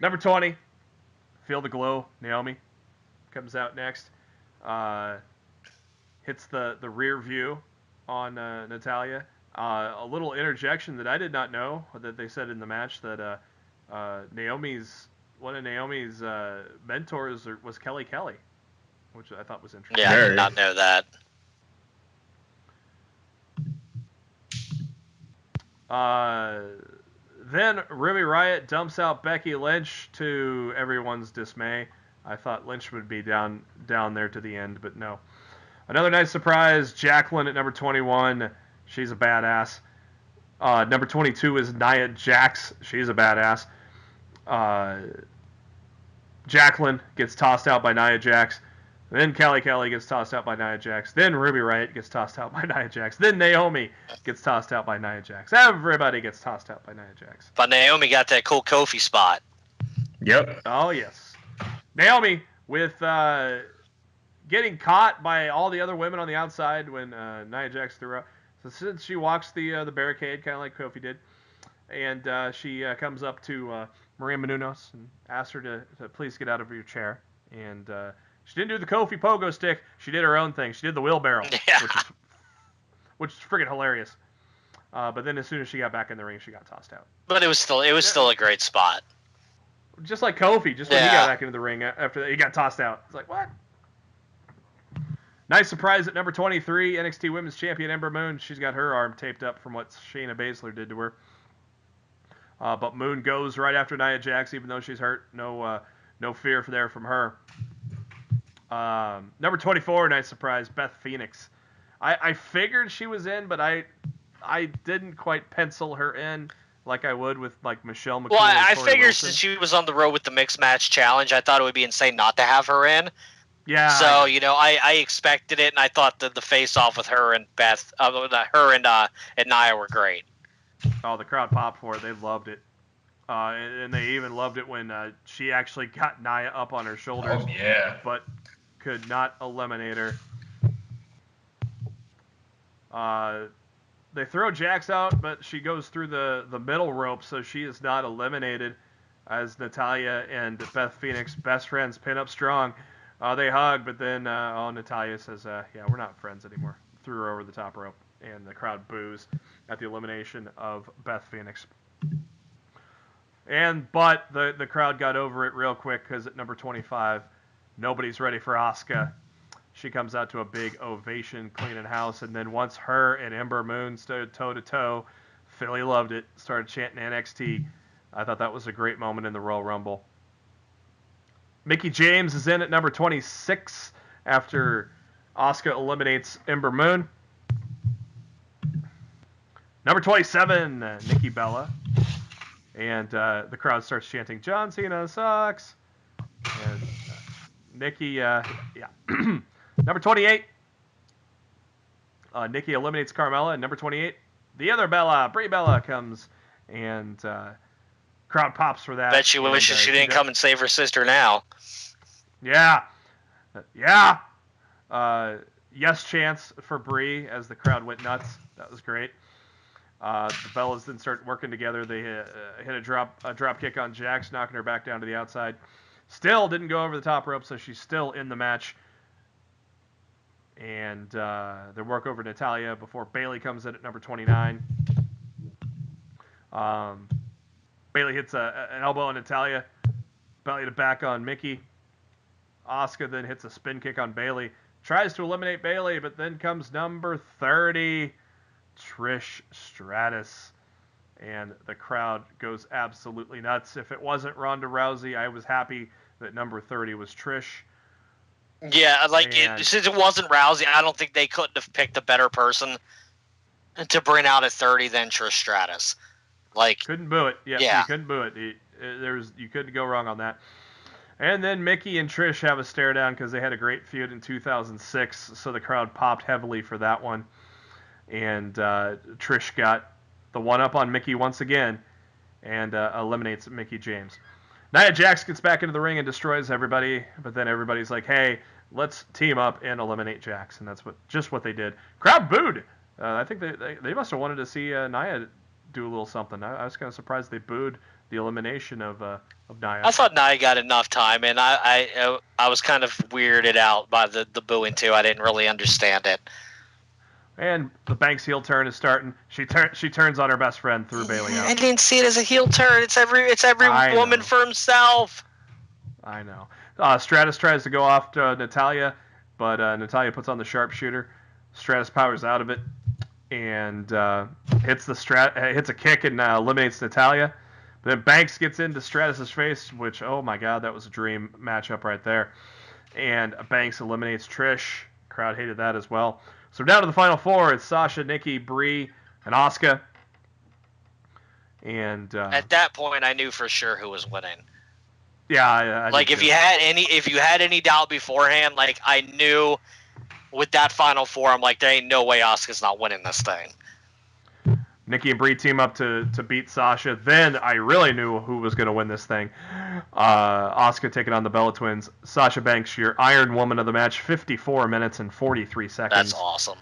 number 20, Feel the Glow, Naomi, comes out next. Hits the rear view on Natalya. A little interjection that I did not know that they said in the match that one of Naomi's mentors was Kelly, which I thought was interesting. Yeah, I did not know that. Then Ruby Riott dumps out Becky Lynch to everyone's dismay. I thought Lynch would be down there to the end, but no. Another nice surprise, Jacqueline at number 21. She's a badass. Number 22 is Nia Jax. She's a badass. Jacqueline gets tossed out by Nia Jax. Then Kelly gets tossed out by Nia Jax. Then Ruby Riott gets tossed out by Nia Jax. Then Naomi gets tossed out by Nia Jax. Everybody gets tossed out by Nia Jax. But Naomi got that cool Kofi spot. Yep. Oh, yes. Naomi with getting caught by all the other women on the outside when Nia Jax threw up. So since she walks the barricade, kind of like Kofi did, and she comes up to Maria Menounos and asks her to please get out of your chair. And she didn't do the Kofi pogo stick. She did her own thing. She did the wheelbarrow, which is freaking hilarious. But then as soon as she got back in the ring, she got tossed out. But it was still a great spot. Just like Kofi, just when he got back into the ring after he got tossed out. It's like, what? Nice surprise at number 23, NXT Women's Champion Ember Moon. She's got her arm taped up from what Shayna Baszler did to her. But Moon goes right after Nia Jax, even though she's hurt. No fear there from her. Number 24, nice surprise, Beth Phoenix. I figured she was in, but I didn't quite pencil her in like I would with like Michelle McCool. Well, I figured Wilson. since she was on the road with the Mixed Match Challenge, I thought it would be insane not to have her in. Yeah. So, I expected it, and I thought that the face-off with her and Beth, and Nia were great. Oh, the crowd popped for it. They loved it. And they even loved it when she actually got Nia up on her shoulders. Oh, yeah. But could not eliminate her. They throw Jax out, but she goes through the middle rope, so she is not eliminated as Natalya and Beth Phoenix, best friends, pin up strong. They hug, but then Natalya says, yeah, we're not friends anymore. Threw her over the top rope, and the crowd boos at the elimination of Beth Phoenix. But the crowd got over it real quick because at number 25, nobody's ready for Asuka. She comes out to a big ovation, cleaning house, and then once her and Ember Moon stood toe-to-toe, Philly loved it, started chanting NXT. I thought that was a great moment in the Royal Rumble. Mickie James is in at number 26 after Asuka eliminates Ember Moon. Number 27, Nikki Bella. And the crowd starts chanting, John Cena sucks. And Nikki, Number 28, Nikki eliminates Carmella. And number 28, the other Bella, Brie Bella, comes and crowd pops for that. Bet she wishes she didn't come and save her sister now. Yeah. Yes chants for Brie as the crowd went nuts. That was great. The Bellas then start working together. They hit a drop kick on Jax, knocking her back down to the outside. Still didn't go over the top rope, so she's still in the match. And they work over Natalya before Bayley comes in at number 29. Bayley hits an elbow on Natalya. Belly to back on Mickie. Asuka then hits a spin kick on Bayley. Tries to eliminate Bayley, but then comes number 30, Trish Stratus. And the crowd goes absolutely nuts. If it wasn't Ronda Rousey, I was happy that number 30 was Trish. Yeah, since it wasn't Rousey, I don't think they couldn't have picked a better person to bring out at 30 than Trish Stratus. Couldn't boo it. Yeah. You couldn't boo it. You couldn't go wrong on that. And then Mickie and Trish have a stare down because they had a great feud in 2006, so the crowd popped heavily for that one. And Trish got the one up on Mickie once again and eliminates Mickie James. Nia Jax gets back into the ring and destroys everybody, but then everybody's like, hey, let's team up and eliminate Jax, and that's what they did. Crowd booed. I think they must have wanted to see Nia do a little something. I was kind of surprised they booed the elimination of Nia. I thought Nia got enough time, and I was kind of weirded out by the booing too. I didn't really understand it. And the Banks heel turn is starting. She turns on her best friend, threw Bayley out. I didn't see it as a heel turn. It's every woman for himself. I know. Stratus tries to go off to Natalya, but Natalya puts on the sharpshooter. Stratus powers out of it. and hits a kick and eliminates Natalya. But then Banks gets into Stratus's face, which, oh my god, that was a dream matchup right there. And Banks eliminates Trish. Crowd hated that as well. So down to the final four, it's Sasha, Nikki, Brie, and Asuka. And at that point, I knew for sure who was winning. Yeah, I like if you had any doubt beforehand, like I knew with that final four, I'm like, there ain't no way Asuka's not winning this thing. Nikki and Brie team up to beat Sasha. Then I really knew who was going to win this thing. Asuka taking on the Bella Twins. Sasha Banks, your Iron Woman of the match, 54 minutes and 43 seconds. That's awesome.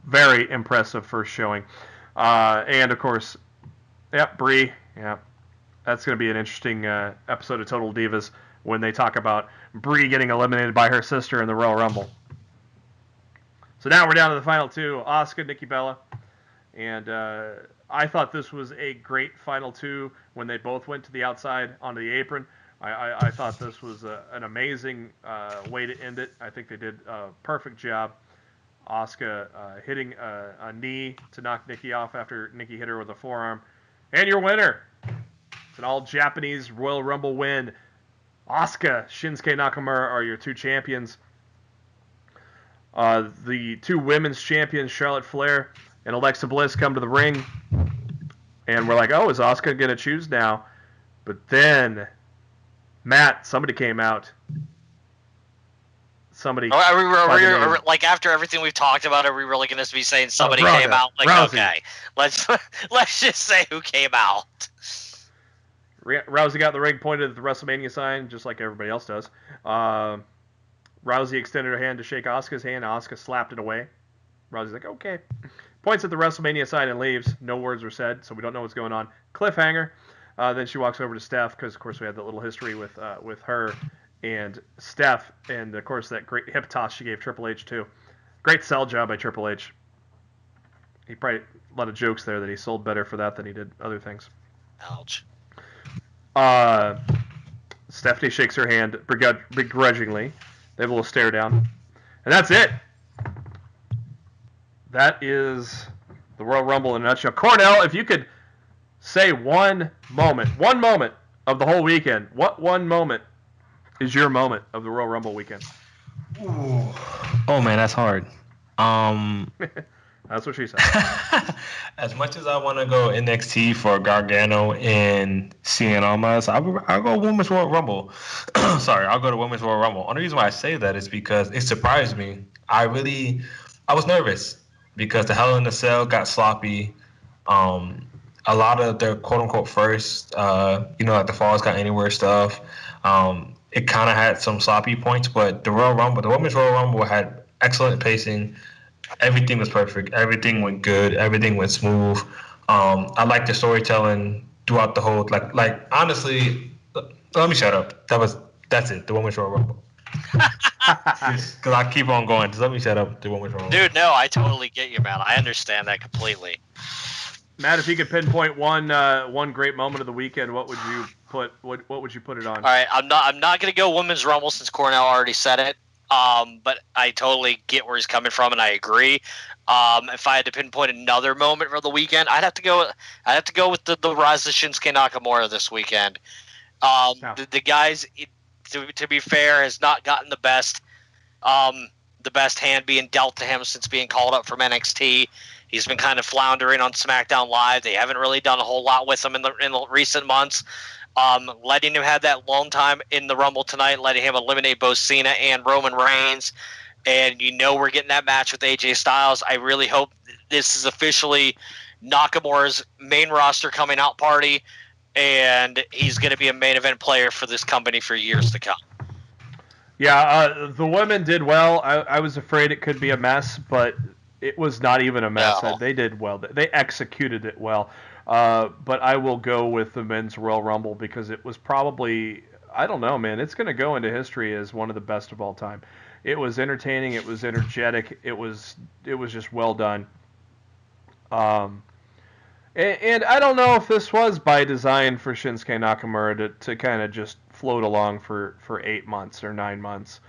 Very impressive first showing. And of course, Brie. Yep. That's going to be an interesting episode of Total Divas when they talk about Brie getting eliminated by her sister in the Royal Rumble. So now we're down to the final two, Asuka, Nikki Bella. And I thought this was a great final two when they both went to the outside onto the apron. I thought this was an amazing way to end it. I think they did a perfect job. Asuka hitting a knee to knock Nikki off after Nikki hit her with a forearm. And your winner, it's an all-Japanese Royal Rumble win. Asuka, Shinsuke Nakamura are your two champions. The two women's champions, Charlotte Flair and Alexa Bliss, come to the ring. And we're like, oh, is Asuka going to choose now? But then, Matt, somebody came out. Somebody. Like after everything we've talked about, are we really going to be saying somebody came out? Like, Rousey. Okay, let's just say who came out. Rousey got in the ring, pointed at the WrestleMania sign, just like everybody else does. Rousey extended her hand to shake Asuka's hand. Asuka slapped it away. Rousey's like, okay. Points at the WrestleMania sign and leaves. No words were said, so we don't know what's going on. Cliffhanger. Then she walks over to Steph, because, of course, we had that little history with her and Steph. And, of course, that great hip toss she gave Triple H, too. Great sell job by Triple H. He probably a lot of jokes there that he sold better for that than he did other things. Ouch. Stephanie shakes her hand begrudgingly. They have a little stare down. And that's it. That is the Royal Rumble in a nutshell. Cornell, if you could say one moment of the whole weekend, what one moment is your moment of the Royal Rumble weekend? Ooh. Oh, man, that's hard. That's what she said. As much as I want to go NXT for Gargano and Cien Almas, I'll go Women's Royal Rumble. Sorry, I'll go to Women's Royal Rumble. Only reason why I say that is because it surprised me. I was nervous because the Hell in a Cell got sloppy. A lot of their quote-unquote first, like the Falls Got Anywhere stuff, it kind of had some sloppy points, but the Women's Royal Rumble had excellent pacing. Everything was perfect. Everything went good. Everything went smooth. I liked the storytelling throughout the whole. Like honestly, let me shut up. That's it. The Women's Royal Rumble. Because I keep on going. Just let me shut up. The Women's Royal Rumble. Dude, no, I totally get you, man. I understand that completely. Matt, if you could pinpoint one great moment of the weekend, what would you put? What would you put it on? All right, I'm not gonna go Women's Rumble since Cornell already said it. But I totally get where he's coming from, and I agree. If I had to pinpoint another moment for the weekend, I'd have to go with the rise of Shinsuke Nakamura this weekend. The guys, to be fair, has not gotten the best hand being dealt to him since being called up from NXT. He's been kind of floundering on SmackDown Live. They haven't really done a whole lot with him in the recent months. Letting him have that long time in the Rumble tonight, letting him eliminate both Cena and Roman Reigns, and we're getting that match with AJ Styles. I really hope this is officially Nakamura's main roster coming out party, and he's going to be a main event player for this company for years to come. Yeah, the women did well. I was afraid it could be a mess, but it was not even a mess. No. They did well. They executed it well. But I will go with the Men's Royal Rumble because it was probably, I don't know, man, it's going to go into history as one of the best of all time. It was entertaining. It was energetic. It was just well done. And I don't know if this was by design for Shinsuke Nakamura to kind of just float along for 8 months or 9 months.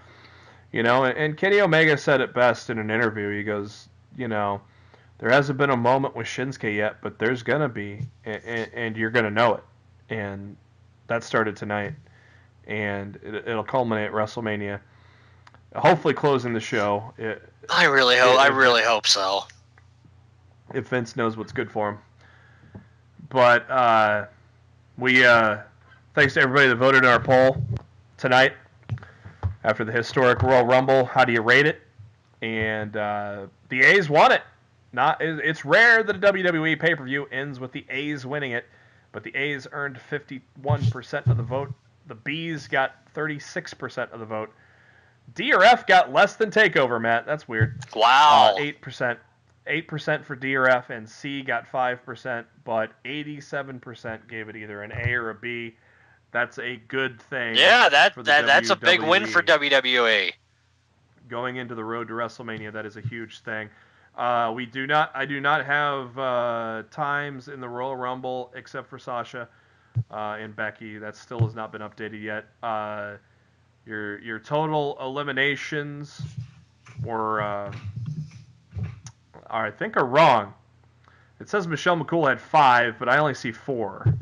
And Kenny Omega said it best in an interview. He goes, There hasn't been a moment with Shinsuke yet, but there's going to be, and you're going to know it. And that started tonight, and it'll culminate at WrestleMania. Hopefully closing the show. I really hope so. If Vince knows what's good for him. But thanks to everybody that voted in our poll tonight after the historic Royal Rumble. How do you rate it? And the A's won it. It's rare that a WWE pay-per-view ends with the A's winning it, but the A's earned 51% of the vote. The B's got 36% of the vote. D or F got less than Takeover, Matt. That's weird. Wow. 8%. 8% for D or F, and C got 5%, but 87% gave it either an A or a B. That's a good thing. Yeah, that's a big win for WWE. Going into the road to WrestleMania, that is a huge thing. I do not have times in the Royal Rumble except for Sasha and Becky. That still has not been updated yet. Your total eliminations were I think are wrong. It says Michelle McCool had 5, but I only see 4.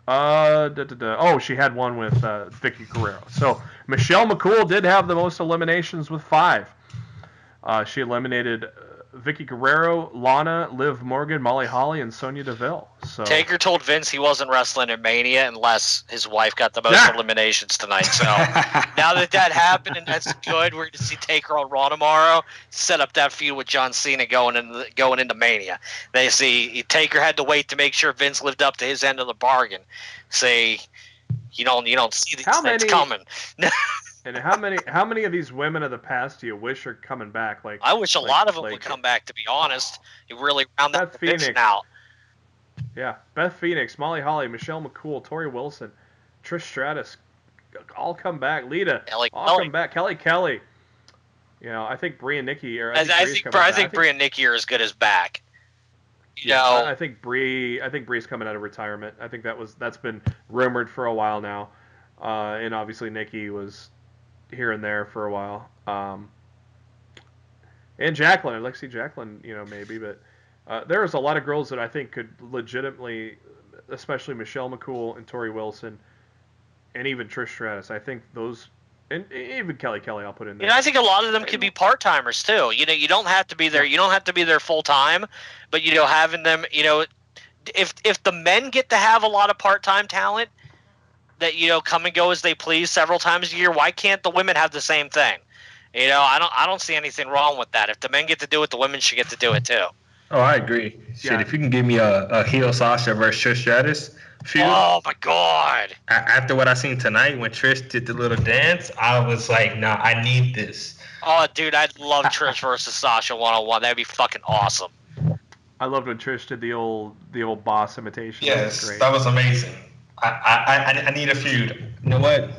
Oh, she had one with Vicky Guerrero. So Michelle McCool did have the most eliminations with 5. She eliminated Vicky Guerrero, Lana, Liv Morgan, Molly Holly, and Sonya Deville. So Taker told Vince he wasn't wrestling at Mania unless his wife got the most eliminations tonight. So now that happened, and that's good, we're going to see Taker on Raw tomorrow. Set up that feud with John Cena going into Mania. They see Taker had to wait to make sure Vince lived up to his end of the bargain. Say, you don't see these things coming. And how many of these women of the past do you wish are coming back? Like I wish a lot of them would come back. To be honest, you really round that division out. Yeah, Beth Phoenix, Molly Holly, Michelle McCool, Tori Wilson, Trish Stratus, all come back. Lita, all come back. Kelly. You know, I think Brie and Nikki are. I think Brie and Nikki are as good as back. I think Brie's coming out of retirement. I think that's been rumored for a while now, and obviously Nikki was here and there for a while. And Jacqueline, I'd like to see Jacqueline, maybe, but there's a lot of girls that I think could legitimately, especially Michelle McCool and Tori Wilson, and even Trish Stratus. I think those, and even Kelly I'll put in there. I think a lot of them could be part-timers too. You don't have to be there. You don't have to be there full-time, but having them, if the men get to have a lot of part-time talent that come and go as they please several times a year, why can't the women have the same thing? I don't see anything wrong with that. If the men get to do it, the women should get to do it too. Oh, I agree. Shit, if you can give me a heel Sasha versus Trish Stratus feud. Oh my God! After what I seen tonight when Trish did the little dance, I was like, nah, I need this. Oh, dude, I'd love Trish versus Sasha 1-on-1. That'd be fucking awesome. I loved when Trish did the old boss imitation. Yes, that was amazing. I need a feud. You know what?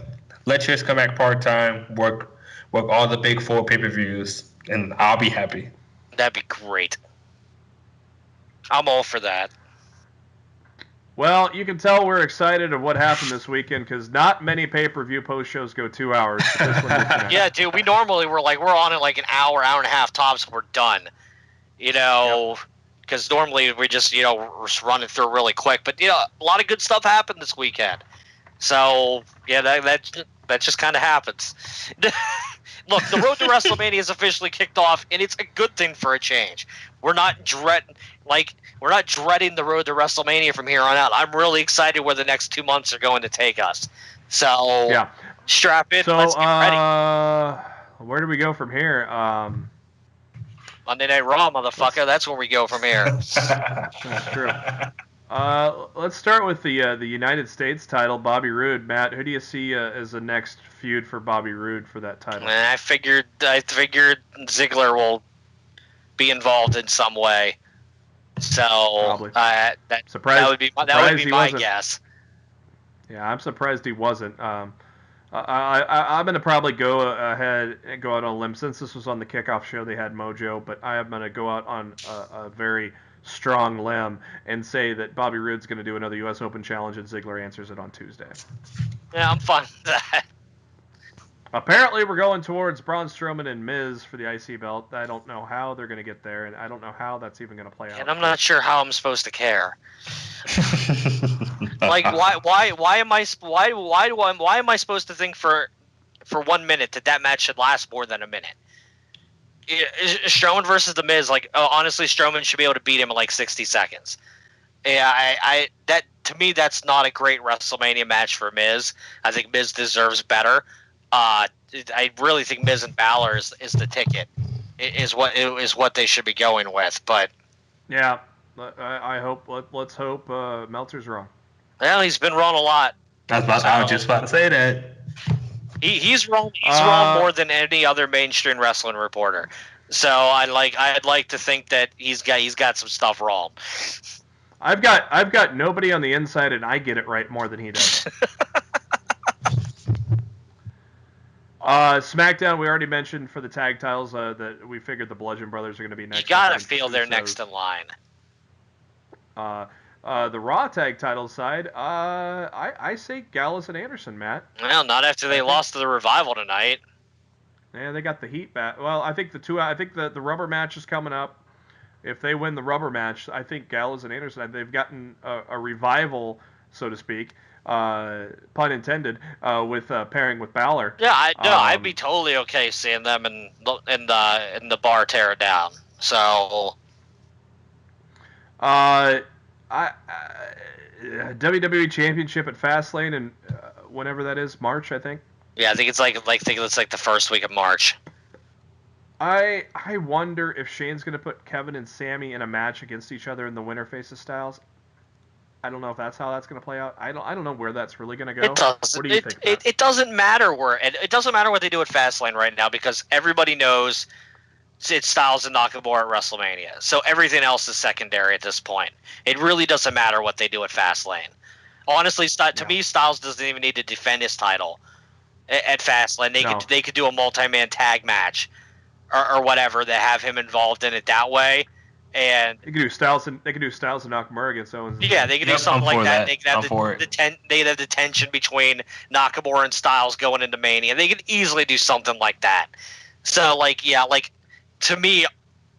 Let Trish come back part-time, work all the big 4 pay-per-views, and I'll be happy. That'd be great. I'm all for that. Well, you can tell we're excited of what happened this weekend because not many pay-per-view post-shows go 2 hours. This one yeah, dude, we're on it like an hour and a half tops, we're done. Because normally we just, we're running through really quick. But, a lot of good stuff happened this weekend. So, yeah, that just kind of happens. Look, the road to WrestleMania is officially kicked off, and it's a good thing for a change. We're not dreading the road to WrestleMania from here on out. I'm really excited where the next 2 months are going to take us. So, yeah. Strap in. Let's get ready. Where do we go from here? Monday Night Raw, motherfucker. That's where we go from here. That's true. Let's start with the United States title, Bobby Roode. Matt, who do you see as the next feud for Bobby Roode for that title? I figured Ziggler will be involved in some way. So that would be my guess. Yeah, I'm surprised he wasn't. I'm going to probably go ahead and go out on a limb. Since this was on the kickoff show, they had Mojo, but I am going to go out on a very strong limb and say that Bobby Roode's going to do another U.S. Open challenge and Ziggler answers it on Tuesday. Yeah, I'm fine with that. Apparently, we're going towards Braun Strowman and Miz for the IC belt. I don't know how they're going to get there, and I don't know how that's even going to play out. And I'm not sure how I'm supposed to care. Like, why am I supposed to think for 1 minute that match should last more than a minute? Strowman versus the Miz, like, honestly, Strowman should be able to beat him in like 60 seconds. Yeah, that to me, that's not a great WrestleMania match for Miz. I think Miz deserves better. I really think Miz and Balor is the ticket. Is what they should be going with. But yeah, I hope. Let's hope Meltzer's wrong. Well, he's been wrong a lot. I was just about to say that. He's wrong. He's wrong more than any other mainstream wrestling reporter. So I'd like to think that he's got some stuff wrong. I've got nobody on the inside, and I get it right more than he does. SmackDown, we already mentioned for the tag titles that we figured the Bludgeon Brothers are going to be next. You gotta feel they're next in line. The Raw tag title side, I say Gallows and Anderson, Matt. Well, not after they lost to the Revival tonight. Yeah, they got the heat back. Well, I think the rubber match is coming up. If they win the rubber match, I think Gallows and Anderson, they've gotten a revival, so to speak, pun intended, with pairing with Balor. Yeah, I'd be totally okay seeing them in the bar tear it down. So, WWE Championship at Fastlane, and whenever that is, March, I think. Yeah, I think it's like the first week of March. I wonder if Shane's going to put Kevin and Sammy in a match against each other in the winner faces styles. I don't know if that's how that's going to play out. I don't know where that's really going to go. It doesn't. What do you think? It doesn't matter it doesn't matter what they do at Fastlane right now because everybody knows it's Styles and Nakamura at WrestleMania. So everything else is secondary at this point. It really doesn't matter what they do at Fastlane. Honestly, to me, Styles doesn't even need to defend his title at Fastlane. They could do a multi-man tag match. Or whatever, that have him involved in it that way, and they could do Styles and Nakamura against Owens. Yeah, they could do something like that. They could have the tension between Nakamura and Styles going into Mania. They could easily do something like that. So, to me,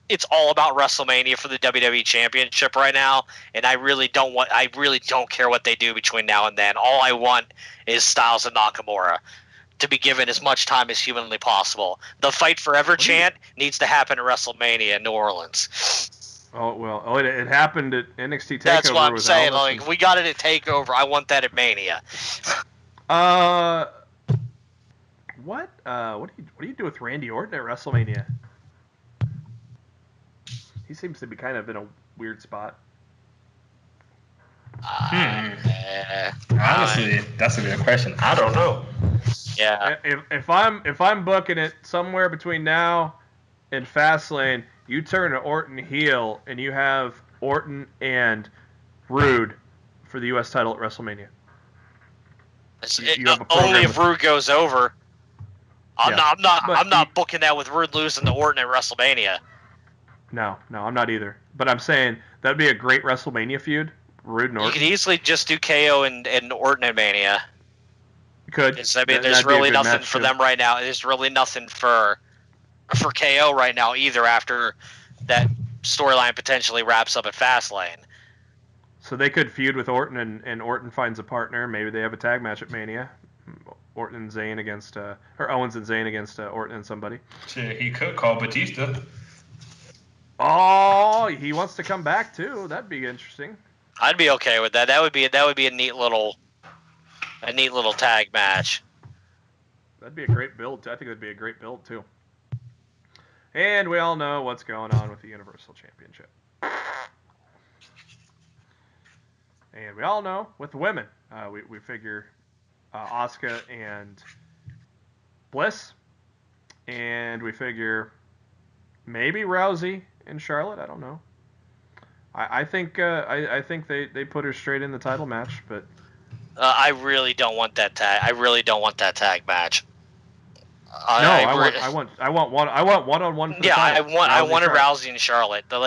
it's all about WrestleMania for the WWE Championship right now, and I really don't care what they do between now and then. All I want is Styles and Nakamura to be given as much time as humanly possible. The Fight Forever chant needs to happen at WrestleMania in New Orleans. Oh, well, it happened at NXT Takeover. That's what I'm saying. Like, we got it at TakeOver. I want that at Mania. What do you do with Randy Orton at WrestleMania? He seems to be kind of in a weird spot. Honestly, that's a good question. I don't know. Yeah. If I'm booking it somewhere between now and Fastlane, you turn Orton heel and you have Orton and Rude for the U.S. title at WrestleMania. Only if Rude goes over. I'm not booking that with Rude losing to Orton at WrestleMania. No, I'm not either. But I'm saying that'd be a great WrestleMania feud. Rude and Orton. You could easily just do KO and Orton and Mania. Could. There's really nothing for them right now. There's really nothing for KO right now either after that storyline potentially wraps up at Fastlane. So they could feud with Orton and Orton finds a partner. Maybe they have a tag match at Mania. Orton and Zayn against or Owens and Zayn against Orton and somebody. Shit, he could call Batista. Oh, he wants to come back too. That'd be interesting. I'd be okay with that. That would be a neat little tag match. That'd be a great build. I think that'd be a great build too. And we all know what's going on with the Universal Championship. And we all know with the women, we figure Asuka and Bliss, and we figure maybe Rousey and Charlotte. I don't know. I think they put her straight in the title match, but I really don't want that tag. I really don't want that tag match. I want one-on-one. Yeah, I wanted Rousey and Charlotte. To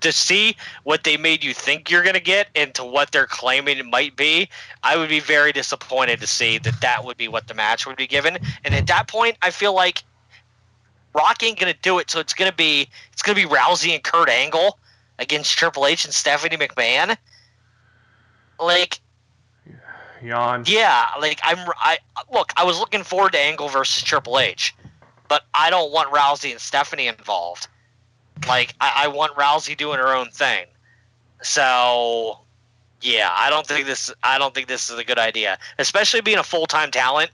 to see what they made you think you're going to get and to what they're claiming it might be, I would be very disappointed to see that would be what the match would be given. And at that point, I feel like Rock ain't going to do it, so it's going to be Rousey and Kurt Angle against Triple H and Stephanie McMahon. Like, yawn. Yeah, like I was looking forward to Angle versus Triple H, but I don't want Rousey and Stephanie involved. Like, I want Rousey doing her own thing. So, yeah, I don't think this is a good idea, especially being a full-time talent.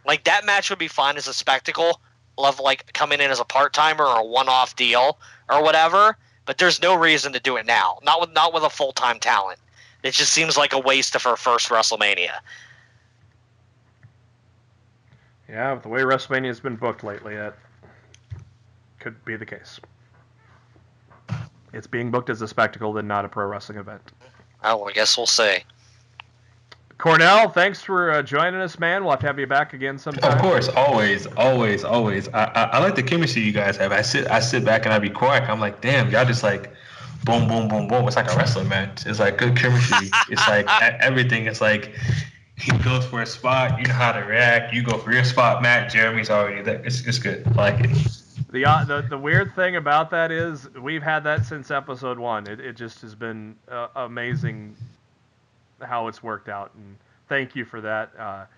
Like, that match would be fine as a spectacle, love like coming in as a part-timer or a one-off deal or whatever. But there's no reason to do it now. Not with a full-time talent. It just seems like a waste of her first WrestleMania. Yeah, with the way WrestleMania's been booked lately, that could be the case. It's being booked as a spectacle and not a pro wrestling event. Oh, I guess we'll see. Cornell, thanks for joining us, man. We'll have to have you back again sometime. Of course, always. I like the chemistry you guys have. I sit back and I be quiet. I'm like, damn, y'all just like boom, boom, boom, boom. It's like a wrestling match. It's like good chemistry. It's like everything. It's like he goes for a spot, you know how to react. You go for your spot, Matt. Jeremy's already there. It's good. I like it. The weird thing about that is we've had that since episode 1. It just has been amazing how it's worked out, and thank you for that.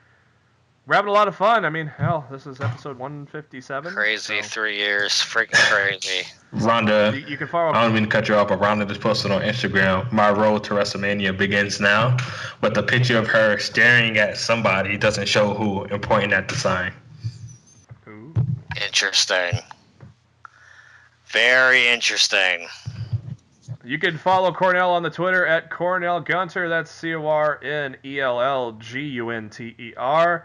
We're having a lot of fun. I mean, hell, this is episode 157. Crazy, so. 3 years, freaking crazy. Rhonda, you can follow. I don't mean to cut you off, but Rhonda just posted on Instagram, "My road to WrestleMania begins now," with a picture of her staring at somebody, doesn't show who, and pointing at the sign. Ooh. Interesting. Very interesting. You can follow Cornell on the Twitter at Cornell Gunter. That's CornellGunter.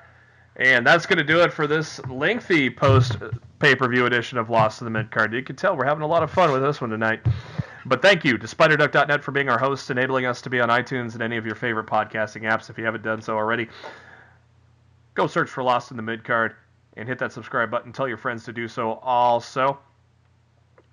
And that's going to do it for this lengthy post-pay-per-view edition of Lost in the Midcard. You can tell we're having a lot of fun with this one tonight. But thank you to SpiderDuck.net for being our host, enabling us to be on iTunes and any of your favorite podcasting apps. If you haven't done so already, go search for Lost in the Midcard and hit that subscribe button. Tell your friends to do so also.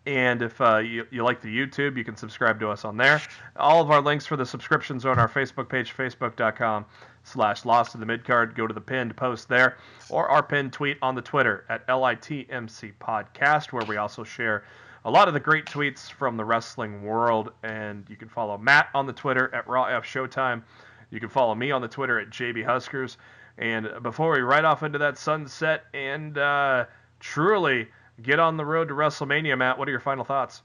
And if you like the YouTube, you can subscribe to us on there. All of our links for the subscriptions are on our Facebook page, facebook.com/Lost in the Midcard. Go to the pinned post there, or our pinned tweet on the Twitter at LITMC Podcast, where we also share a lot of the great tweets from the wrestling world. And you can follow Matt on the Twitter at RawF Showtime. You can follow me on the Twitter at JB Huskers. And before we ride off into that sunset and truly get on the road to WrestleMania, Matt, what are your final thoughts?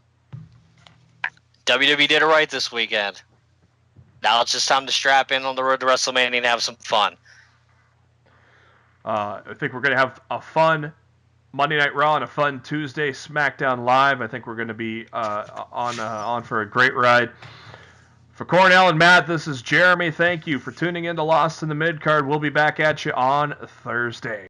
WWE did it right this weekend. Now it's just time to strap in on the road to WrestleMania and have some fun. I think we're going to have a fun Monday Night Raw and a fun Tuesday SmackDown Live. I think we're going to be on for a great ride. For Cornell and Matt, this is Jeremy. Thank you for tuning in to Lost in the Midcard. We'll be back at you on Thursday.